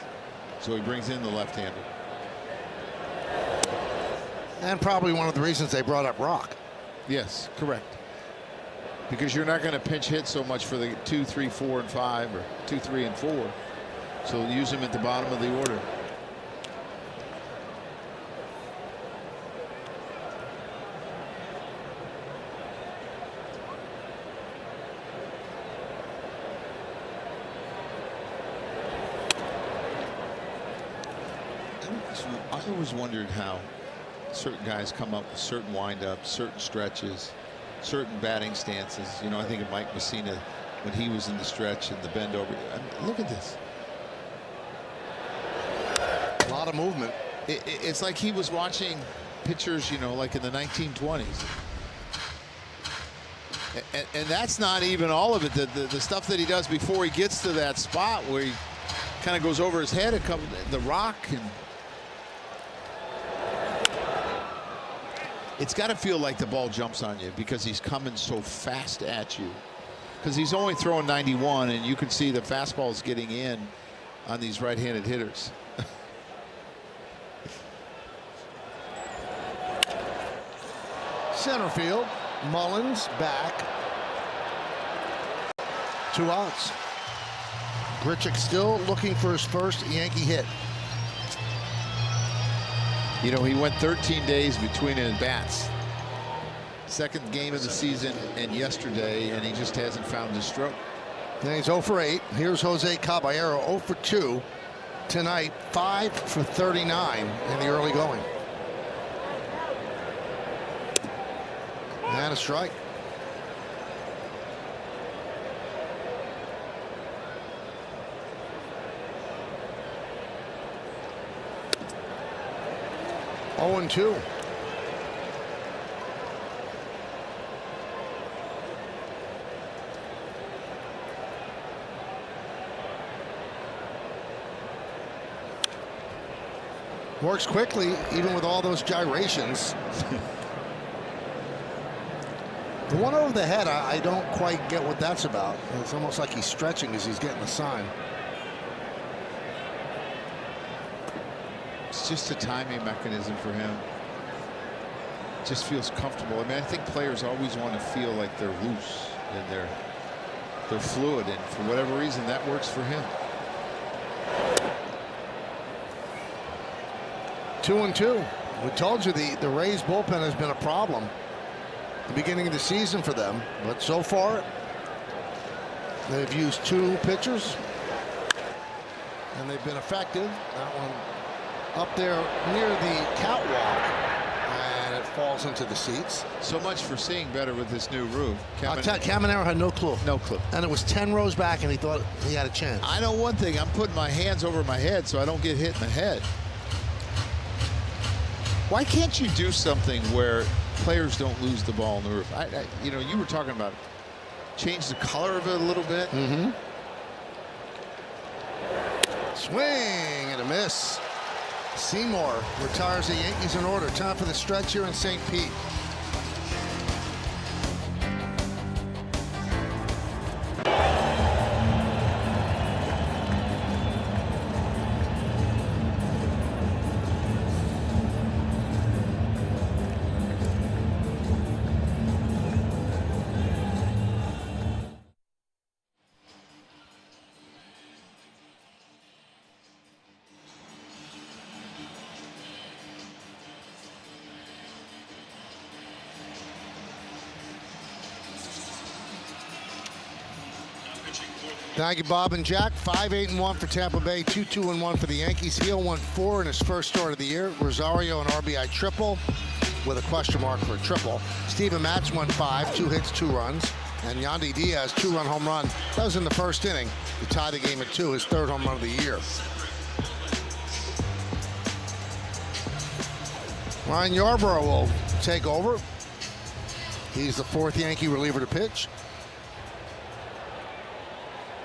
So he brings in the left-hander. And probably one of the reasons they brought up Rock. Yes, correct. Because you're not going to pinch hit so much for the 2, 3, 4, and 5, or 2, 3, and 4. So use him at the bottom of the order. I always wondered how certain guys come up with certain windups, certain stretches, certain batting stances. You know, I think of Mike Messina when he was in the stretch and the bend over. Look at this. A lot of movement. It's like he was watching pitchers, you know, like in the 1920s. And that's not even all of it. The stuff that he does before he gets to that spot where he kind of goes over his head and comes the rock, and it's got to feel like the ball jumps on you because he's coming so fast at you. Because he's only throwing 91, and you can see the fastball's getting in on these right-handed hitters. Center field, Mullins back. 2 outs. Grichuk still looking for his first Yankee hit. You know, he went 13 days between his bats. Second game of the season and yesterday, and he just hasn't found his stroke. Now he's 0 for 8. Here's Jose Caballero, 0 for 2 tonight, 5 for 39 in the early going. And a strike. Oh and 2. Works quickly, even with all those gyrations. The one over the head, I don't quite get what that's about. It's almost like he's stretching as he's getting the sign. It's just a timing mechanism for him. Just feels comfortable. I mean, I think players always want to feel like they're loose and they're fluid, and for whatever reason, that works for him. 2 and 2. We told you the Rays bullpen has been a problem at the beginning of the season for them, but so far they've used 2 pitchers and they've been effective. That one up there near the catwalk, and it falls into the seats. So much for seeing better with this new roof. Caminero had no clue. No clue. And it was 10 rows back and he thought he had a chance. I know one thing. I'm putting my hands over my head so I don't get hit in the head. Why can't you do something where players don't lose the ball in the roof? You know, you were talking about change the color of it a little bit. Mm-hmm. Swing and a miss. Seymour retires the Yankees in order. Time for the stretch here in St. Pete. Thank you, Bob and Jack. 5-8-1 for Tampa Bay, 2-2-1 for the Yankees. Heel went 4 in his first start of the year. Rosario, an RBI triple with a question mark for a triple. Steven Matz went 5, 2 hits, 2 runs. And Yandy Diaz, 2-run home run. That was in the first inning to tie the game at 2, his 3rd home run of the year. Ryan Yarbrough will take over. He's the 4th Yankee reliever to pitch.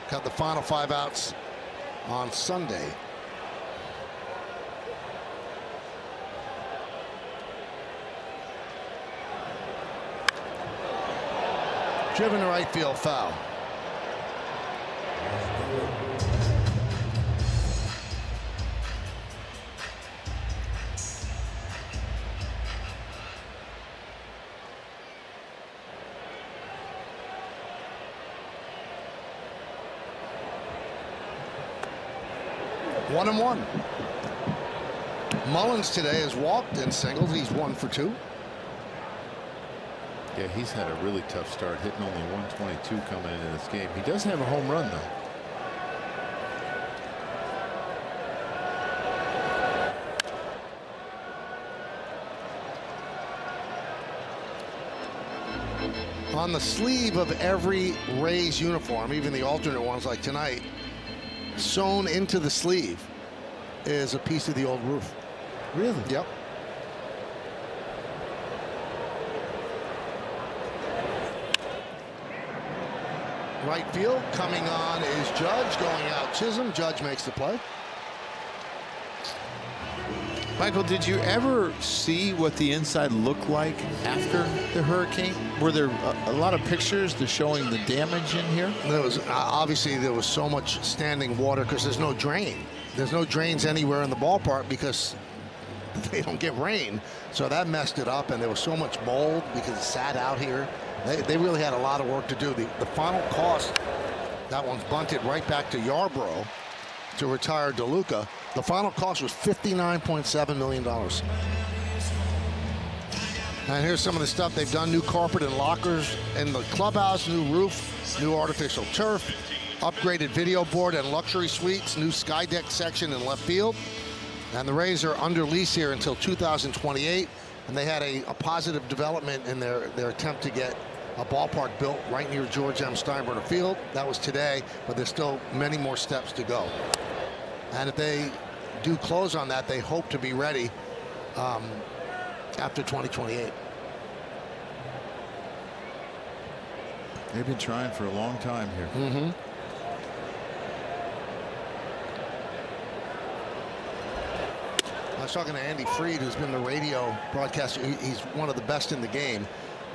Got the final 5 outs on Sunday. Driven to right field, foul. One and 1. Mullins today has walked and singled. He's 1 for 2. Yeah, he's had a really tough start, hitting only 122 coming into this game. He does have a home run, though. On the sleeve of every Rays uniform, even the alternate ones like tonight, sewn into the sleeve is a piece of the old roof. Really? Yep. Right field coming on is Judge, going out Chisholm. Judge makes the play. Michael, did you ever see what the inside looked like after the hurricane? Were there a lot of pictures to showing the damage in here? There was obviously there was so much standing water because there's no drain. There's no drains anywhere in the ballpark because they don't get rain. So that messed it up, and there was so much mold because it sat out here. They really had a lot of work to do. The final cost, that one's bunted right back to Yarbrough to retire DeLuca. The final cost was $59.7 million. And here's some of the stuff they've done. New carpet and lockers in the clubhouse, new roof, new artificial turf, upgraded video board and luxury suites, new sky deck section in left field. And the Rays are under lease here until 2028. And they had a positive development in their attempt to get a ballpark built right near George M. Steinbrenner Field. That was today, but there's still many more steps to go. And if they do close on that, they hope to be ready after 2028. They've been trying for a long time here. Mm-hmm. I was talking to Andy Freed, who's been the radio broadcaster. He's one of the best in the game.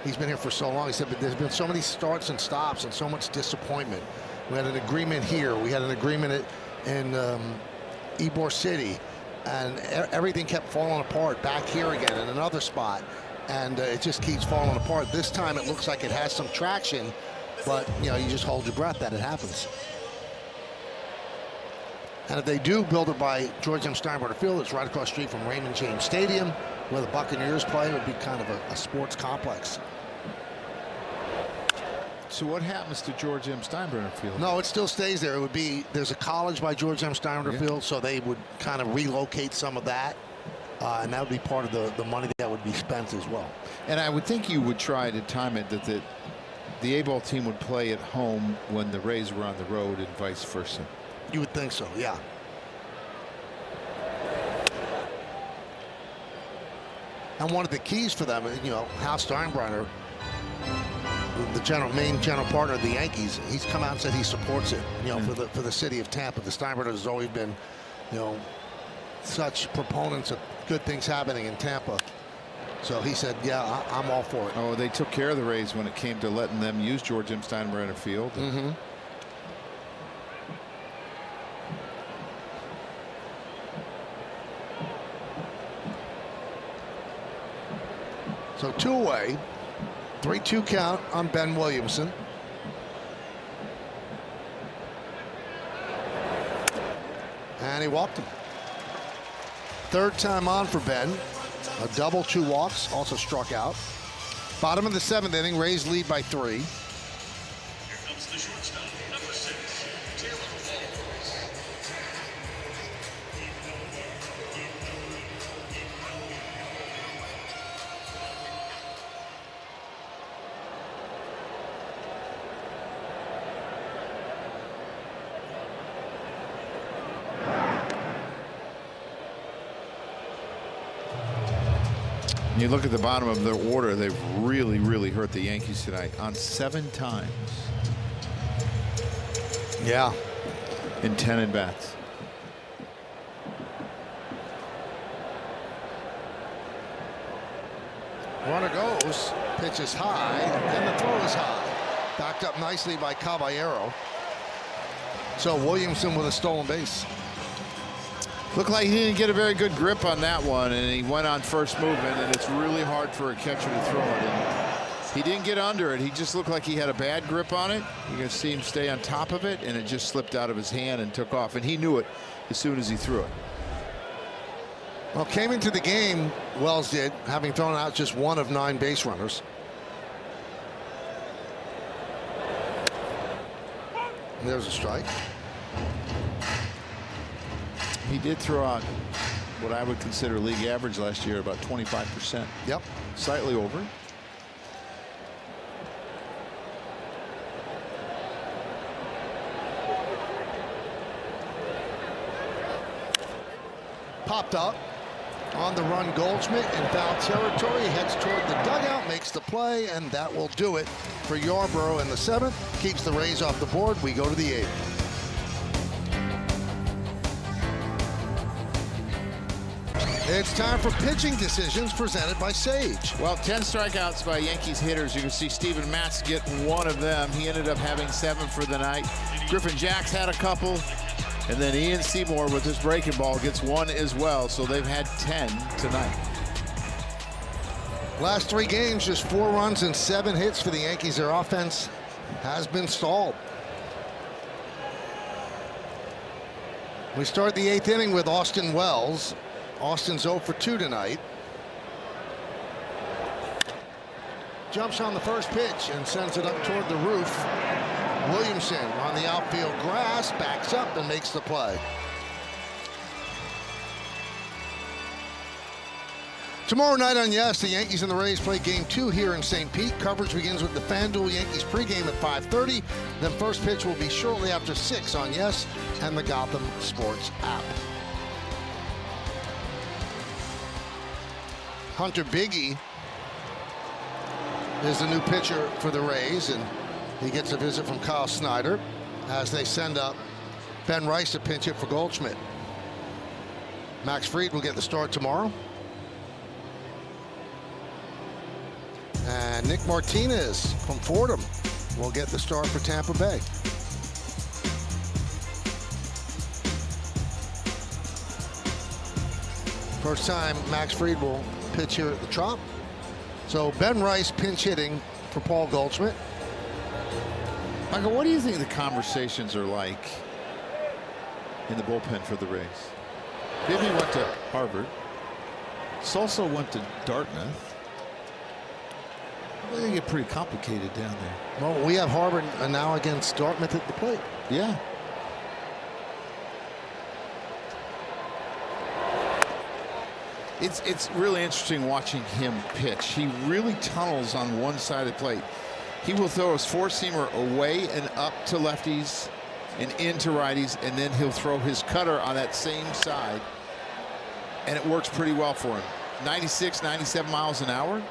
He's been here for so long. He said, but there's been so many starts and stops and so much disappointment. We had an agreement here. We had an agreement in Ybor City. And everything kept falling apart back here again in another spot. And it just keeps falling apart. This time it looks like it has some traction, but you just hold your breath that it happens. And if they do build it by George M. Steinbrenner Field, it's right across the street from Raymond James Stadium, where the Buccaneers play. It would be kind of a sports complex. So what happens to George M. Steinbrenner Field? No, it still stays there. It would be, there's a college by George M. Steinbrenner Field, so they would kind of relocate some of that. And that would be part of the money that would be spent as well. And I would think you would try to time it that the A-ball team would play at home when the Rays were on the road and vice versa. You would think so, yeah. And one of the keys for them, Hal Steinbrenner, the main general partner of the Yankees, he's come out and said he supports it. For the city of Tampa, the Steinbrenners has always been, such proponents of good things happening in Tampa. So he said, yeah, I'm all for it. Oh, they took care of the Rays when it came to letting them use George M. Steinbrenner Field. Mm-hmm. So 2 away, 3-2 count on Ben Williamson. And he walked him. Third time on for Ben. A double, 2 walks, also struck out. Bottom of the 7th inning, Rays lead by 3. Here comes the shortstop, number 6, Taylor Walls. You look at the bottom of their order, they've really, really hurt the Yankees tonight on 7 times. Yeah. In 10 at-bats. Runner goes, pitch is high, and the throw is high. Backed up nicely by Caballero. So Williamson with a stolen base. Looked like he didn't get a very good grip on that one, and he went on first movement, and it's really hard for a catcher to throw it. And he didn't get under it. He just looked like he had a bad grip on it. You're going to see him stay on top of it, and it just slipped out of his hand and took off. And he knew it as soon as he threw it. Well, came into the game, Wells did, having thrown out just 1 of 9 base runners. And there's a strike. He did throw out what I would consider league average last year, about 25%. Yep. Slightly over. Popped up on the run. Goldschmidt in foul territory, heads toward the dugout, makes the play, and that will do it for Yarborough in the 7th. Keeps the Rays off the board. We go to the 8th. It's time for pitching decisions presented by Sage. Well, 10 strikeouts by Yankees hitters. You can see Steven Matz get 1 of them. He ended up having 7 for the night. Griffin Jacks had a couple. And then Ian Seymour with his breaking ball gets 1 as well. So they've had 10 tonight. Last 3 games, just 4 runs and 7 hits for the Yankees. Their offense has been stalled. We start the 8th inning with Austin Wells. Austin's 0 for 2 tonight. jumps on the first pitch and sends it up toward the roof. Williamson on the outfield grass, backs up and makes the play. Tomorrow night on Yes, the Yankees and the Rays play Game 2 here in St. Pete. Coverage begins with the FanDuel Yankees pregame at 5:30. Then first pitch will be shortly after 6 on Yes and the Gotham Sports app. Hunter Biggie is the new pitcher for the Rays, and he gets a visit from Kyle Snyder as they send up Ben Rice to pinch hit for Goldschmidt. Max Fried will get the start tomorrow. And Nick Martinez from Fordham will get the start for Tampa Bay. First time Max Fried will pitch here at the Trop. So Ben Rice pinch hitting for Paul Goldschmidt. Michael, what do you think the conversations are like in the bullpen for the Rays? Bibby went to Harvard. Salso went to Dartmouth. They get pretty complicated down there. Well, we have Harvard now against Dartmouth at the plate. Yeah. It's really interesting watching him pitch. He really tunnels on one side of the plate. He will throw his four-seamer away and up to lefties and into righties, and then he'll throw his cutter on that same side, and it works pretty well for him. 96, 97 miles an hour.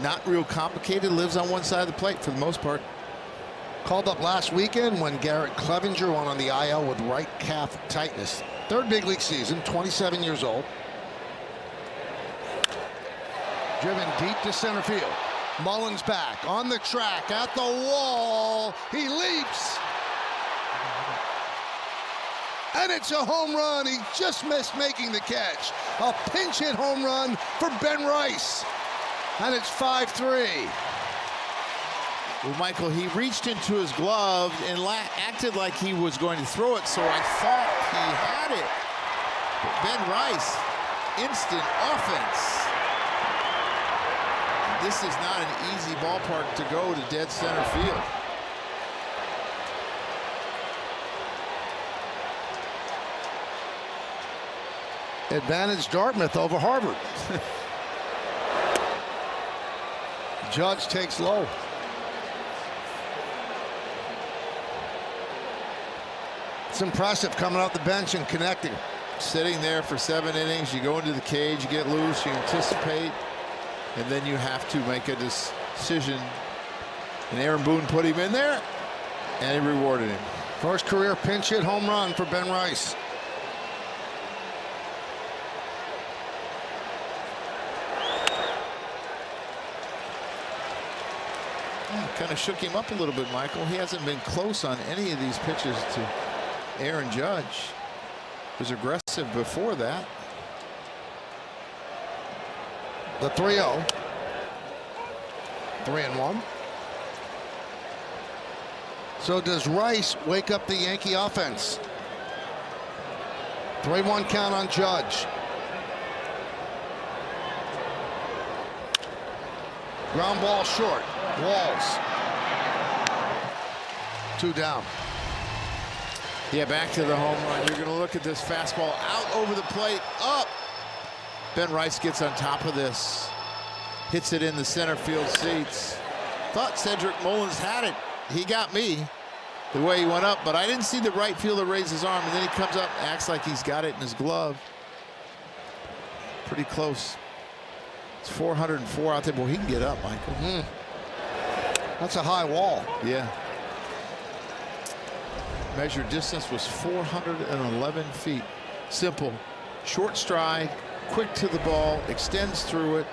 Not real complicated, lives on one side of the plate for the most part. Called up last weekend when Garrett Clevenger went on the IL with right calf tightness. Third big league season, 27 years old. Driven deep to center field. Mullins back on the track at the wall. He leaps. And it's a home run. He just missed making the catch. A pinch hit home run for Ben Rice. And it's 5-3. Well, Michael, he reached into his glove and acted like he was going to throw it, so I thought he had it. But Ben Rice, instant offense. This is not an easy ballpark to go to dead center field. Advantage Dartmouth over Harvard. Judge takes low. It's impressive coming off the bench and connecting. Sitting there for 7 innings, you go into the cage, you get loose, you anticipate, and then you have to make a decision. And Aaron Boone put him in there, and he rewarded him. First career pinch hit home run for Ben Rice. Kind of shook him up a little bit, Michael. He hasn't been close on any of these pitches to Aaron Judge. He was aggressive before that. The 3-0. 3-1. So does Rice wake up the Yankee offense? 3-1 count on Judge. Ground ball short. Walls. 2 down. Yeah, back to the home run. You're going to look at this fastball out over the plate, up. Ben Rice gets on top of this. Hits it in the center field seats. Thought Cedric Mullins had it. He got me the way he went up, but I didn't see the right fielder raise his arm, and then he comes up and acts like he's got it in his glove. Pretty close. It's 404 out there. Boy, he can get up, Michael. That's a high wall. Yeah. Measured distance was 411 feet. Simple. Short stride, quick to the ball, extends through it.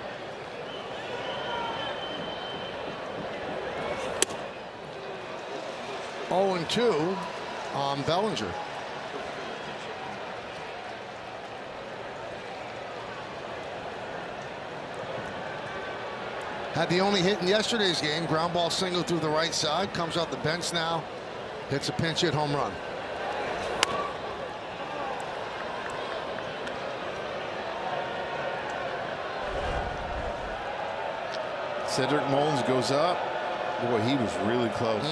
Oh, 0-2 on Bellinger. Had the only hit in yesterday's game. Ground ball single through the right side. Comes off the bench now. Hits a pinch hit home run. Cedric Mullins goes up. Boy, he was really close.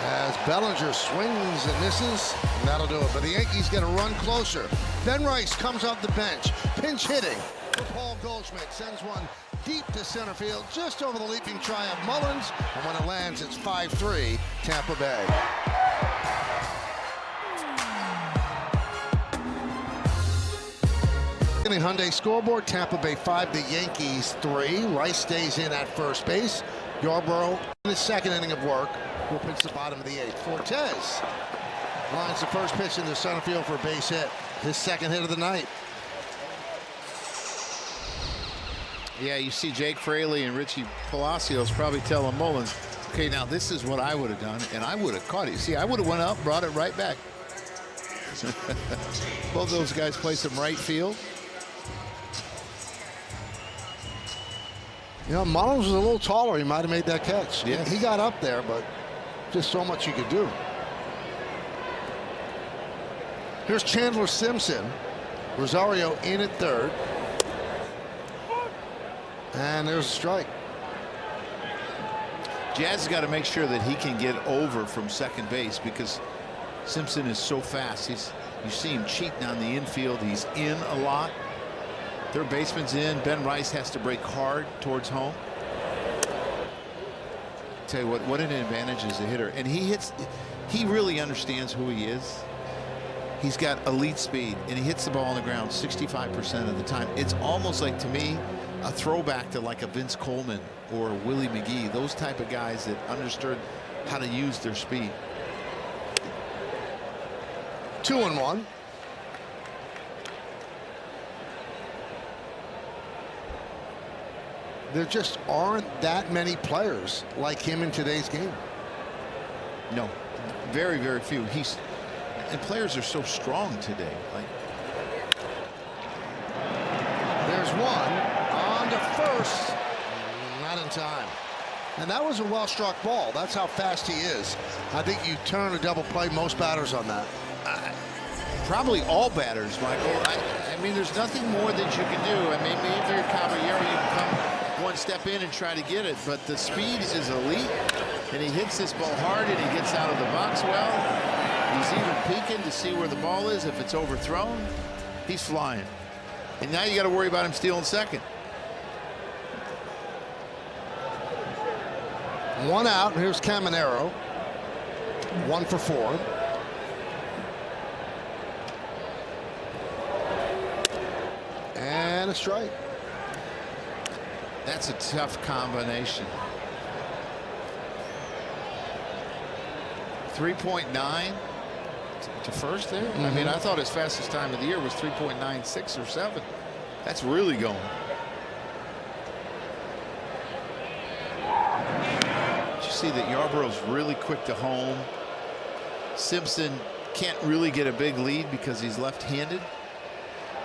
As Bellinger swings and misses, and that'll do it. But the Yankees get a run closer. Ben Rice comes off the bench, pinch hitting. Paul Goldschmidt sends one deep to center field, just over the leaping try of Mullins. And when it lands, it's 5-3, Tampa Bay. In the Hyundai scoreboard, Tampa Bay 5, the Yankees 3. Rice stays in at first base. Yarborough in the second inning of work will pitch the bottom of the 8th. Fortes lines the first pitch into center field for a base hit. His second hit of the night. Yeah, you see Jake Fraley and Richie Palacios probably telling Mullins, okay, now this is what I would have done, and I would have caught it. See, I would have went up, brought it right back. Both those guys play some right field. You know, Mullins was a little taller. He might have made that catch. Yes. He got up there, but just so much he could do. Here's Chandler Simpson. Rosario in at third. And there's a strike. Jazz has got to make sure that he can get over from second base because Simpson is so fast. You see him cheating on the infield. He's in a lot. Third baseman's in. Ben Rice has to break hard towards home. Tell you what an advantage as a hitter. And he really understands who he is. He's got elite speed, and he hits the ball on the ground 65% of the time. It's almost like, to me, a throwback to like a Vince Coleman or a Willie McGee, those type of guys that understood how to use their speed. 2-1. There just aren't that many players like him in today's game. No, very, very few. And players are so strong today. Like, there's one on to first, not in time. And that was a well-struck ball. That's how fast he is. I think you turn a double play most batters on that. Probably all batters, Michael. I mean, there's nothing more that you can do. I mean, maybe if you're Caballero, you can come one step in and try to get it. But the speed is elite, and he hits this ball hard, and he gets out of the box well. He's even peeking to see where the ball is. If it's overthrown, he's flying. And now you got to worry about him stealing second. One out. Here's Caminero. 1 for 4. And a strike. That's a tough combination. 3.9 to first there. I mean, I thought his fastest time of the year was 3.96 or 7. That's really going. Did you see that Yarborough's really quick to home? Simpson can't really get a big lead because he's left-handed.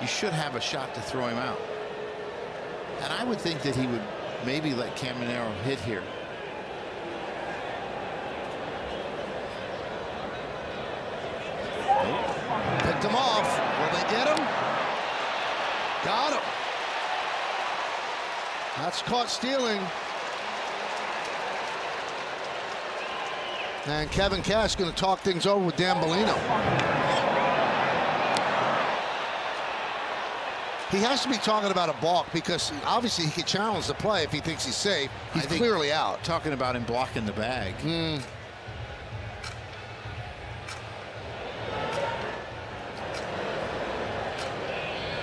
You should have a shot to throw him out. And I would think that he would maybe let Caminero hit here. Picked him off. Will they get him? Got him. That's caught stealing. And Kevin Cash going to talk things over with Dan Bellino. He has to be talking about a balk because obviously he could challenge the play if he thinks he's safe. He's clearly out. Talking about him blocking the bag.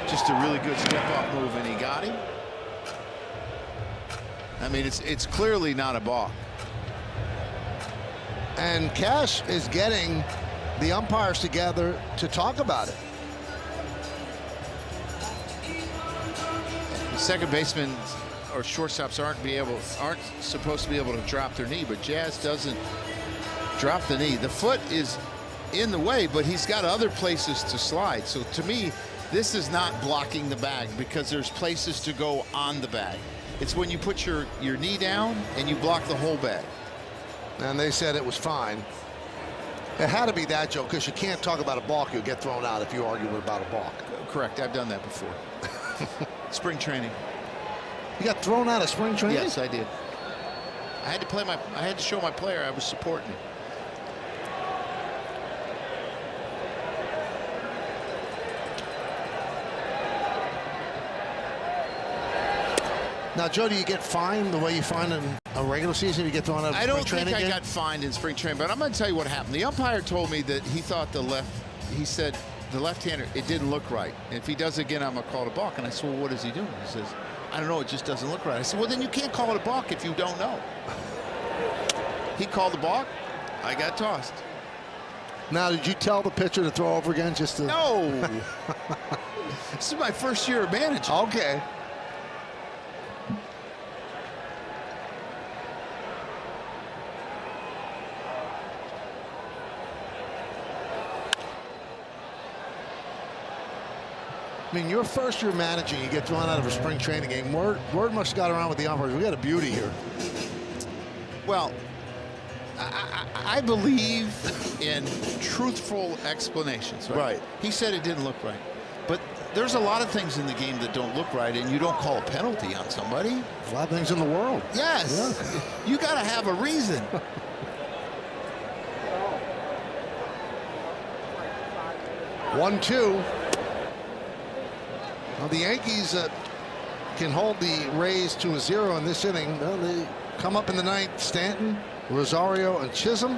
Just a really good step-off move, and he got him. I mean, it's clearly not a balk. And Cash is getting the umpires together to talk about it. The second baseman or shortstops aren't supposed to be able to drop their knee, but Jazz doesn't drop the knee. The foot is in the way, but he's got other places to slide. So to me, this is not blocking the bag because there's places to go on the bag. It's when you put your knee down and you block the whole bag. And they said it was fine. It had to be that, Joe, because you can't talk about a balk. You'll get thrown out if you argue about a balk. Correct. I've done that before. Spring training. You got thrown out of spring training? Yes, I did. I had to show my player I was supporting him. Now, Joe, do you get fined the way you fine in a regular season? You get thrown out of I spring don't training? think I got fined in spring training, but I'm going to tell you what happened. The umpire told me that he thought he said the left-hander, it didn't look right. And if he does it again, I'm going to call it a balk. And I said, well, what is he doing? He says, I don't know, it just doesn't look right. I said, well, then you can't call it a balk if you don't know. He called the balk. I got tossed. Now, did you tell the pitcher to throw over again just to... No. This is my first year of managing. Okay. I mean, your first year managing, you get thrown out of a spring training game. Word must have got around with the umpires. We got a beauty here. Well, I believe in truthful explanations. Right? He said it didn't look right. But there's a lot of things in the game that don't look right, and you don't call a penalty on somebody. A lot of things in the world. Yes. Yeah. You got to have a reason. 1-2. Well, the Yankees can hold the Rays to a 0 in this inning. Well, they come up in the ninth. Stanton, Rosario, and Chisholm.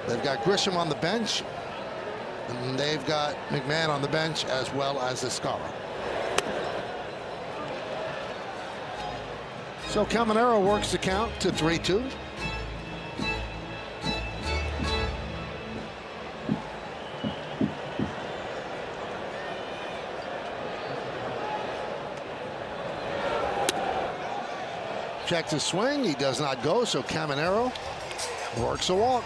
They've got Grisham on the bench. And they've got McMahon on the bench as well as Escala. So Caminero works the count to 3-2. Checks his swing. He does not go, so Caminero works a walk.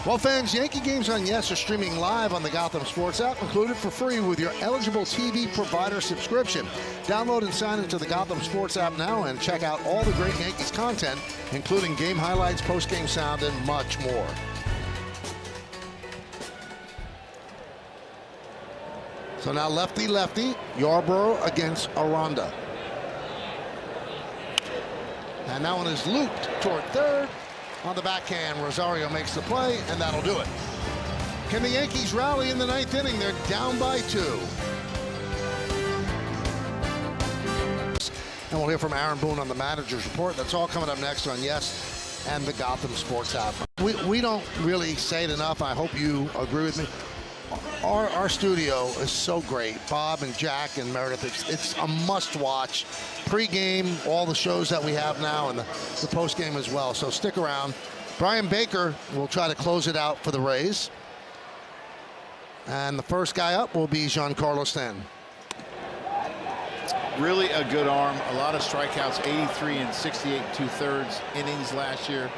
Well, fans, Yankee games on Yes are streaming live on the Gotham Sports app, included for free with your eligible TV provider subscription. Download and sign into the Gotham Sports app now and check out all the great Yankees content, including game highlights, post-game sound, and much more. So now lefty-lefty, Yarbrough against Aranda. And that one is looped toward third. On the backhand, Rosario makes the play, and that'll do it. Can the Yankees rally in the ninth inning? They're down by 2. And we'll hear from Aaron Boone on the manager's report. That's all coming up next on Yes and the Gotham Sports app. We don't really say it enough. I hope you agree with me. Our studio is so great. Bob and Jack and Meredith, it's a must-watch. Pre-game, all the shows that we have now, and the post-game as well. So stick around. Brian Baker will try to close it out for the Rays. And the first guy up will be Giancarlo Stanton. Really a good arm. A lot of strikeouts, 83 and 68 2/3 innings last year.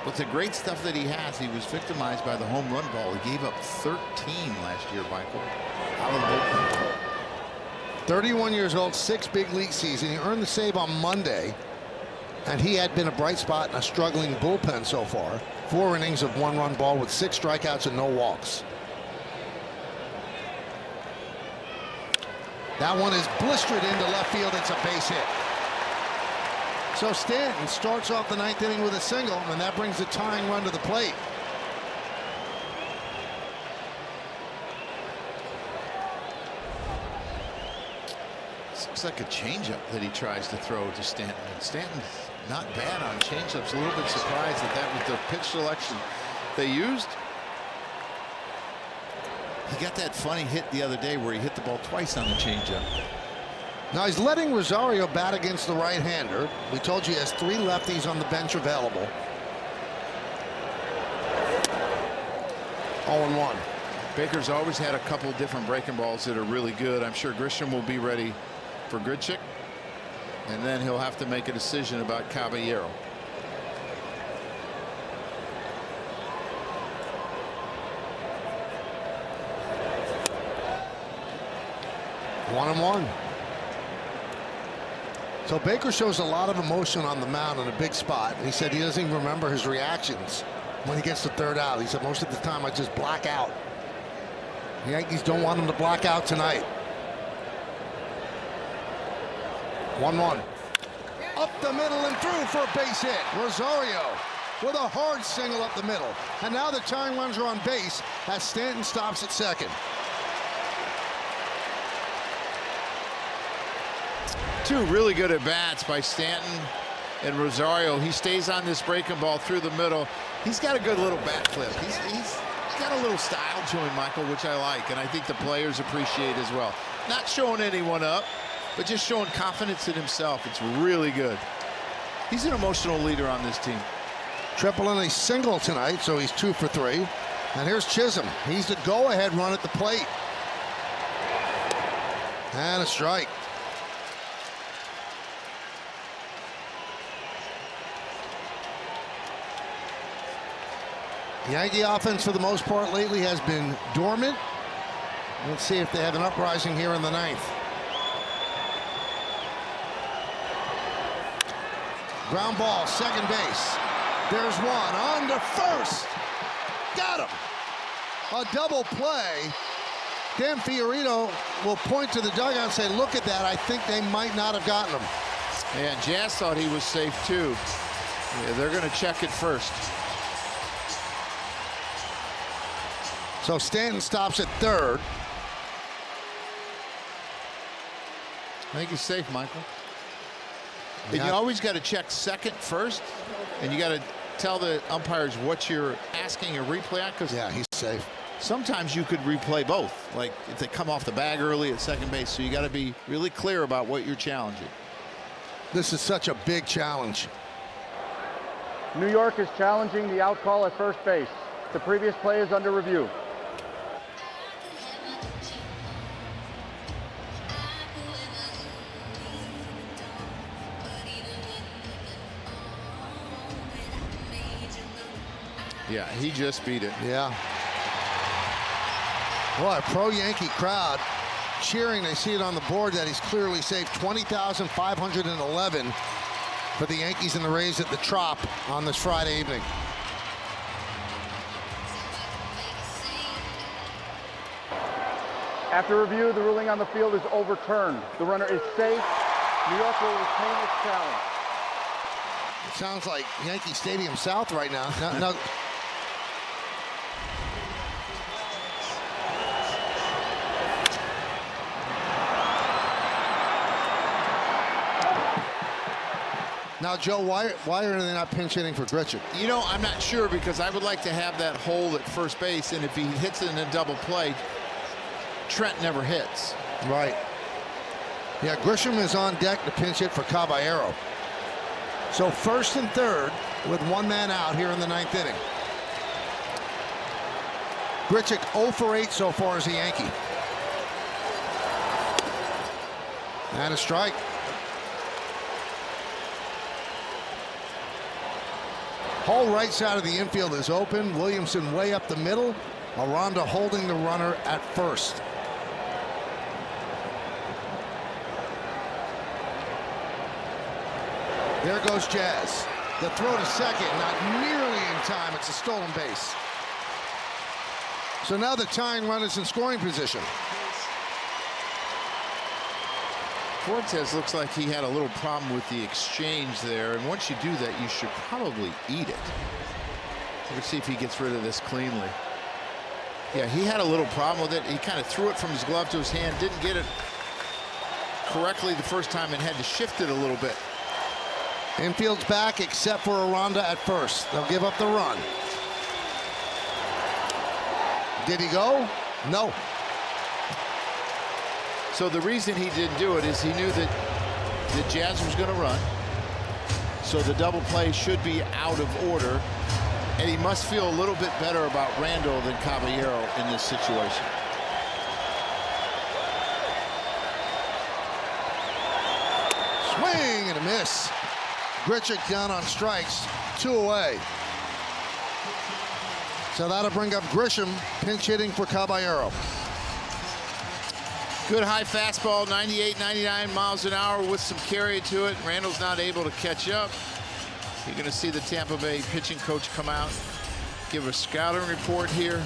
But the great stuff that he has, he was victimized by the home run ball. He gave up 13 last year, Michael. Out of the bullpen. 31 years old, 6 big league season. He earned the save on Monday, and he had been a bright spot in a struggling bullpen so far. 4 innings of 1-run ball with 6 strikeouts and no walks. That one is blistered into left field. It's a base hit. So Stanton starts off the ninth inning with a single, and that brings the tying run to the plate. Looks like a changeup that he tries to throw to Stanton. And Stanton's not bad on changeups. A little bit surprised that that was the pitch selection they used. He got that funny hit the other day where he hit the ball twice on the changeup. Now he's letting Rosario bat against the right-hander. We told you he has 3 lefties on the bench available. 0-1. Baker's always had a couple different breaking balls that are really good. I'm sure Grisham will be ready for Grichuk, and then he'll have to make a decision about Caballero. One and one. So Baker shows a lot of emotion on the mound in a big spot. He said he doesn't even remember his reactions when he gets the third out. He said most of the time I just black out. The Yankees don't want him to black out tonight. 1-1. Up the middle and through for a base hit. Rosario with a hard single up the middle. And now the tying runs are on base as Stanton stops at second. Two really good at-bats by Stanton and Rosario. He stays on this breaking ball through the middle. He's got a good little bat flip. He's got a little style to him, Michael, which I like, and I think the players appreciate as well. Not showing anyone up, but just showing confidence in himself. It's really good. He's an emotional leader on this team. Triple and a single tonight, so he's 2 for 3. And here's Chisholm. He's the go-ahead run at the plate. And a strike. The Yankee offense, for the most part, lately has been dormant. Let's see if they have an uprising here in the 9th. Ground ball, second base. There's one on to first. Got him. A double play. Dan Fiorito will point to the dugout and say, look at that. I think they might not have gotten him. Yeah, Jazz thought he was safe too. Yeah, they're going to check it first. So Stanton stops at third. I think he's safe, Michael. And Yeah. you always got to check second first, and you got to tell the umpires what you're asking a replay on, because yeah, he's safe. Sometimes you could replay both, like if they come off the bag early at second base. So you got to be really clear about what you're challenging. This is such a big challenge. New York is challenging the out call at first base. The previous play is under review. Yeah, he just beat it. Yeah. Well, a pro-Yankee crowd cheering. They see it on the board that he's clearly safe. 20,511 for the Yankees and the Rays at the Trop on this Friday evening. After review, the ruling on the field is overturned. The runner is safe. New York will retain its challenge. It sounds like Yankee Stadium South right now. Now Now, Joe, why are they not pinch hitting for Grichuk? You know, I'm not sure, because I would like to have that hole at first base, and if he hits it in a double play, Trent never hits. Right. Yeah, Grisham is on deck to pinch hit for Caballero. So first and third with one man out here in the 9th inning. Grichuk 0 for 8 so far as a Yankee. And a strike. Whole right side of the infield is open. Williamson way up the middle. Aranda holding the runner at first. There goes Jazz. The throw to second, not nearly in time. It's a stolen base. So now the tying run is in scoring position. Cortez looks like he had a little problem with the exchange there, and once you do that, you should probably eat it. Let's see if he gets rid of this cleanly. Yeah, he had a little problem with it. He kind of threw it from his glove to his hand, didn't get it correctly the first time, and had to shift it a little bit. Infield's back except for Aranda at first. They'll give up the run. Did he go? No. So the reason he didn't do it is he knew that the Jazz was going to run. So the double play should be out of order. And he must feel a little bit better about Randall than Caballero in this situation. Swing and a miss. Grichuk down on strikes, 2 away. So that'll bring up Grisham, pinch hitting for Caballero. Good high fastball, 98, 99 miles an hour with some carry to it. Randall's not able to catch up. You're going to see the Tampa Bay pitching coach come out, give a scouting report here.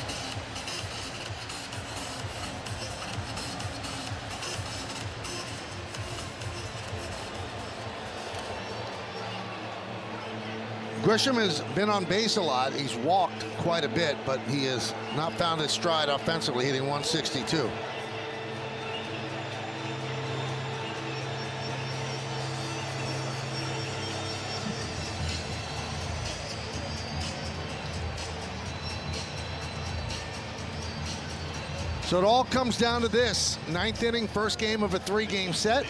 Grisham has been on base a lot. He's walked quite a bit, but he has not found his stride offensively, hitting 162. So it all comes down to this. 9th inning, first game of a 3-game set.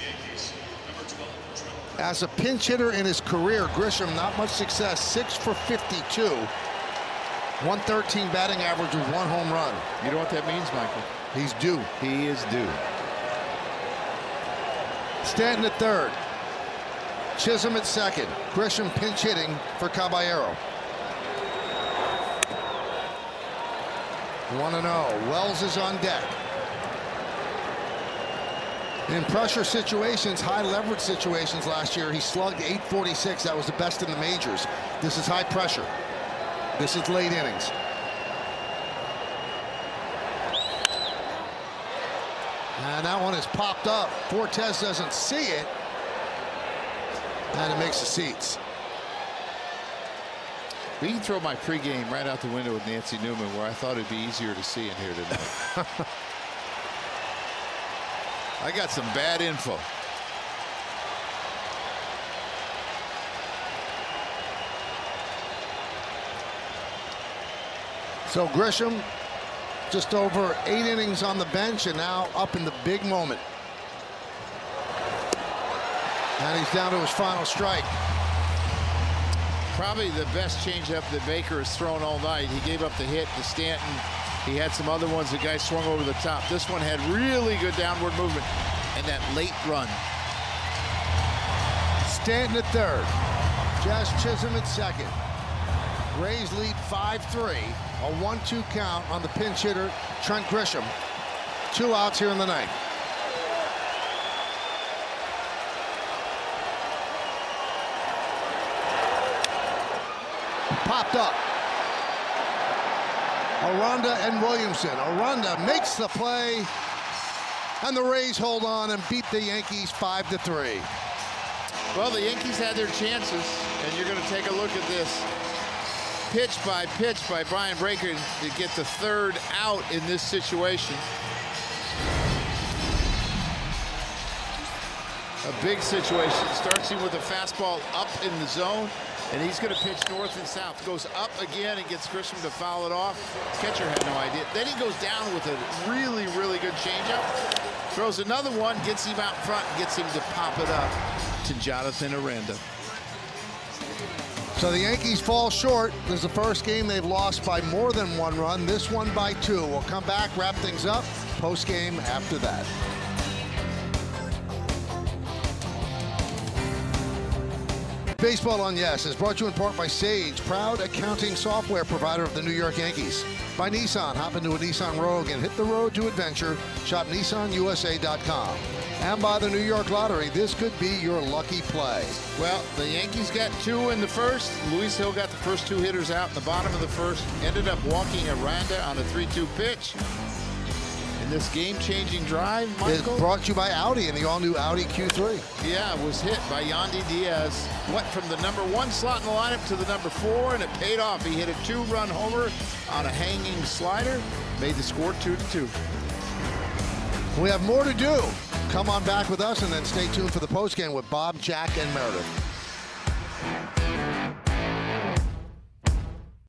As a pinch hitter in his career, Grisham, not much success. 6 for 52. 113 batting average with 1 home run. You know what that means, Michael? He's due. He is due. Stanton at third. Chisholm at second. Grisham pinch hitting for Caballero. 1-0. Wells is on deck. In pressure situations, high leverage situations last year, he slugged .846. That was the best in the majors. This is high pressure. This is late innings. And that one is popped up. Fortes doesn't see it. And it makes the seats. We can throw my pregame right out the window with Nancy Newman, where I thought it'd be easier to see in here tonight. I got some bad info. So Grisham, just over 8 innings on the bench, and now up in the big moment. And he's down to his final strike. Probably the best changeup that Baker has thrown all night. He gave up the hit to Stanton. He had some other ones. The guy swung over the top. This one had really good downward movement and that late run. Stanton at third. Josh Chisholm at second. Rays lead 5-3. A 1-2 count on the pinch hitter, Trent Grisham. 2 outs here in the ninth. Popped up. Aranda and Williamson. Aranda makes the play, and the Rays hold on and beat the Yankees 5-3. Well, the Yankees had their chances, and you're going to take a look at this pitch by Brian Breaker to get the 3rd out in this situation. A big situation. Starts him with a fastball up in the zone, and he's going to pitch north and south. Goes up again and gets Grisham to foul it off. Catcher had no idea. Then he goes down with a really, really good changeup. Throws another one, gets him out front, and gets him to pop it up to Jonathan Aranda. So the Yankees fall short. This is the first game they've lost by more than 1 run. This one by 2. We'll come back, wrap things up. Post game after that. Baseball on Yes is brought to you in part by Sage, proud accounting software provider of the New York Yankees. By Nissan, hop into a Nissan Rogue and hit the road to adventure. Shop NissanUSA.com. And by the New York Lottery, this could be your lucky play. Well, the Yankees got 2 in the first. Luis Hill got the first 2 hitters out in the bottom of the first. Ended up walking Aranda on a 3-2 pitch. In this game-changing drive, Michael. It's brought to you by Audi and the all-new Audi Q3. Yeah, it was hit by Yandy Diaz. Went from the number 1 slot in the lineup to the number 4, and it paid off. He hit a 2-run homer on a hanging slider. Made the score 2-2. We have more to do. Come on back with us, and then stay tuned for the postgame with Bob, Jack, and Meredith.